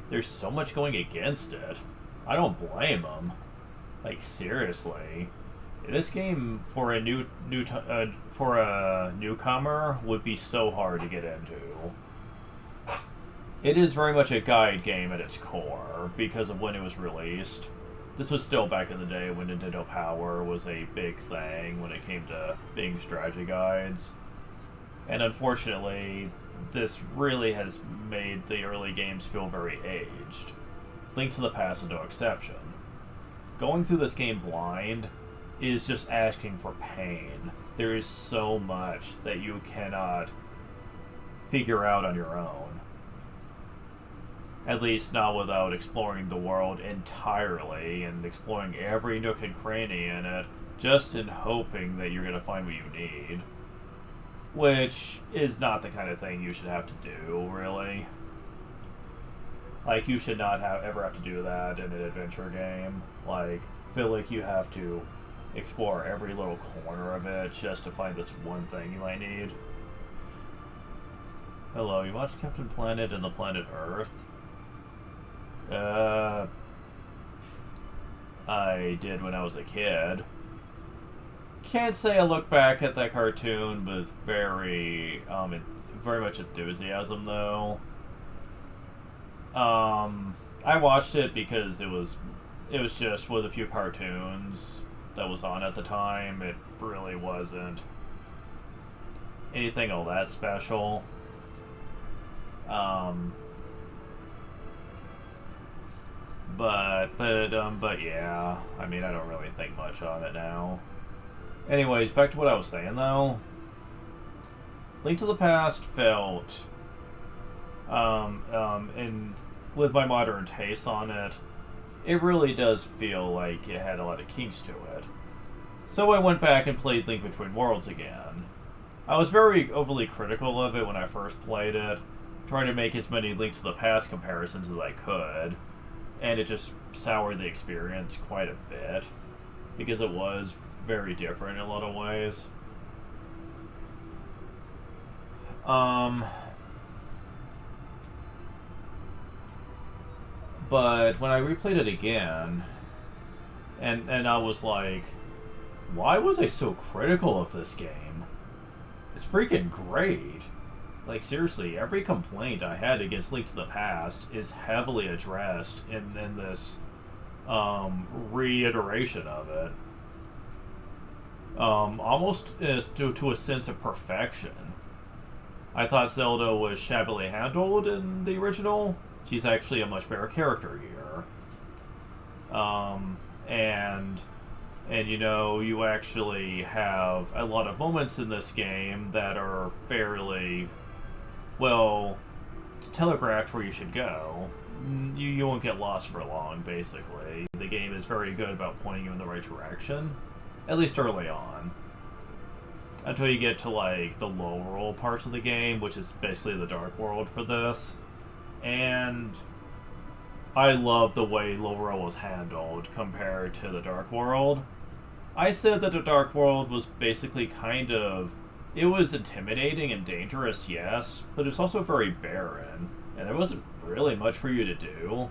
There's so much going against it. I don't blame them. Like, seriously. This game, for a newcomer, would be so hard to get into. It is very much a guide game at its core, because of when it was released. This was still back in the day when Nintendo Power was a big thing when it came to being strategy guides. And unfortunately, this really has made the early games feel very aged. Link to the Past is no exception. Going through this game blind is just asking for pain. There is so much that you cannot figure out on your own. At least not without exploring the world entirely and exploring every nook and cranny in it, just in hoping that you're going to find what you need. Which is not the kind of thing you should have to do, really. Like, you should not ever have to do that in an adventure game. Like, feel like you have to explore every little corner of it just to find this one thing you might need. Hello, you watched Captain Planet and the Planet Earth? I did when I was a kid. Can't say I look back at that cartoon with very much enthusiasm, though. I watched it because it was just one of the few cartoons that was on at the time. It really wasn't anything all that special. But yeah, I mean, I don't really think much on it now. Anyways, back to what I was saying though. Link to the Past felt, and with my modern taste on it, it really does feel like it had a lot of kinks to it. So I went back and played Link Between Worlds again. I was very overly critical of it when I first played it, trying to make as many Link to the Past comparisons as I could, and it just soured the experience quite a bit, because it was very different in a lot of ways. But when I replayed it again, and I was like, why was I so critical of this game? It's freaking great. Like, seriously, every complaint I had against Link to the Past is heavily addressed in this reiteration of it. Almost to a sense of perfection. I thought Zelda was shabbily handled in the original. She's actually a much better character here. And you know, you actually have a lot of moments in this game that are fairly well telegraphed where you should go. You won't get lost for long, basically. The game is very good about pointing you in the right direction, at least early on. Until you get to, like, the low roll parts of the game, which is basically the Dark World for this. And I love the way low roll was handled compared to the Dark World. I said that the Dark World was basically kind of... It was intimidating and dangerous, yes, but it was also very barren, and there wasn't really much for you to do.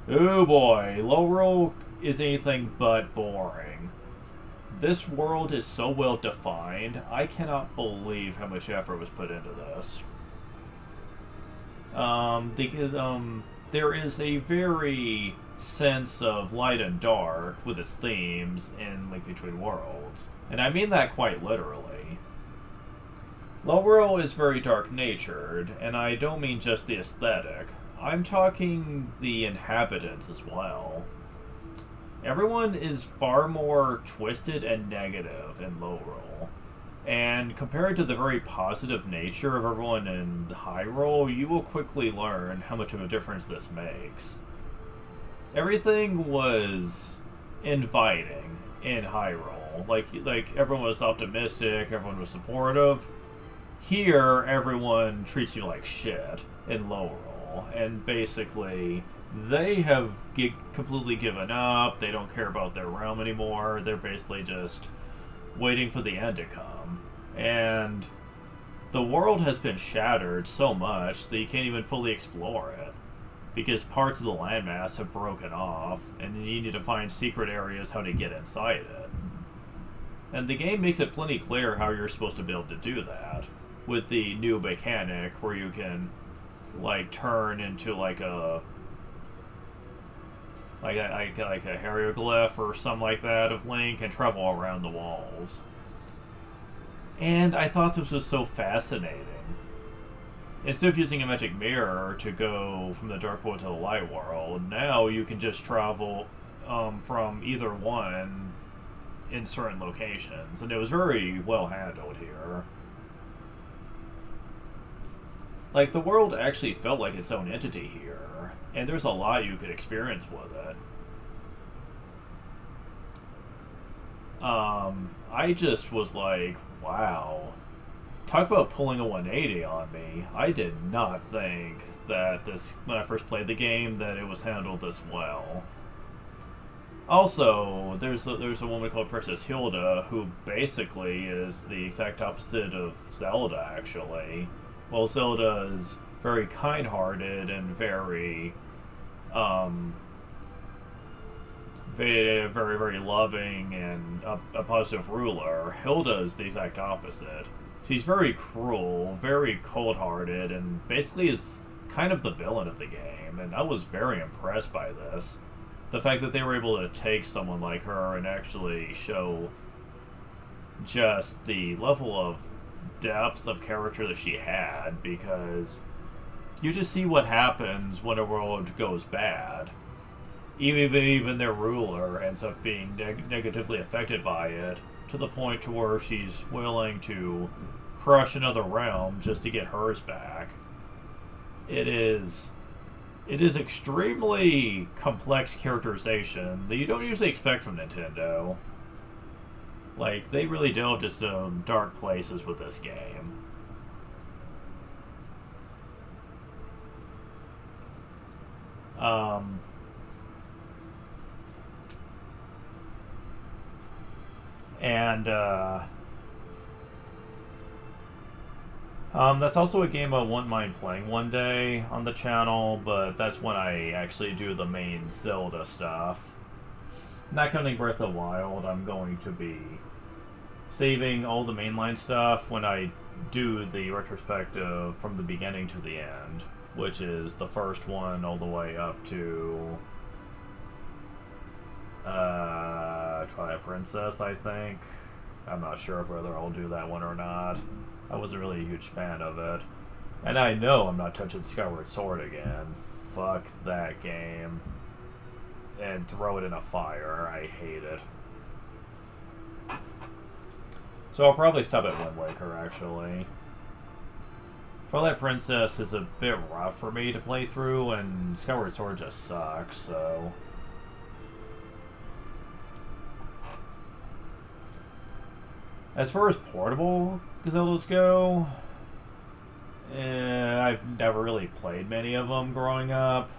Oh boy, low roll is anything but boring. This world is so well defined, I cannot believe how much effort was put into this. There is a very sense of light and dark with its themes in Link Between Worlds, and I mean that quite literally. Low roll is very dark-natured, and I don't mean just the aesthetic. I'm talking the inhabitants as well. Everyone is far more twisted and negative in low roll. And compared to the very positive nature of everyone in Hyrule, you will quickly learn how much of a difference this makes. Everything was inviting in Hyrule. Like everyone was optimistic, everyone was supportive. Here, everyone treats you like shit in low roll. And basically, they have completely given up. They don't care about their realm anymore. They're basically just waiting for the end to come. And the world has been shattered so much that you can't even fully explore it, because parts of the landmass have broken off, and you need to find secret areas how to get inside it. And the game makes it plenty clear how you're supposed to be able to do that, with the new mechanic where you can, like, turn into like a hieroglyph or something like that of Link and travel around the walls. And I thought this was so fascinating. Instead of using a magic mirror to go from the Dark World to the Light World, now you can just travel from either one in certain locations. And it was very well handled here. Like, the world actually felt like its own entity here, and there's a lot you could experience with it. I just was like, wow, talk about pulling a 180 on me. I did not think that this, when I first played the game, that it was handled this well. Also, there's a woman called Princess Hilda who basically is the exact opposite of Zelda, actually. Well, Zelda is very kind-hearted and very, very loving and a positive ruler. Hilda is the exact opposite. She's very cruel, very cold-hearted, and basically is kind of the villain of the game, and I was very impressed by this. The fact that they were able to take someone like her and actually show just the level of depth of character that she had, because you just see what happens when a world goes bad. Even their ruler ends up being negatively affected by it, to the point to where she's willing to crush another realm just to get hers back. It is extremely complex characterization that you don't usually expect from Nintendo. Like, they really delved into some dark places with this game. That's also a game I wouldn't mind playing one day on the channel, but that's when I actually do the main Zelda stuff. Not counting Breath of the Wild, I'm going to be saving all the mainline stuff when I do the retrospective from the beginning to the end, which is the first one all the way up to Twilight Princess, I think. I'm not sure whether I'll do that one or not. I wasn't really a huge fan of it. And I know I'm not touching Skyward Sword again. Fuck that game. And throw it in a fire. I hate it. So I'll probably stop at Wind Waker, actually. Twilight Princess is a bit rough for me to play through, and Skyward Sword just sucks, so... As far as portable Zeldas go, I've never really played many of them growing up,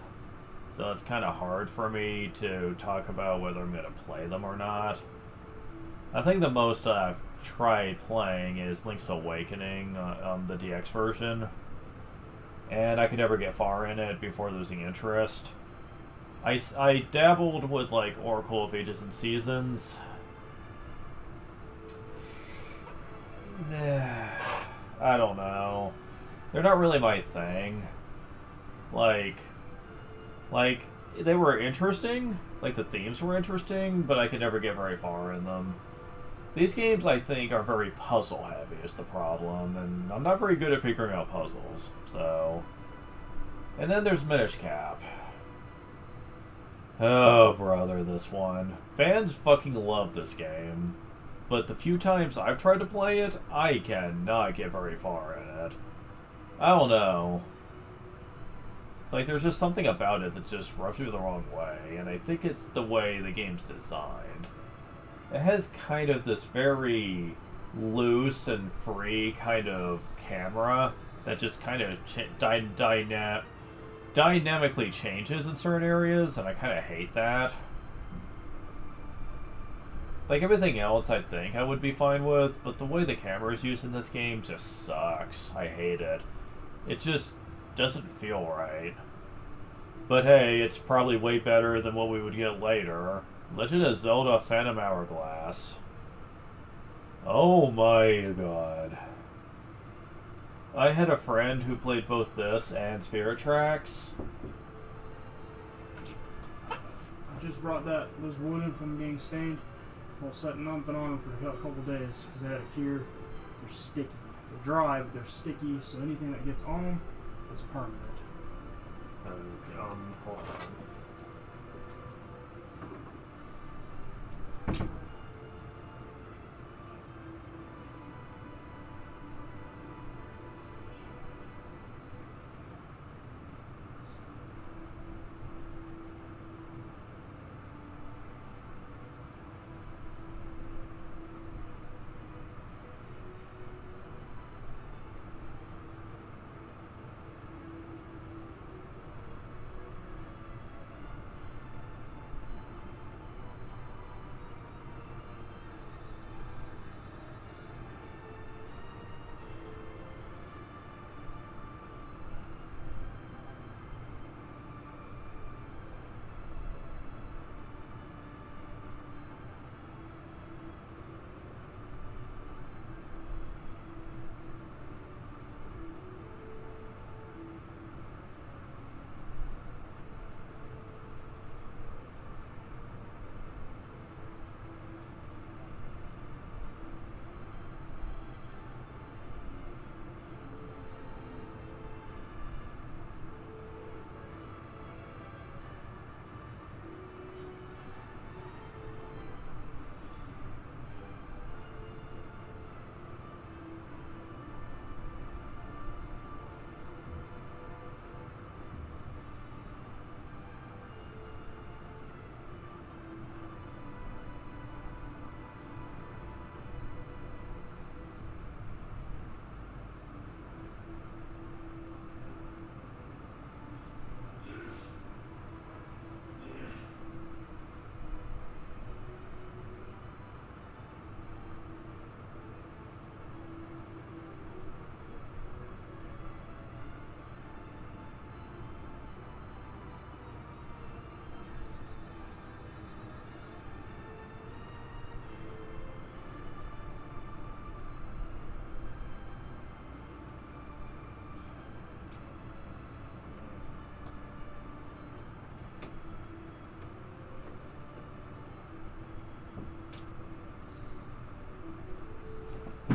so it's kind of hard for me to talk about whether I'm going to play them or not. I think the most I've tried playing is Link's Awakening on the DX version, and I could never get far in it before losing interest. I dabbled with, like, Oracle of Ages and Seasons. I don't know. They're not really my thing. Like, they were interesting. Like, the themes were interesting, but I could never get very far in them. These games, I think, are very puzzle-heavy is the problem, and I'm not very good at figuring out puzzles, so... And then there's Minish Cap. Oh, brother, this one. Fans fucking love this game. But the few times I've tried to play it, I cannot get very far in it. I don't know. Like, there's just something about it that just rubs me the wrong way, and I think it's the way the game's designed. It has kind of this very loose and free kind of camera that just kind of dynamically changes in certain areas, and I kind of hate that. Like, everything else I think I would be fine with, but the way the camera is used in this game just sucks. I hate it. It just doesn't feel right. But hey, it's probably way better than what we would get later. Legend of Zelda Phantom Hourglass. Oh my god. I had a friend who played both this and Spirit Tracks. I just brought those wood in from being stained. Well, setting something on them for a couple days because they had a cure. They're sticky. They're dry, but they're sticky, so anything that gets on them is permanent. Hold on.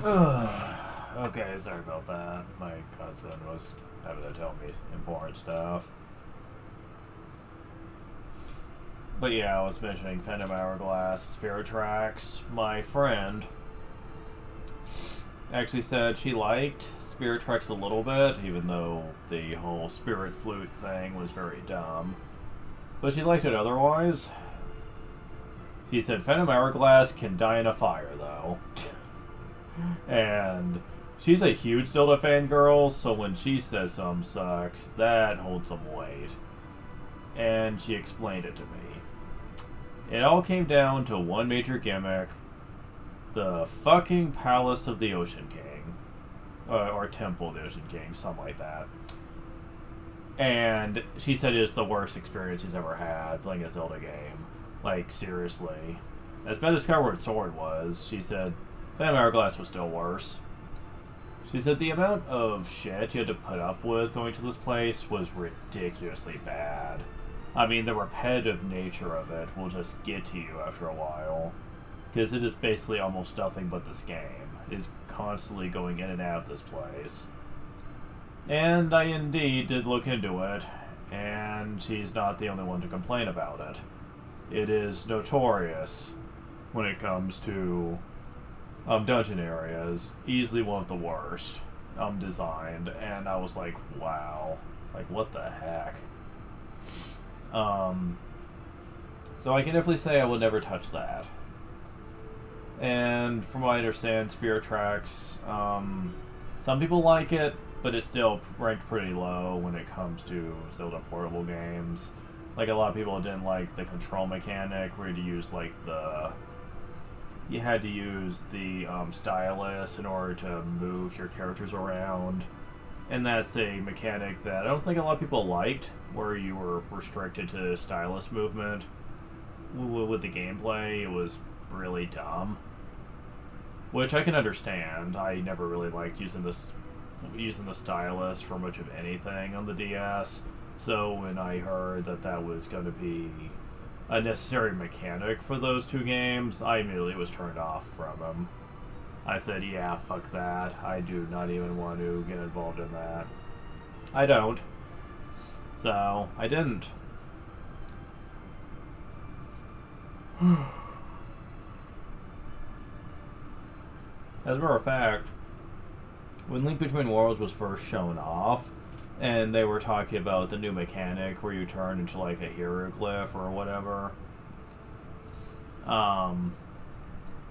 Okay, sorry about that. My cousin was having to tell me important stuff. But yeah, I was mentioning Phantom Hourglass, Spirit Tracks. My friend actually said she liked Spirit Tracks a little bit, even though the whole Spirit Flute thing was very dumb. But she liked it otherwise. She said Phantom Hourglass can die in a fire, though. And she's a huge Zelda fangirl, so when she says something sucks, that holds some weight. And she explained it to me. It all came down to one major gimmick. The fucking Palace of the Ocean King. Or Temple of the Ocean King, something like that. And she said it's the worst experience she's ever had playing a Zelda game. Like, seriously. As bad as Skyward Sword was, she said Phantom Hourglass was still worse. She said the amount of shit you had to put up with going to this place was ridiculously bad. I mean, the repetitive nature of it will just get to you after a while. Because it is basically almost nothing but this game. It is constantly going in and out of this place. And I indeed did look into it, and she's not the only one to complain about it. It is notorious when it comes to dungeon areas, easily one of the worst designed, and I was like, wow, like what the heck. So I can definitely say I will never touch that. And from what I understand, Spirit Tracks, some people like it, but it's still ranked pretty low when it comes to Zelda portable games. Like, a lot of people didn't like the control mechanic where you had to use the stylus in order to move your characters around. And that's a mechanic that I don't think a lot of people liked, where you were restricted to stylus movement. With the gameplay, it was really dumb. Which I can understand. I never really liked using the stylus for much of anything on the DS. So when I heard that that was going to be a necessary mechanic for those two games, I immediately was turned off from them. I said, yeah, fuck that. I do not even want to get involved in that. I don't. So, I didn't. As a matter of fact, when Link Between Worlds was first shown off, and they were talking about the new mechanic where you turn into like a hieroglyph or whatever, and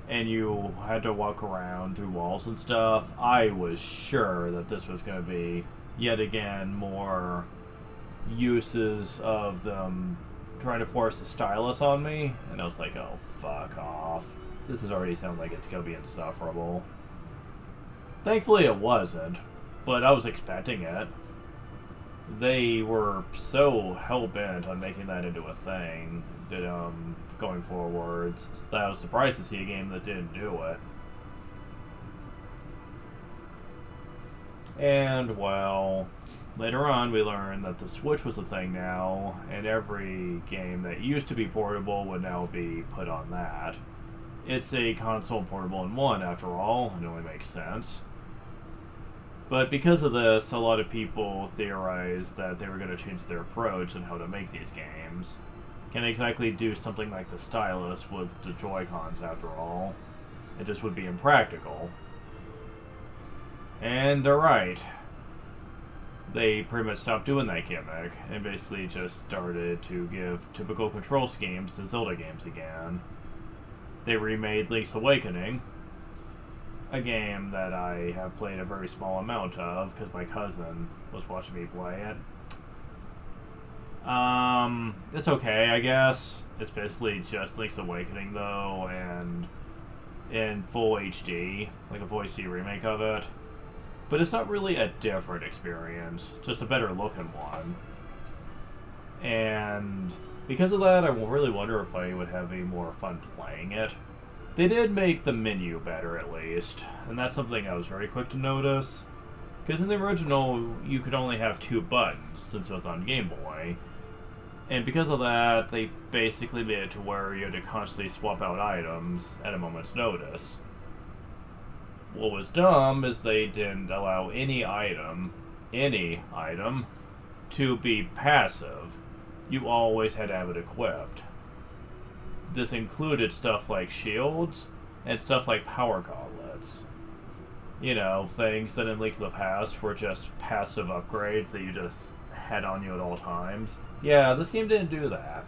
you had to walk around through walls and stuff, I was sure that this was going to be, yet again, more uses of them trying to force the stylus on me, and I was like, oh, fuck off. This is already sounding like it's going to be insufferable. Thankfully it wasn't, but I was expecting it. They were so hell-bent on making that into a thing that, going forwards, that I was surprised to see a game that didn't do it. And, well, later on we learned that the Switch was a thing now, and every game that used to be portable would now be put on that. It's a console portable in one, after all, it only makes sense. But because of this, a lot of people theorized that they were going to change their approach and how to make these games. Can't exactly do something like the stylus with the Joy-Cons, after all. It just would be impractical. And they're right. They pretty much stopped doing that gimmick, and basically just started to give typical control schemes to Zelda games again. They remade Link's Awakening, a game that I have played a very small amount of because my cousin was watching me play it. It's okay, I guess. It's basically just Link's Awakening, though, and in full HD, like a full HD remake of it. But it's not really a different experience, just a better looking one. And because of that, I really wonder if I would have any more fun playing it. They did make the menu better, at least, and that's something I was very quick to notice. Because in the original, you could only have 2 buttons, since it was on Game Boy. And because of that, they basically made it to where you had to constantly swap out items at a moment's notice. what was dumb is they didn't allow any item, to be passive. You always had to have it equipped. This included stuff like shields and stuff like power gauntlets. You know, things that in Link to the Past were just passive upgrades that you just had on you at all times. Yeah, this game didn't do that.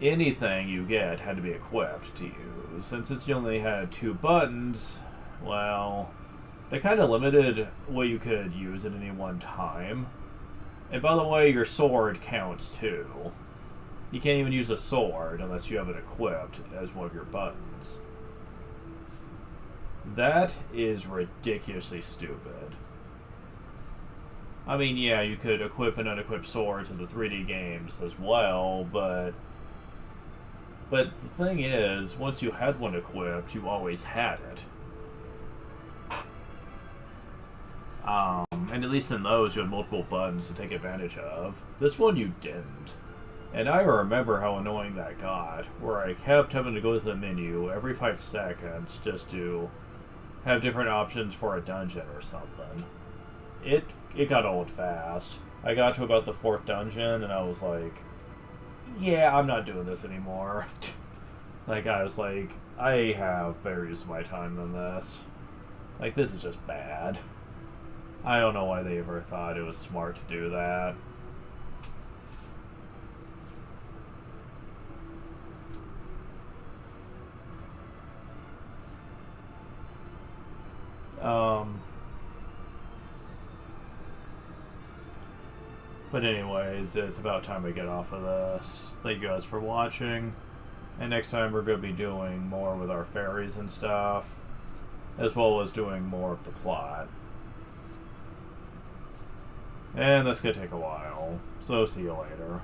Anything you get had to be equipped to use. And since you only had 2 buttons, well, they kind of limited what you could use at any one time. And by the way, your sword counts too. You can't even use a sword unless you have it equipped as one of your buttons. That is ridiculously stupid. I mean, yeah, you could equip and unequip swords in the 3D games as well, but the thing is, once you had one equipped, you always had it. And at least in those, you had multiple buttons to take advantage of. This one you didn't. And I remember how annoying that got, where I kept having to go to the menu every 5 seconds just to have different options for a dungeon or something. It got old fast. I got to about the 4th dungeon, and I was like, yeah, I'm not doing this anymore. Like, I was like, I have better use of my time than this. Like, this is just bad. I don't know why they ever thought it was smart to do that. But anyways, it's about time we get off of this. Thank you guys for watching. And next time we're going to be doing more with our fairies and stuff, as well as doing more of the plot. And that's going to take a while, so see you later.